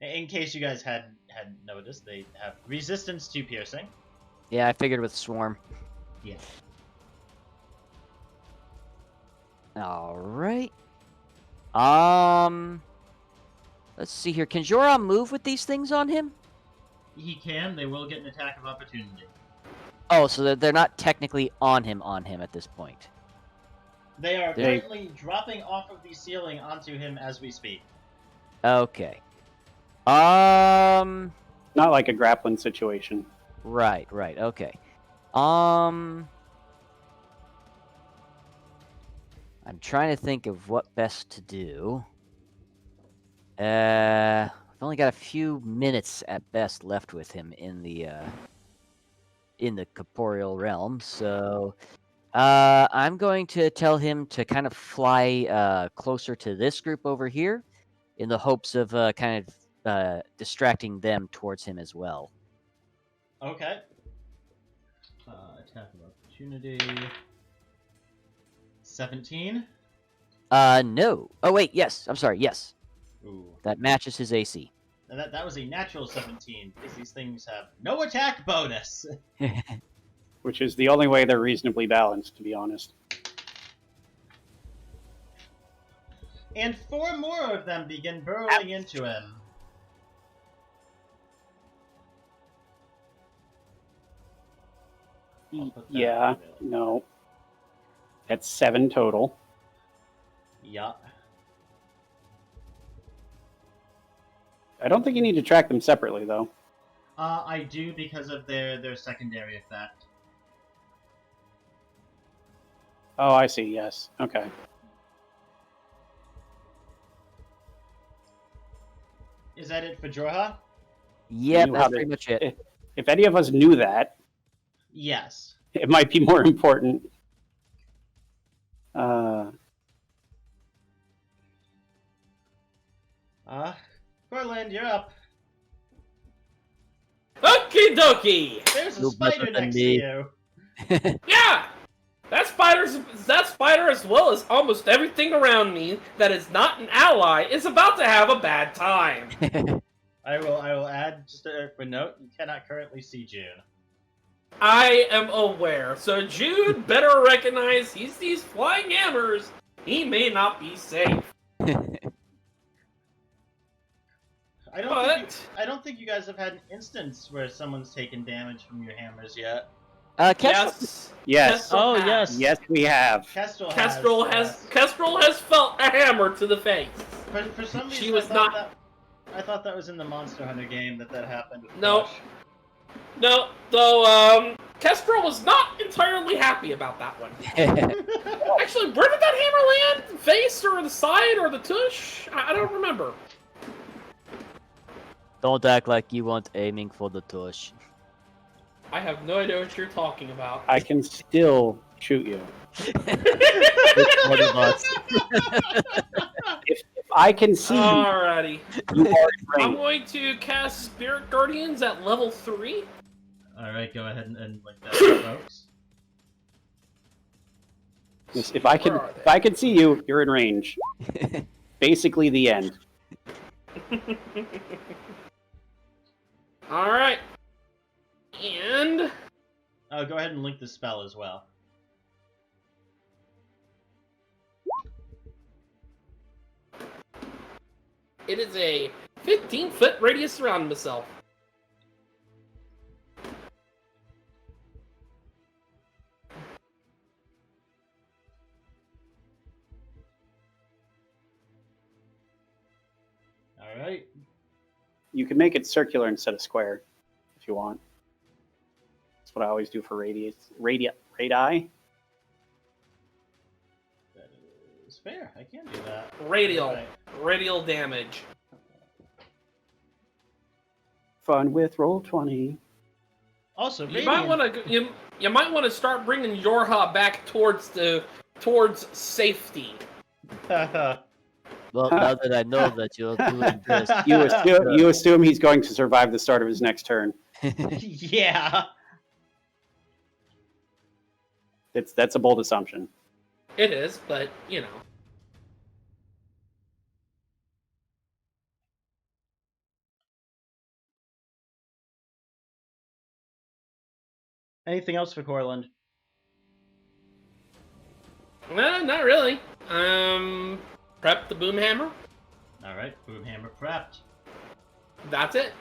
In case you guys hadn't noticed, they have resistance to piercing. Yeah, I figured with Swarm. Yeah. All right. Let's see here. Can Joram move with these things on him? He can. They will get an attack of opportunity. Oh, so they're not technically on him at this point. They are They- currently dropping off of the ceiling onto him as we speak. Okay. Not like a grappling situation. Right, okay. I'm trying to think of what best to do. I've only got a few minutes at best left with him in the corporeal realm, so I'm going to tell him to kind of fly closer to this group over here, in the hopes of kind of distracting them towards him as well. Okay. Attack of opportunity. 17. No. Oh wait, yes. I'm sorry. Yes, Ooh. that matches his AC. Now that was a natural 17, because these things have no attack bonus. Which is the only way they're reasonably balanced, to be honest. And 4 more of them begin burrowing into him. I'll put that Yeah, in the no. That's 7 total. Yeah. I don't think you need to track them separately, though. I do because of their secondary effect. Oh, I see, yes. Okay. Is that it for Jorha? Yep, knew that's how to- pretty much it. If any of us knew that, Yes. it might be more important. Corland, you're up. Okie dokie! There's a You're better spider than next to me. you. Yeah! That spider, as well as almost everything around me that is not an ally, is about to have a bad time. I will add just a note. You cannot currently see June. I am aware, so Jude better recognize he's these flying hammers. He may not be safe. I don't think you guys have had an instance where someone's taken damage from your hammers yet. Kestrel, Yes. Kestrel Oh, has. yes. Yes, we have. Kestrel Kestrel has felt a hammer to the face. For some reason, She was not. I thought that was in the Monster Hunter game that happened. No. No, though, Kestrel was not entirely happy about that one. Actually, where did that hammer land? Face or the side or the tush? I don't remember. Don't act like you weren't aiming for the tush. I have no idea what you're talking about. I can still shoot you. If I can see you, Alrighty. you are in I'm range. going to cast Spirit Guardians at level 3. Alright, go ahead and like that, folks. Yes, if Where are I can see you, you're in range. Basically the end. Alright. And Go ahead and link the spell as well. it is a 15-foot radius around myself. Alright. You can make it circular instead of square, if you want. That's what I always do for radii. That is fair. I can do that. Radial. Alright. Radial damage. Fun with Roll20. Also, You might want to you might want to start bringing Yorha back towards safety. Well, now that I know that you're doing this, You assume he's going to survive the start of his next turn. Yeah. That's a bold assumption. It is, but you know. Anything else for Corland? No, not really. Prep the boom hammer. Alright, Boomhammer prepped. That's it.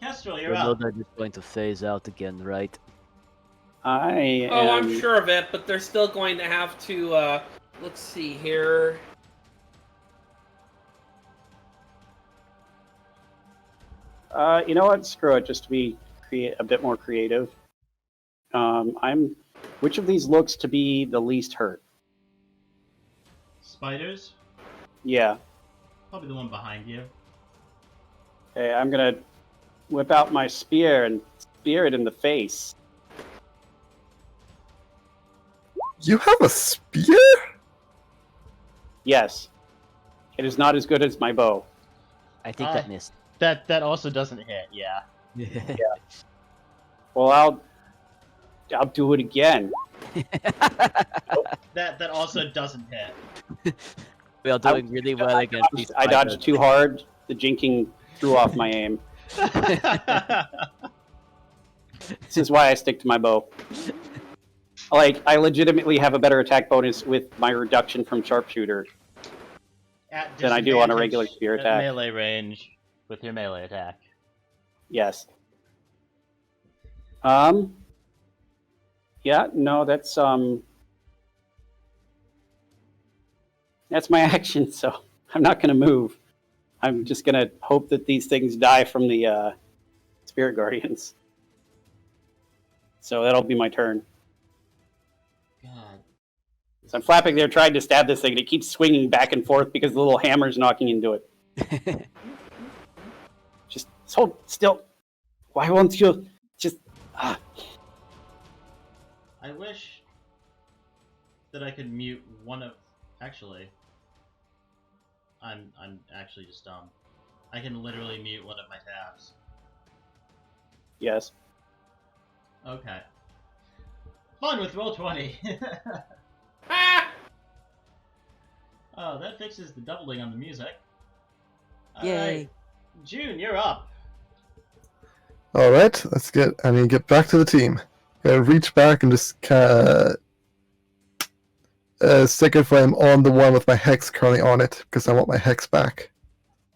Kestrel, you you're know up. that it's going to phase out again, right? I'm sure of it, but they're still going to have to, let's see here. You know what? Screw it. Just to be a bit more creative. Which of these looks to be the least hurt? Spiders? Yeah. Probably the one behind you. Okay, I'm gonna whip out my spear and spear it in the face. You have a spear? Yes. It is not as good as my bow. I think that missed. That also doesn't hit, yeah. Well, I'll do it again. That also doesn't hit. We are doing really well against these I dodged too hard. The jinking threw off my aim. This is why I stick to my bow. Like, I legitimately have a better attack bonus with my reduction from sharpshooter than I do on a regular spear at attack. melee range with your melee attack. Yes. Yeah, no, that's my action, so I'm not gonna move. I'm just gonna hope that these things die from the Spirit Guardians. So that'll be my turn. God. So I'm flapping there trying to stab this thing, and it keeps swinging back and forth because the little hammer's knocking into it. Just hold still. Why won't you just... I wish that I could mute one of... Actually, I'm actually just dumb. I can literally mute one of my tabs. Yes. Okay. Fun with Roll20. Ah! Oh, that fixes the doubling on the music. Yay. Alright. June, you're up. Alright, I need to get back to the team. Gotta reach back and just stick a flame on the one with my hex currently on it, because I want my hex back.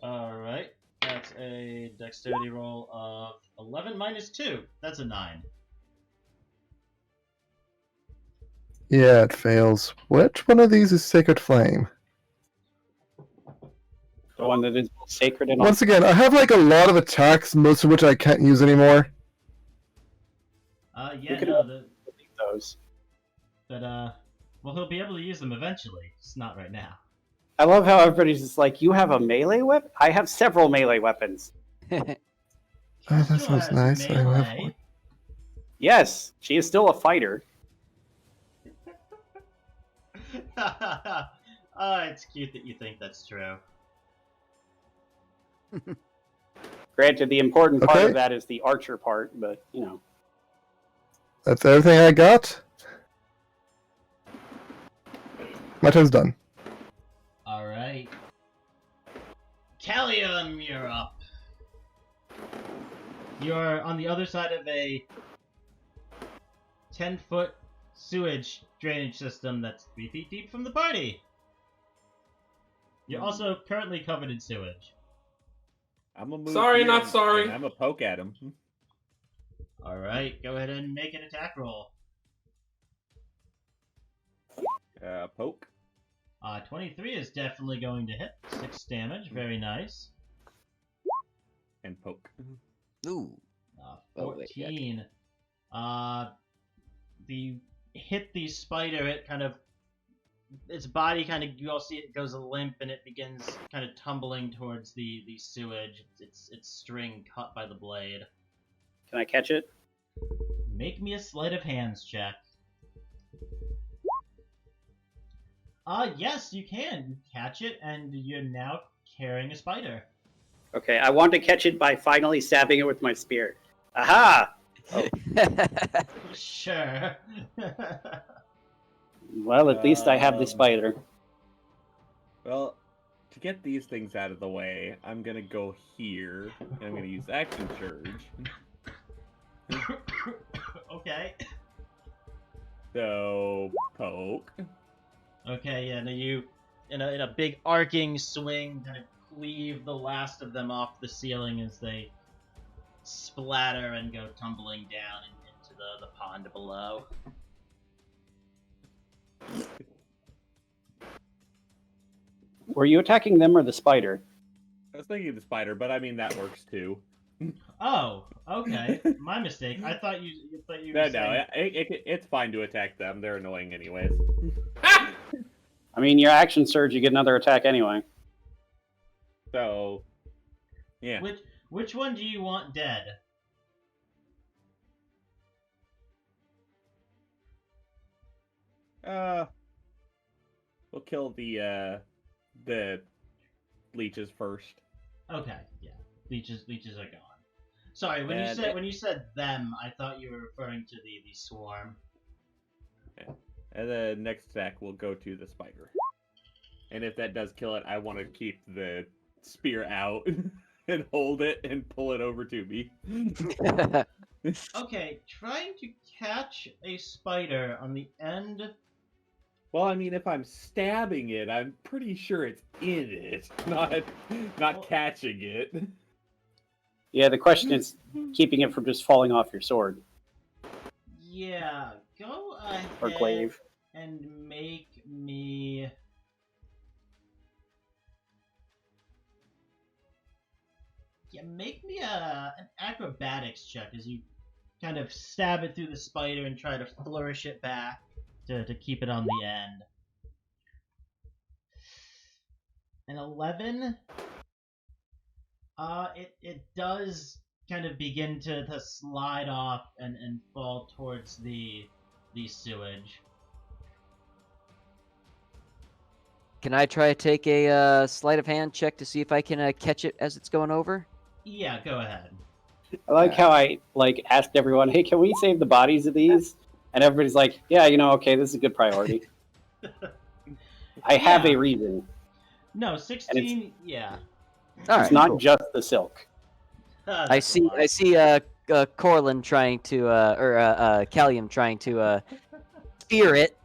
Alright. That's a dexterity roll of 11 minus 2. That's a 9. Yeah, it fails. Which one of these is Sacred Flame? The one that is sacred and Once again, I have like a lot of attacks, most of which I can't use anymore. Yeah, could no, those. but, well, he'll be able to use them eventually, just not right now. I love how everybody's just like, you have a melee weapon? I have several melee weapons. Oh, that sounds nice. I have one. Yes, she is still a fighter. Oh, it's cute that you think that's true. Granted, the important part Okay. of that is the archer part, but, you know. That's everything I got. My turn's done. Alright. Callium, you're up. You're on the other side of a 10-foot sewage drainage system that's 3 feet deep from the party. You're also currently covered in sewage. I'm gonna move. Sorry, here not and- sorry. and I'm gonna poke at him. Alright, go ahead and make an attack roll. Poke. 23 is definitely going to hit. 6 damage, very nice. And poke. Ooh. Uh, Oh, wait, 14. The hit the spider, it kind of, its body kind of, you all see it goes limp and it begins kind of tumbling towards the sewage. Its string cut by the blade. Can I catch it? Make me a sleight of hands check. Yes, you can. You catch it, and you're now carrying a spider. Okay, I want to catch it by finally stabbing it with my spear. Aha! Oh. Sure. Well, at least I have the spider. Well, to get these things out of the way, I'm gonna go here, and I'm gonna use action surge. Okay. So, poke. Okay, yeah, now you, in a big arcing swing, kind of cleave the last of them off the ceiling as they splatter and go tumbling down into the pond below. Were you attacking them or the spider? I was thinking the spider, but I mean that works too. Oh, okay. My mistake. I thought you were No, saying... it's fine to attack them. They're annoying anyways. I mean, your action surge, you get another attack anyway. So, yeah. Which one do you want dead? We'll kill the leeches first. Okay, yeah. Leeches are gone. Sorry, when you said them, I thought you were referring to the swarm. Yeah. And the next attack will go to the spider. And if that does kill it, I want to keep the spear out and hold it and pull it over to me. Okay, trying to catch a spider on the end. Well, I mean, if I'm stabbing it, I'm pretty sure it's in it, not catching it. Yeah, the question is keeping it from just falling off your sword. Yeah, go ahead Or glaive. and make me... Yeah, make me an acrobatics check as you kind of stab it through the spider and try to flourish it back to keep it on the end. An 11? It does kind of begin to slide off and fall towards the sewage. Can I try to take a sleight of hand check to see if I can catch it as it's going over? Yeah, go ahead. I like how I asked everyone, hey, can we save the bodies of these? And everybody's like, yeah, okay, this is a good priority. I have a reason. No, 16, yeah. All It's right, not cool. just the silk. I see Corland trying to, or Callium trying to spear it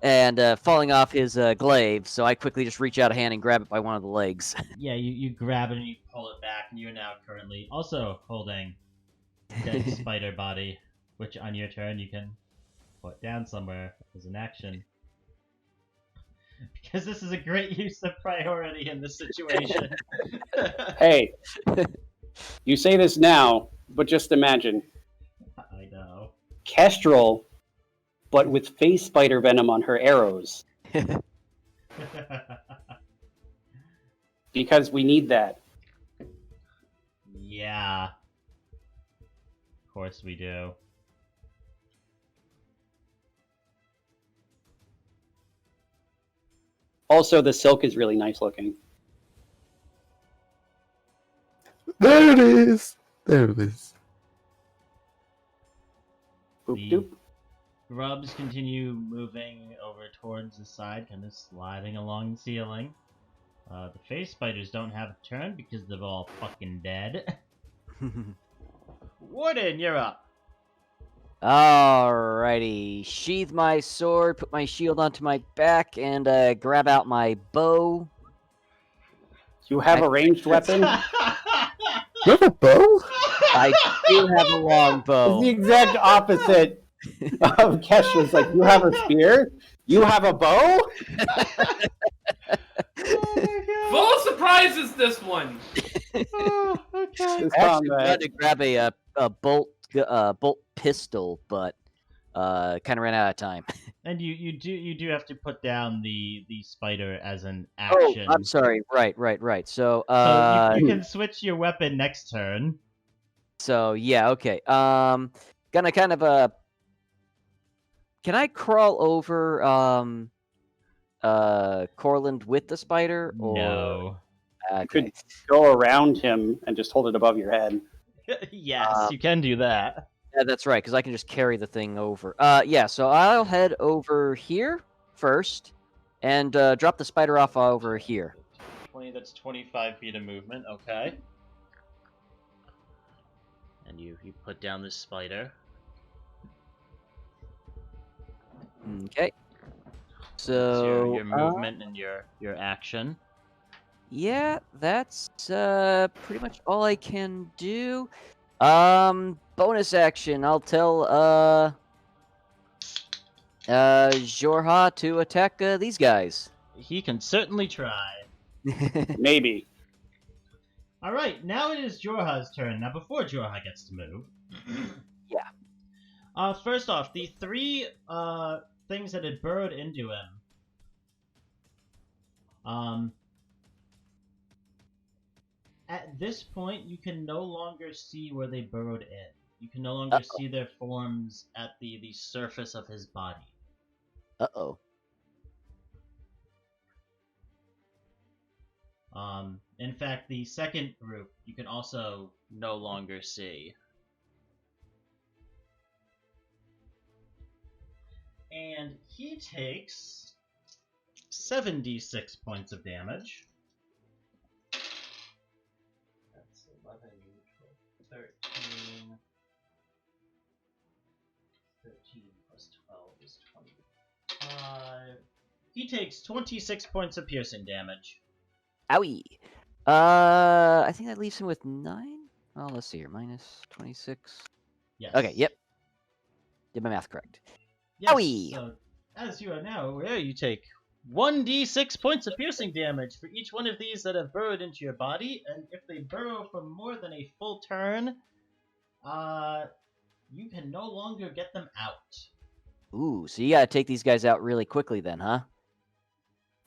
and falling off his glaive, so I quickly just reach out a hand and grab it by one of the legs. Yeah, you grab it and you pull it back, and you're now currently also holding dead spider body, which on your turn you can put down somewhere as an action. Because this is a great use of priority in this situation. Hey, you say this now, but just imagine. I know. Kestrel, but with face spider venom on her arrows. Because we need that. Yeah. Of course we do. Also, the silk is really nice looking. There it is. There it is. Boop doop. Grubs continue moving over towards the side, kind of sliding along the ceiling. The face spiders don't have a turn because they're all fucking dead. Warden, you're up. Alrighty, sheathe my sword, put my shield onto my back, and grab out my bow. You have a ranged weapon? You have a bow? I do have a long It's bow. the exact opposite of Kestra's. Like, you have a spear? You have a bow? Full of surprises, this one. Oh, okay. This I actually combat. had to grab a bolt bolt pistol, but kind of ran out of time. And you do have to put down the spider as an Oh, action. I'm sorry. Right. So So you can switch your weapon next turn. So yeah, okay. Gonna kind of can I crawl over Corland with the spider? Or... No. You could go around him and just hold it above your head. Yes, you can do that. Yeah, that's right, because I can just carry the thing over. Yeah, so I'll head over here first and drop the spider off over here. 20, that's 25 feet of movement, okay. And you put down this spider. Okay. That's So your movement and your action. yeah, that's pretty much all I can do. Bonus action. I'll tell Jorha to attack these guys. He can certainly try. Maybe. All right, now it is Jorha's turn. Now, before Jorha gets to move, Yeah. First off, the 3 things that had burrowed into him. At this point, you can no longer see where they burrowed in. You can no longer see their forms at the surface of his body. Uh-oh. In fact, the second group you can also no longer see. And he takes 76 points of damage. That's 11, 13. 13 plus 12 is 25. He takes 26 points of piercing damage. Owie. I think that leaves him with 9? Oh, let's see here. Minus 26. Yes. Okay, yep. Did my math correct. Yes, Owie! so, as you are now aware, you take 1d6 points of piercing damage for each one of these that have burrowed into your body, and if they burrow for more than a full turn, you can no longer get them out. Ooh, so you gotta take these guys out really quickly then, huh?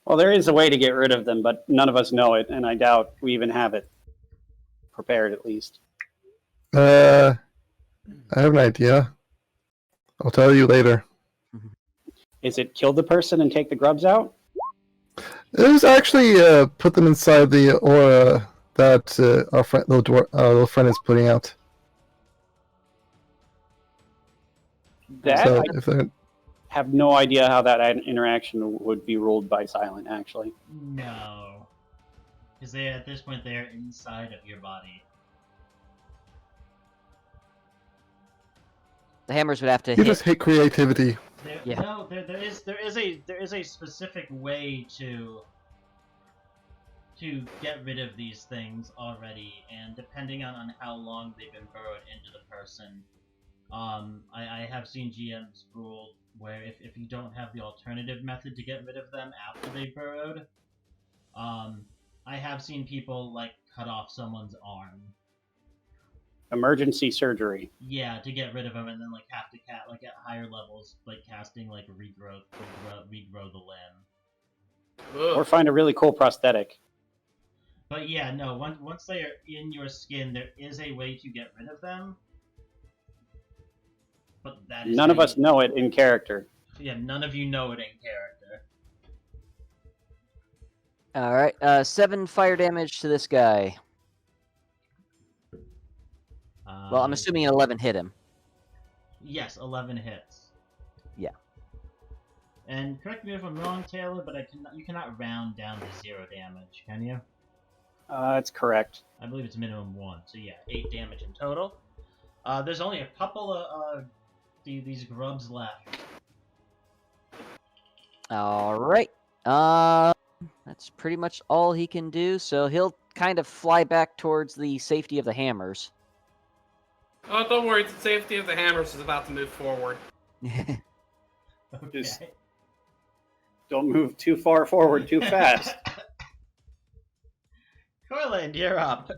Well, there is a way to get rid of them, but none of us know it, and I doubt we even have it prepared, at least. I have an idea. I'll tell you later. Is it kill the person and take the grubs out? It was actually put them inside the aura that our friend, little friend is putting out. That So I if they're... have no idea how that interaction would be ruled by Silent, actually. No. Because at this point, they are inside of your body. The hammers would have to You hit. just hate creativity. Yeah. No, there is a specific way to get rid of these things already, and depending on how long they've been burrowed into the person, I have seen GMs rule where if you don't have the alternative method to get rid of them after they burrowed, I have seen people like cut off someone's arm. Emergency surgery. Yeah, to get rid of them, and then like have to like at higher levels, like casting like regrowth to regrow the limb. Or find a really cool prosthetic. But yeah, no. Once they are in your skin, there is a way to get rid of them. But that is None of us know it in character. Yeah, none of you know it in character. All right, 7 fire damage to this guy. Well, I'm assuming 11 hit him. Yes, 11 hits. Yeah. And correct me if I'm wrong, Taylor, but you cannot round down to 0 damage, can you? That's correct. I believe it's minimum 1, so yeah, 8 damage in total. There's only a couple of these grubs left. All right. That's pretty much all he can do. So he'll kind of fly back towards the safety of the hammers. Oh, don't worry. The safety of the hammers is about to move forward. Okay. Just don't move too far forward too fast. Corland, you're up.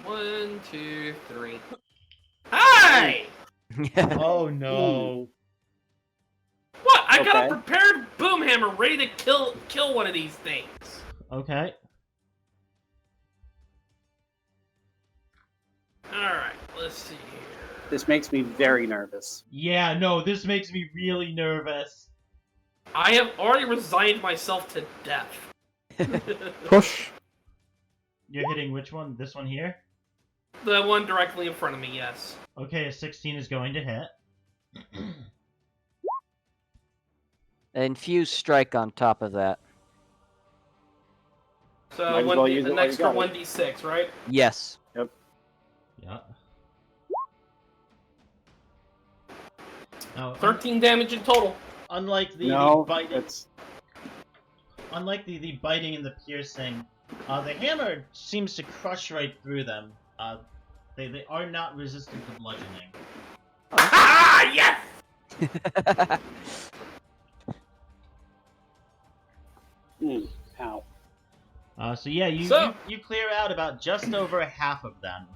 1, 2, 3. Hi! Oh no. What? I got Okay. a prepared boom hammer ready to kill one of these things. Okay. Alright, let's see here. This makes me very nervous. Yeah, no, this makes me really nervous. I have already resigned myself to death. Push. You're hitting which one? This one here? The one directly in front of me, yes. Okay, a 16 is going to hit. Infuse strike on top of that. So Might as well use it an while you extra got it. 1d6, right? Yes. Yeah. Oh, 13 damage in total. unlike the No, biting, it's unlike the biting and the piercing, the hammer seems to crush right through them. They are not resistant to bludgeoning. Ah, yes! ow. So yeah, you clear out about just over half of them.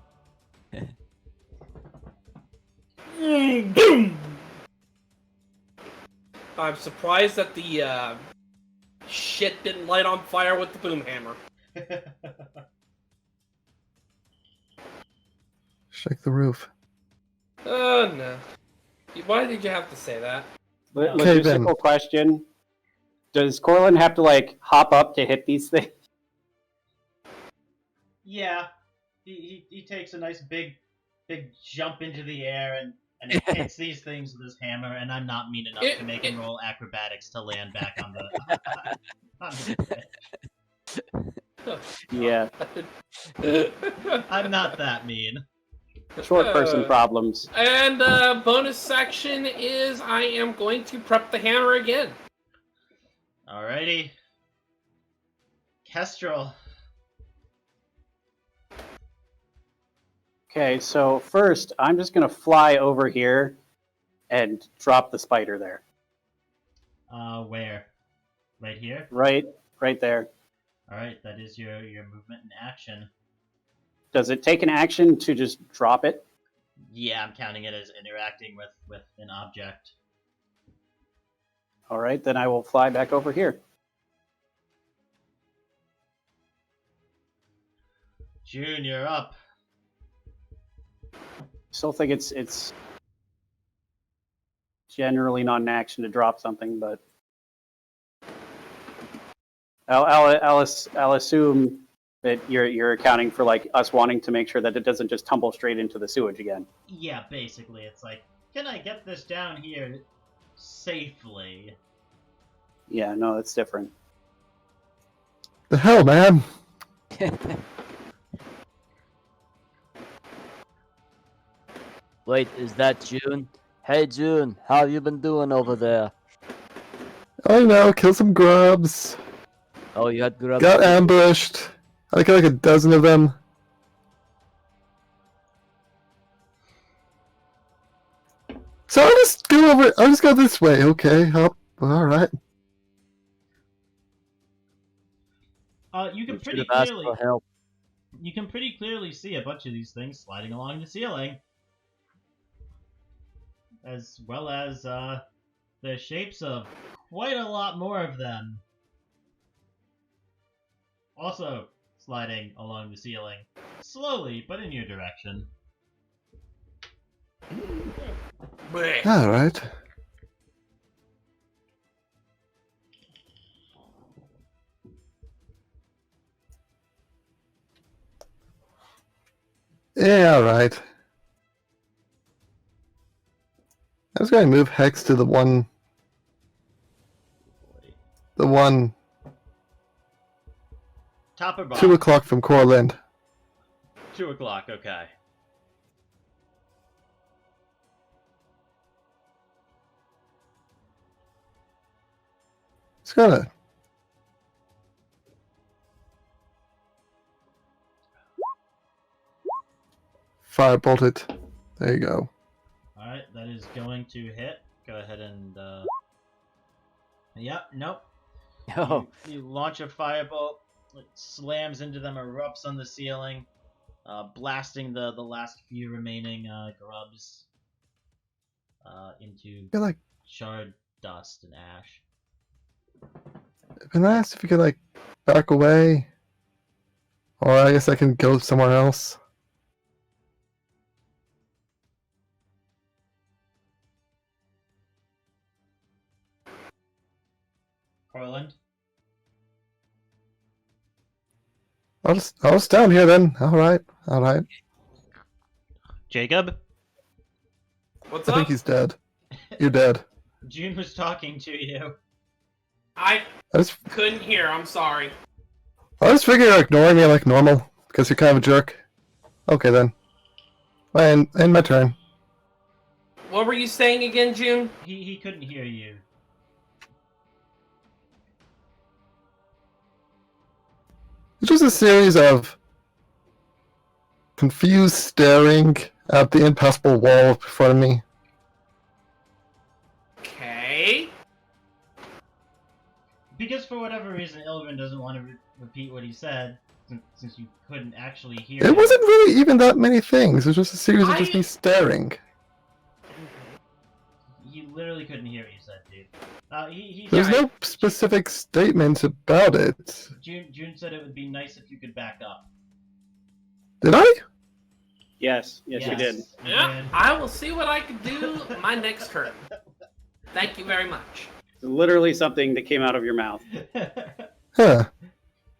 Boom! I'm surprised that the shit didn't light on fire with the boom hammer. Shake the roof. Oh no. Why did you have to say that? Okay, then. Logistical question. Does Corland have to, like, hop up to hit these things? Yeah, he takes a nice big jump into the air and it hits these things with his hammer, and I'm not mean enough to make him roll acrobatics to land back on the on the pitch. Yeah. I'm not that mean. Short person problems. And bonus action is I am going to prep the hammer again. Alrighty. Kestrel. Okay, so first, I'm just going to fly over here and drop the spider there. Where? Right here? Right there. Alright, that is your movement and action. Does it take an action to just drop it? Yeah, I'm counting it as interacting with an object. All right, then I will fly back over here. June, you're up. Still think it's generally not an action to drop something, but I'll assume that you're accounting for, like, us wanting to make sure that it doesn't just tumble straight into the sewage again. Yeah, basically, it's like, can I get this down here safely? Yeah, no, that's different. The hell, man? Wait, is that June? Hey June, how you been doing over there? I know, kill some grubs. Oh, you had grubs. Got ambushed. I got like a dozen of them. So I'll just go over. I'll just go this way. Okay. All right. You can You pretty should have asked clearly for help. you can pretty clearly see a bunch of these things sliding along the ceiling, as well as the shapes of quite a lot more of them. Also sliding along the ceiling, slowly but in your direction. Bleh. All right. Yeah, all right. I was going to move Hex to the one Top or bottom? 2 o'clock from Corland. 2 o'clock, okay. It's gonna. Firebolt it. There you go. Alright, that is going to hit. Go ahead and yep, nope. Oh, You launch a firebolt, it slams into them, erupts on the ceiling. blasting the last few remaining grubs into I feel like charred dust and ash. it'd be nice if you could like back away, or I guess I can go somewhere else. Corland? I'll just down here then. All right. Jacob? What's I up? think he's dead. You're dead. June was talking to you. I I just couldn't hear. I'm sorry. figure you're ignoring me like normal because you're kind of a jerk. Okay then. And my turn. What were you saying again, June? He couldn't hear you. It's just a series of confused staring at the impassable wall in front of me. Okay. Because for whatever reason, Illiren doesn't want to repeat what he said, since you couldn't actually hear It him. wasn't really even that many things. It was just a series of just me staring. You literally couldn't hear what you said, dude. There's no specific statement about it. June said it would be nice if you could back up. Did I? Yes, you did. Yeah, I will see what I can do my next turn. Thank you very much. It's literally something that came out of your mouth. Huh.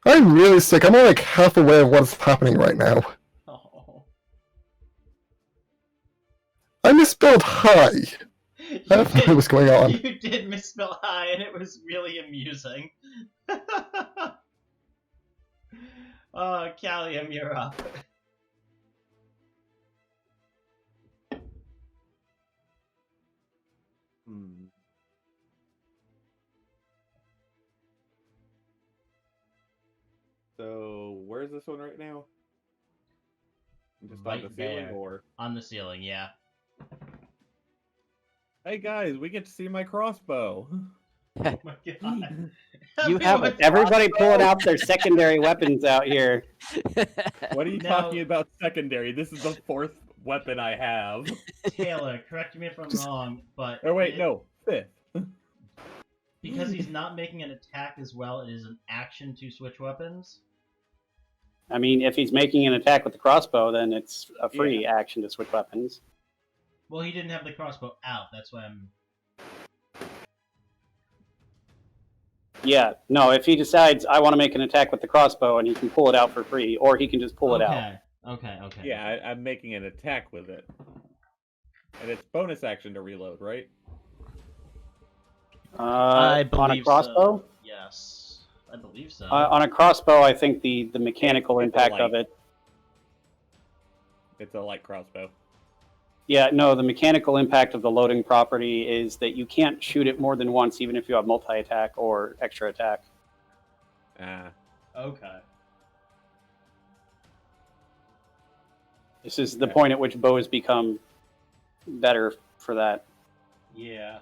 I'm really sick. I'm only like half aware of what's happening right now. Oh. I misspelled hi. I don't know what's going on. You did misspell hi, and it was really amusing. Oh, Callium, you're up. So, where's this one right now? Just Right on the ceiling, there. or? On the ceiling, yeah. Hey guys, we get to see my crossbow. Oh my god. You have Everyone- Everybody pulling out their secondary weapons out here. What are you No. talking about secondary? This is the 4th weapon I have. Taylor, correct me if I'm wrong, but... Oh wait, no, 5th. Because he's not making an attack as well, it is an action to switch weapons. I mean, if he's making an attack with the crossbow, then it's a free action to switch weapons. Well, he didn't have the crossbow out, that's why I'm... Yeah, no, if he decides I want to make an attack with the crossbow and he can pull it out for free, or he can just pull it out. Okay. Yeah, I'm making an attack with it. And it's bonus action to reload, right? I believe on a crossbow? So. Yes, I believe so. On a crossbow, I think the mechanical It's a impact light. of it. It's a light crossbow. Yeah, no, the mechanical impact of the loading property is that you can't shoot it more than once, even if you have multi-attack or extra attack. Ah. Okay. This is the point at which bows become better for that. Yeah.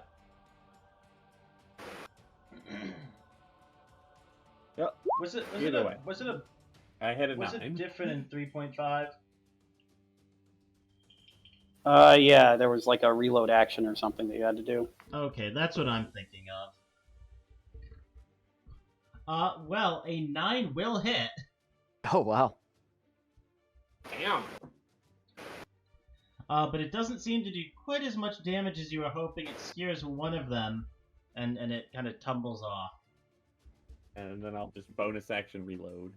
Yep. Was it Either way. was it I hit a was 9. it different in 3.5? Yeah, there was like a reload action or something that you had to do. Okay, that's what I'm thinking of. Well, a 9 will hit. Oh, wow. Damn. But it doesn't seem to do quite as much damage as you were hoping. It scares one of them, and it kind of tumbles off. And then I'll just bonus action reload.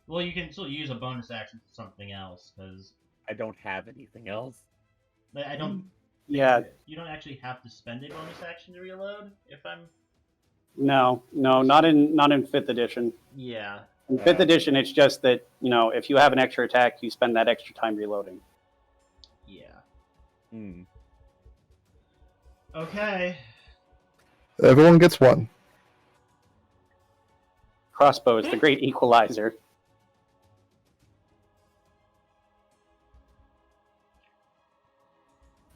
Well, you can still use a bonus action for something else, because I don't have anything else. I don't. Yeah, You don't actually have to spend a bonus action to reload. If I'm. no, not in 5th edition. Yeah. In 5th edition, it's just that, if you have an extra attack, you spend that extra time reloading. Yeah. Hmm. Okay. Everyone gets one. Crossbow is the great equalizer.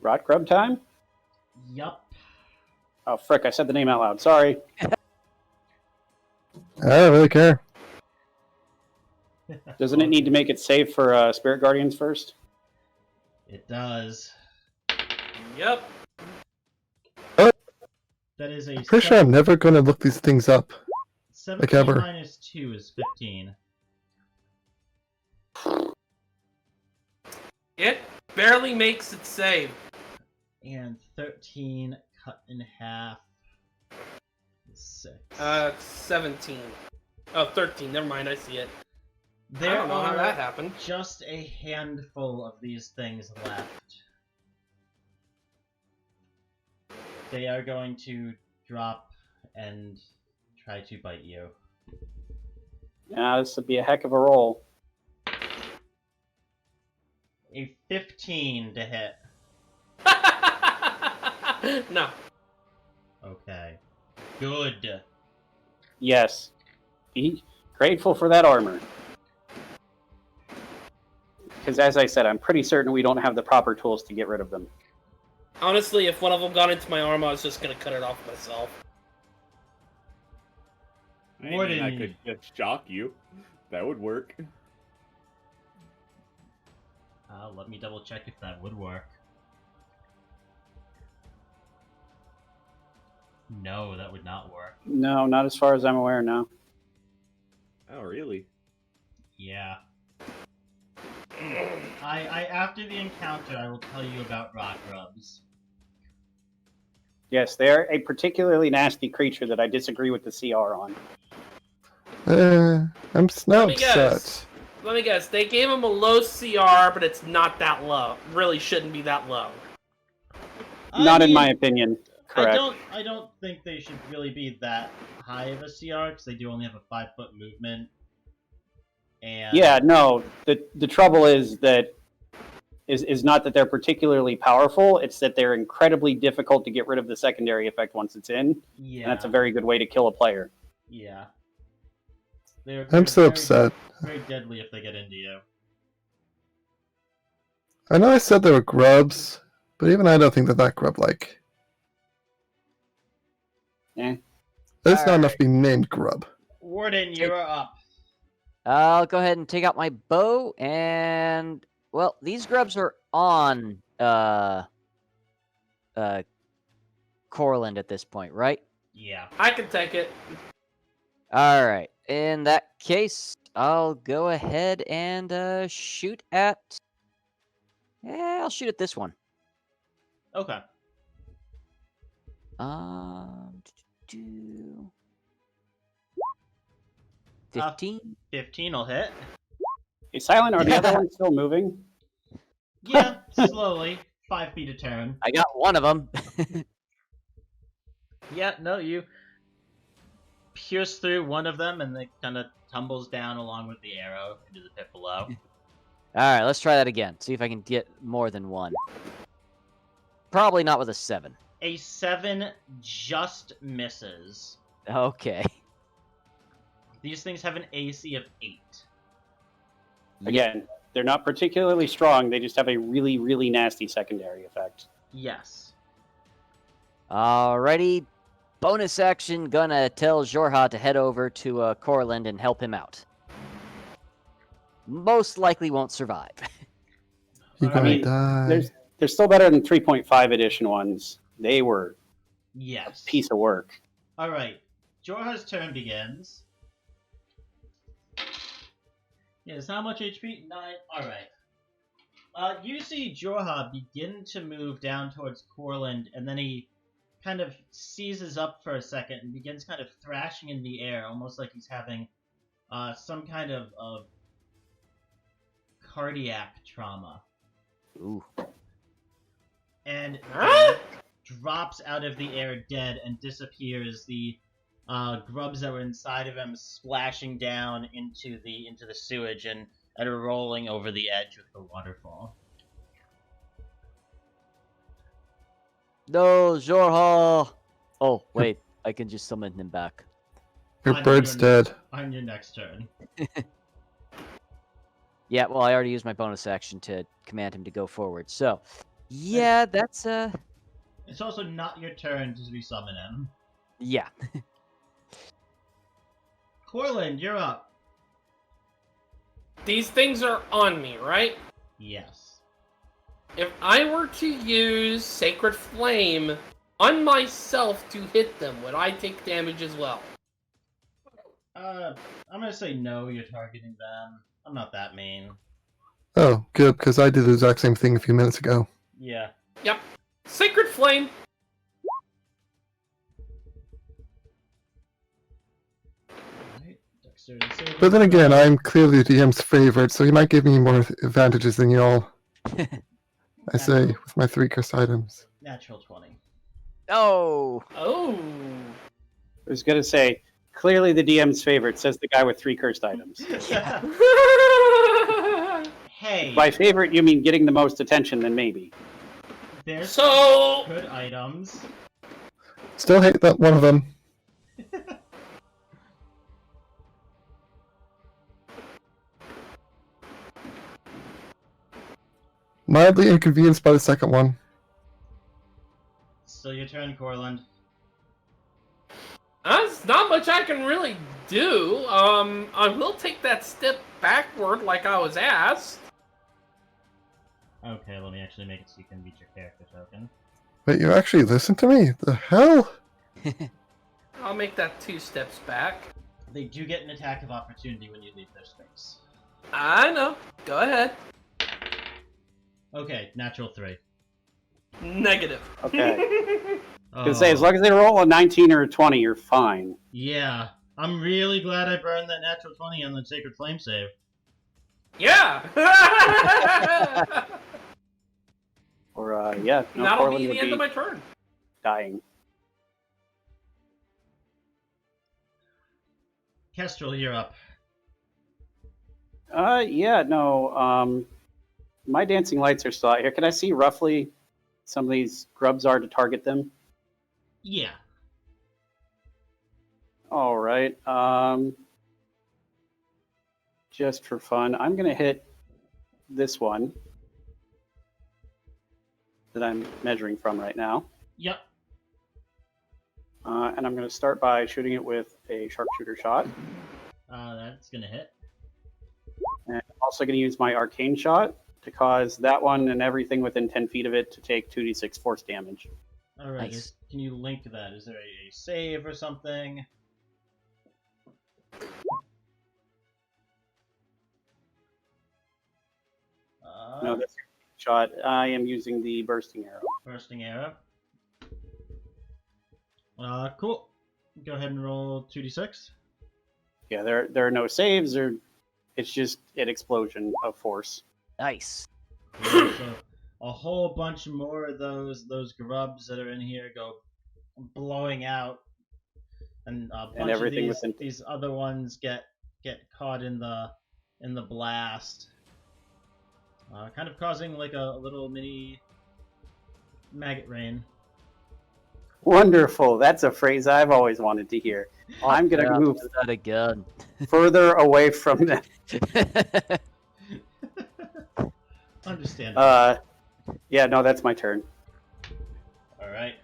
Rot grub time? Yup. Oh, frick, I said the name out loud. Sorry. I don't really care. Doesn't it need to make it safe for Spirit Guardians first? It does. Yep. That is a I'm pretty sure I'm never going to look these things up. 17 ever. minus 2 is 15. It barely makes it save. And 13 cut in half is 6. 17. Oh, 13. Never mind, I see it. There I don't know how are that happened. just a handful of these things left. They are going to drop and try to bite you. Yeah, this would be a heck of a roll. A 15 to hit. No. Okay. Good. Yes. Be grateful for that armor. Because as I said, I'm pretty certain we don't have the proper tools to get rid of them. Honestly, if one of them got into my arm, I was just gonna cut it off myself. I mean, Warden. I could just shock you. That would work. Let me double check if that would work. No, that would not work. No, not as far as I'm aware now. Oh, really? Yeah. After the encounter, I will tell you about rock grubs. Yes, they're a particularly nasty creature that I disagree with the CR on. I'm now Let me guess. upset. Let me guess. They gave him a low CR, but it's not that low. Really shouldn't be that low. Not in my opinion. Correct. I don't think they should really be that high of a CR because they do only have a 5-foot movement. And Yeah, no. The trouble is that is not that they're particularly powerful. It's that they're incredibly difficult to get rid of the secondary effect once it's in. yeah, And that's a very good way to kill a player. yeah. I'm so upset. Very deadly if they get into you. I know I said they were grubs, but even I don't think they're that grub-like. Eh. There's not enough Alright. to be named grub. Warden, you're up. I'll go ahead and take out my bow, and well, these grubs are on Corland at this point, right? Yeah. I can take it. All right. In that case, I'll go ahead and shoot at. Yeah, I'll shoot at this one. Okay. Do 15. 15 will hit. Hey, Silent, are the other ones still moving? Yeah, slowly. 5 feet a turn. I got one of them. Yeah, no, you pierce through one of them and it kind of tumbles down along with the arrow into the pit below. All right, let's try that again. See if I can get more than one. Probably not with a 7. A 7 just misses. Okay. These things have an AC of 8. Again, they're not particularly strong. They just have a really, really nasty secondary effect. Yes. Alrighty. Bonus action, gonna tell Jorha to head over to Corland and help him out. Most likely won't survive. You're I gonna mean, die. They're still better than 3.5 edition ones. They were a Yes. piece of work. Alright. Jorha's turn begins. Yes, how much HP? 9. Alright. You see Jorha begin to move down towards Corland, and then he kind of seizes up for a second and begins kind of thrashing in the air, almost like he's having some kind of cardiac trauma. Ooh. And Huh? drops out of the air dead and disappears. The grubs that were inside of him splashing down into the sewage and rolling over the edge of the waterfall. No, Jorha! Oh, wait. I can just summon him back. Your On bird's your- dead. On your next turn. Yeah, well, I already used my bonus action to command him to go forward. So, yeah, that's It's also not your turn to resummon him. yeah. Corland, you're up. these things are on me, right? Yes. If I were to use Sacred Flame on myself to hit them, would I take damage as well? I'm gonna say no, you're targeting them. I'm not that mean. Oh, good, because I did the exact same thing a few minutes ago. Yeah. Yep. Sacred Flame. Alright, dexterity saving But then again, throw. I'm clearly the DM's favorite, so he might give me more advantages than y'all. I say, with my 3 cursed items. Natural 20. Oh! Oh. I was gonna say, clearly the DM's favorite, says the guy with 3 cursed items. Hey, By favorite, you mean getting the most attention, then maybe. there's So, good items. Still hate that one of them. Mildly inconvenienced by the second one. Still your turn, Corland. there's not much I can really do. I will take that step backward like I was asked. Okay, let me actually make it so you can beat your character token. Wait, you actually listen to me? The hell? I'll make that 2 steps back. They do get an attack of opportunity when you leave their space. I know. Go ahead. Okay, natural 3. Negative. Okay. I Oh, was gonna say, as long as they roll a 19 or a 20, you're fine. yeah, I'm really glad I burned that natural 20 on the Sacred Flame save. Yeah. Or, yeah, no, That'll Corland be would the end be of my turn. dying. Kestrel, you're up. Yeah, no, my dancing lights are still out here. Can I see roughly some of these grubs are to target them? Yeah. All right. Just for fun, I'm going to hit this one that I'm measuring from right now. Yep. And I'm going to start by shooting it with a sharpshooter shot. That's gonna hit. And I'm also going to use my arcane shot to cause that one and everything within 10 feet of it to take 2d6 force damage. Alright, Nice. can you link that? Is there a save or something? No, that's your shot. I am using the bursting arrow. Bursting arrow. Cool. Go ahead and roll 2d6. Yeah, there are no saves, or it's just an explosion of force. Nice. Yeah, so a whole bunch more of those grubs that are in here go blowing out, and a bunch everything of within- these other ones get caught in the blast, kind of causing like a little mini maggot rain. Wonderful. That's a phrase I've always wanted to hear. I'm going to move do that again. further away from them. Understandable. Yeah, no, that's my turn. All right.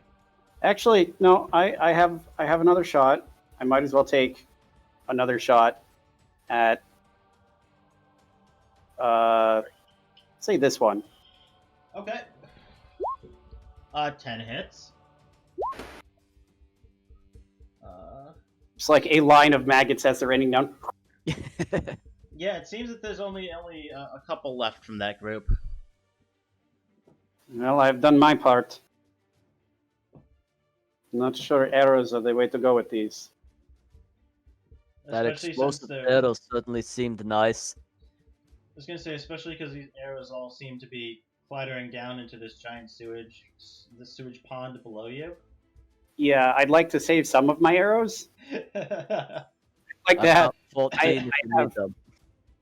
Actually, no, I have another shot. I might as well take another shot at say this one. Okay. 10 hits. It's like a line of maggots as they're raining down. Yeah, it seems that there's only a couple left from that group. Well, I've done my part. Not sure arrows are the way to go with these. That Especially explosive since they're- arrow certainly seemed nice. I was gonna say, especially because these arrows all seem to be clattering down into this giant the sewage pond below you. Yeah, I'd like to save some of my arrows. Like I've that. got 14 if you need them.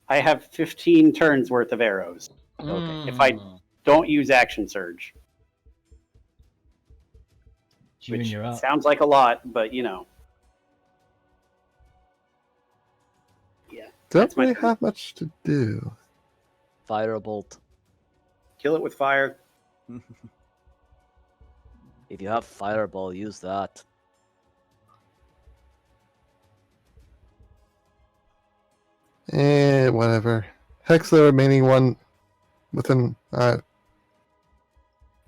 I have 15 turns worth of arrows. Okay. If I- Don't use action surge. June, Which you're up. sounds like a lot, but you know. Yeah. Don't That's my really turn. have much to do. Firebolt. Kill it with fire. If you have Fireball, use that. Whatever. hex the remaining one within. I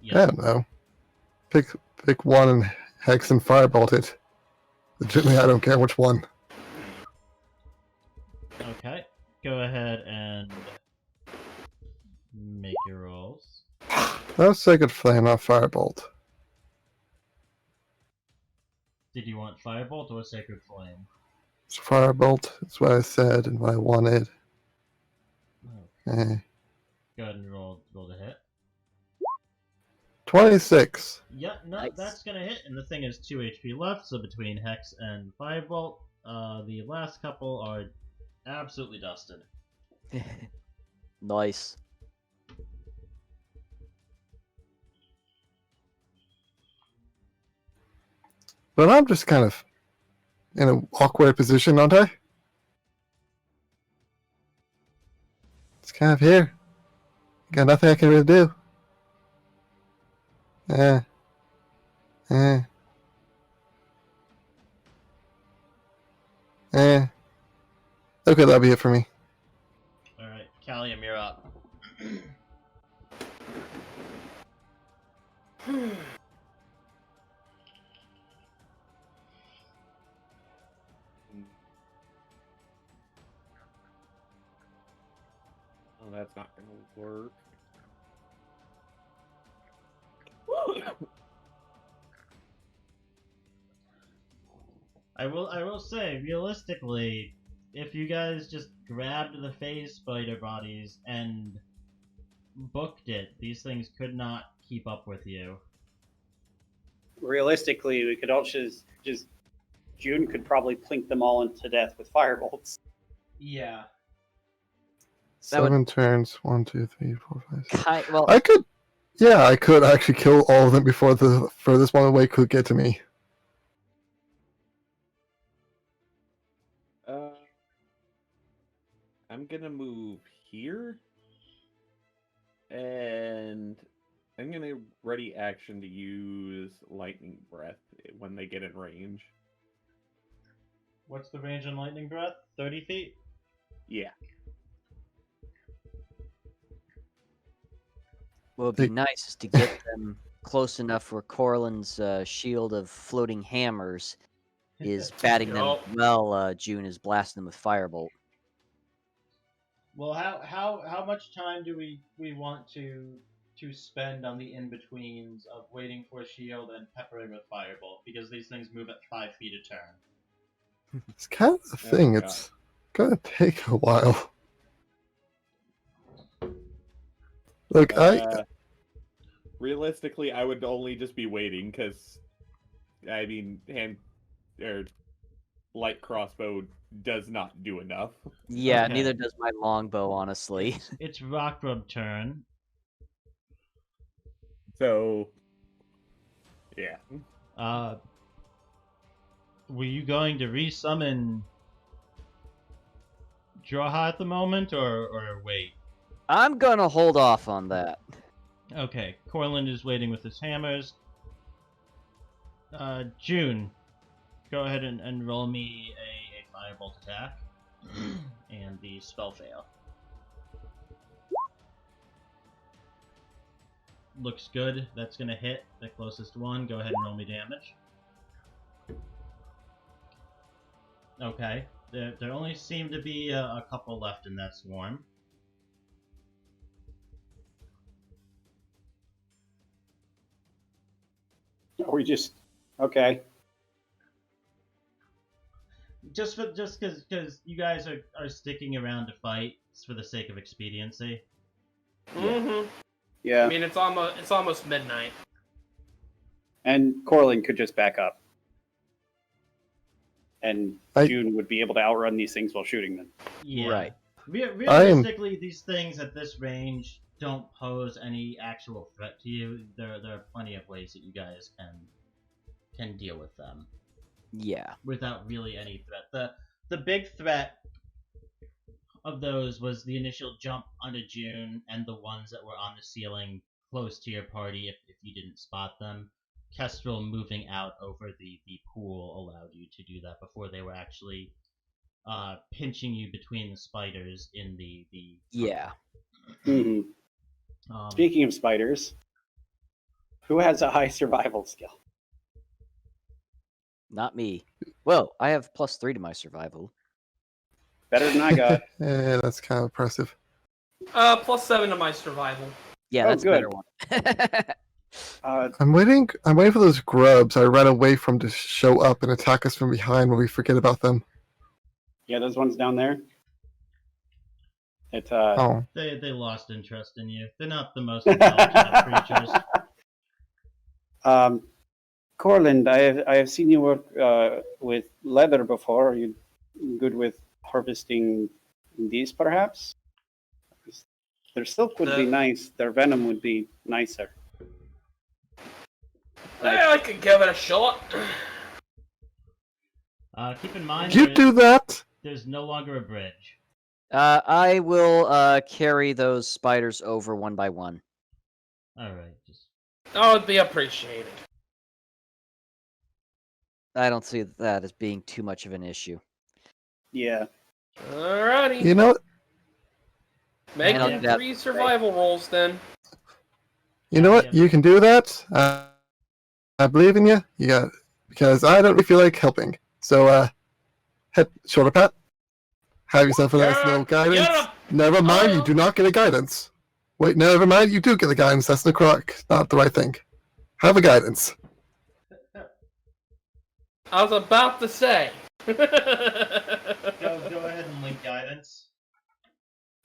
Yes. don't know. Pick one and hex and firebolt it. Legitimately, I don't care which one. Okay. Go ahead and make your rolls. That was Sacred Flame, not Firebolt. Did you want Firebolt or Sacred Flame? It's Firebolt. That's what I said and what I wanted. Okay. Go ahead and roll the hit. 26. Yeah, no, Nice. that's gonna hit, and the thing is 2 HP left, so between Hex and Firebolt, the last couple are absolutely dusted. Nice. But I'm just kind of in an awkward position, aren't I? It's kind of here. Got nothing I can really do. Eh. Okay, that'll be it for me. Alright, Callium, you're up. Oh, that's not gonna work. I will say, realistically, if you guys just grabbed the phase spider bodies and booked it, these things could not keep up with you. Realistically, we could also just June could probably plink them all into death with firebolts. Yeah. That would- 7 turns. 1, 2, 3, 4, 5, 6. Well, I could. Yeah, I could actually kill all of them before the furthest one away could get to me. I'm gonna move here, and I'm gonna ready action to use lightning breath when they get in range. What's the range on Lightning Breath? 30 feet? Yeah. what would be nice is to get them close enough where Corland's shield of floating hammers is batting them Yup. well. June is blasting them with firebolt. Well, how much time do we want to spend on the in-betweens of waiting for a shield and peppering with firebolt? Because these things move at 5 feet a turn. It's kind of the thing. God. It's gonna take a while. Look, Realistically, I would only just be waiting because, I mean, light crossbow does not do enough. Yeah, Okay. neither does my longbow, honestly. It's Rockrub turn. So, yeah. Were you going to resummon Drawha at the moment, or wait? I'm gonna hold off on that. Okay, Corland is waiting with his hammers. June, go ahead and roll me a firebolt attack. And the spell fail. Looks good. That's gonna hit the closest one. Go ahead and roll me damage. Okay. There only seem to be a couple left in that swarm. Are we just okay? Just because you guys are sticking around to fight for the sake of expediency. Mm-hmm. Yeah, I mean, it's almost midnight. and Corland could just back up, and June would be able to outrun these things while shooting them. Yeah. Right. Realistically, these things at this range don't pose any actual threat to you. There are plenty of ways that you guys can deal with them Yeah. without really any threat. The big threat of those was the initial jump onto June and the ones that were on the ceiling close to your party if you didn't spot them. Kestrel moving out over the pool allowed you to do that before they were actually pinching you between the spiders in the Yeah. Mhm. Speaking of spiders, who has a high survival skill? Not me. Well, I have +3 to my survival. Better than I got. Yeah, that's kind of impressive. +7 to my survival. Yeah, Oh, that's a better good. one. I'm waiting for those grubs I ran away from to show up and attack us from behind when we forget about them. Yeah, those ones down there. It Oh. They lost interest in you. They're not the most intelligent creatures. Corland, I have seen you work with leather before. Are you good with harvesting these, perhaps? Their silk would be nice. Their venom would be nicer. Yeah, I could give it a shot. Keep in mind, You do that? there's no longer a bridge. I will carry those spiders over one by one. All right, just That would be appreciated. I don't see that as being too much of an issue. Yeah. Alrighty. You know, Make And I'll it do that. 3 survival rolls then. what? You can do that. I believe in you. You got because I don't feel like helping. So, head shoulder pat. Have yourself a nice little guidance. Never mind, you do not get a guidance. Wait, never mind, you do get a guidance. That's not the right thing. Have a guidance. I was about to say. go ahead and link guidance.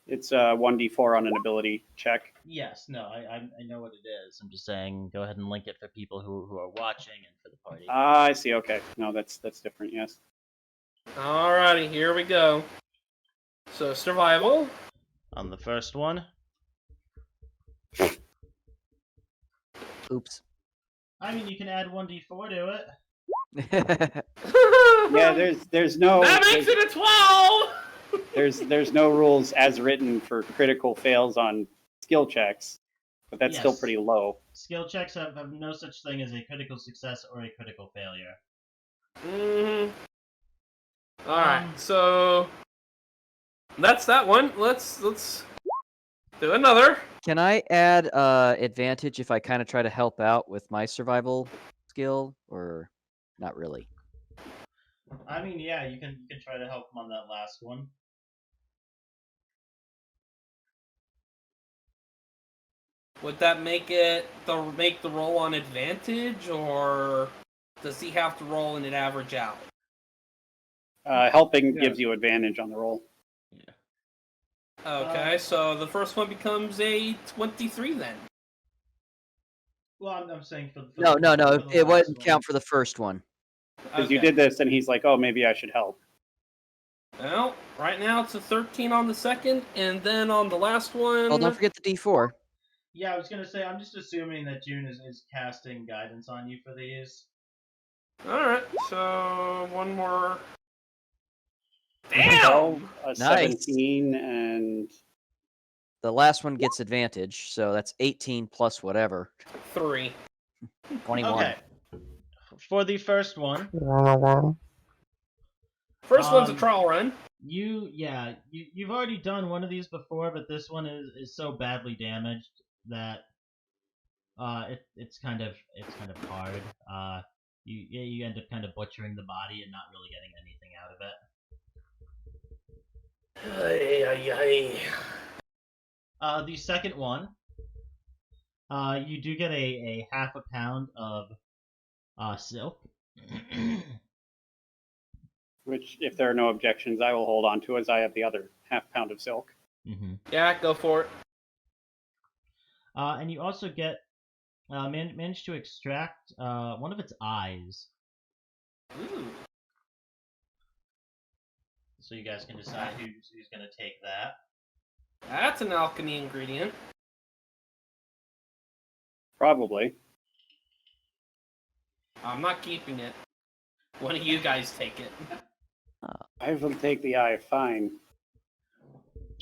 It's 1d4 on an ability check. Yes, no, I know what it is. I'm just saying, go ahead and link it for people who are watching and for the party. I see. Okay, no, that's different. Yes. Alrighty, here we go. So survival. On the first one. Oops. I mean, you can add 1d4 to it. Yeah, there's no. That makes it a 12. There's no rules as written for critical fails on skill checks, but that's still Yes. pretty low. Skill checks have no such thing as a critical success or a critical failure. Alright, so that's that one. Let's do another. Can I add advantage if I kind of try to help out with my survival skill, or not really? I mean, yeah, you can try to help him on that last one. Would that make the roll on advantage, or does he have to roll and it average out? Helping gives you advantage on the roll. Okay, so the first one becomes a 23 then. Well, I'm saying for the No, it last wouldn't one. count for the first one. Because you did this, and he's like, "Oh, maybe I should help." Well, right now it's a 13 on the second, and then on the last one. Well, don't forget the D4. Yeah, I was gonna say, I'm just assuming that June is casting guidance on you for these. Alright, so one more. Damn! Damn! 17 and The last one gets advantage, so that's 18 plus whatever. 3. 21. Okay. For the first one, First one's a trial run. you've already done one of these before, but this one is so badly damaged that it's kind of hard. You end up kind of butchering the body and not really getting anything out of it. The second one, you do get a half a pound of silk. which, if there are no objections, I will hold on to, as I have the other half pound of silk. Mm-hmm. Yeah, go for it. And you also get managed to extract one of its eyes. Ooh. So you guys can decide who's going to take that. That's an alchemy ingredient. Probably. I'm not keeping it. One of you guys take it. I will take the eye. Fine.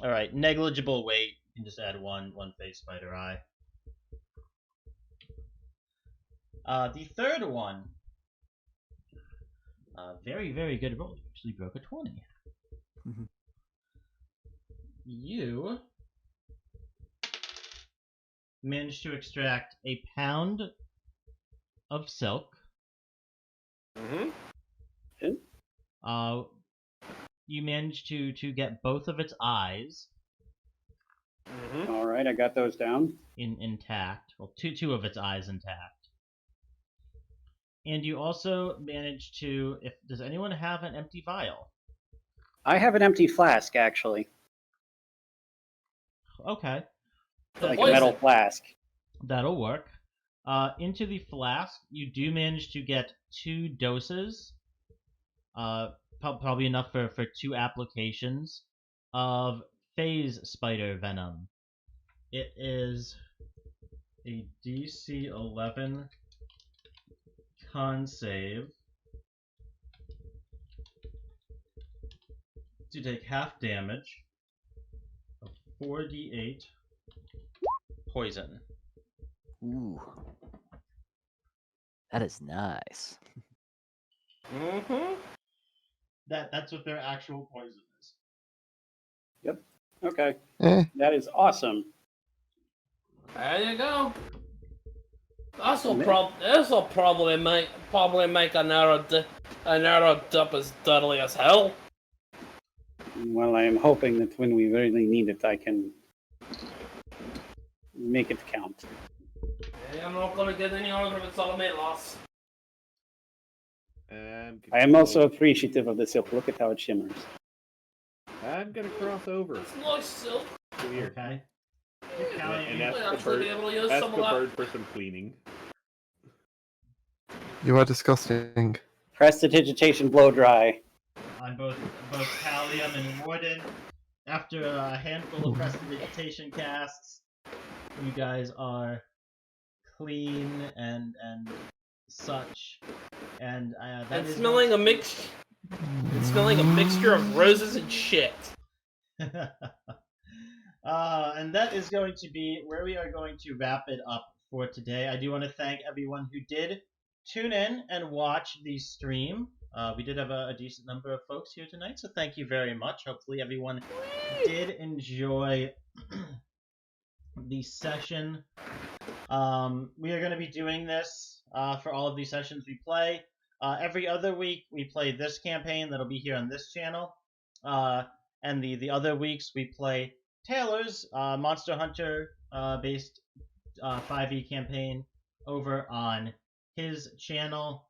All right, negligible weight. You can just add one face spider eye. The third one, very, very good roll. You actually broke a 20. You managed to extract a pound of silk. Mm-hmm. You managed to get both of its eyes Mm-hmm. All right, I got those down. intact. Well, two of its eyes intact. And you also managed to. Does anyone have an empty vial? I have an empty flask, actually, Okay, like a metal flask. that'll work. Into the flask, you do manage to get 2 doses. Probably enough for 2 applications of phase spider venom. It is a DC 11 con save to take half damage of 4d8 poison. Ooh. That is nice. Mm-hmm. That's what their actual poison is. Yep. Okay. Eh, That is awesome. There you go. This will Man. probably make an arrow dip as deadly as hell. Well, I am hoping that when we really need it, I can make it count. I'm not gonna get any other if it's all made loss. I am also appreciative of the silk. Look at how it shimmers. I'm gonna cross over. It's nice silk. Here. Okay. And We'll ask actually be able to use ask some the of that. bird for some cleaning. you are disgusting. Prestidigitation blow dry. On both Callium and Warden. After a handful of prestidigitation casts, you guys are clean and such. And that It's is smelling a mix. It's smelling a mixture of roses and shit. And that is going to be where we are going to wrap it up for today. I do want to thank everyone who did tune in and watch the stream. We did have a decent number of folks here tonight, so thank you very much. Hopefully everyone did enjoy the session. We are going to be doing this for all of these sessions we play. Every other week we play this campaign that'll be here on this channel. And the other weeks we play Taylor's Monster Hunter based 5e campaign over on his channel.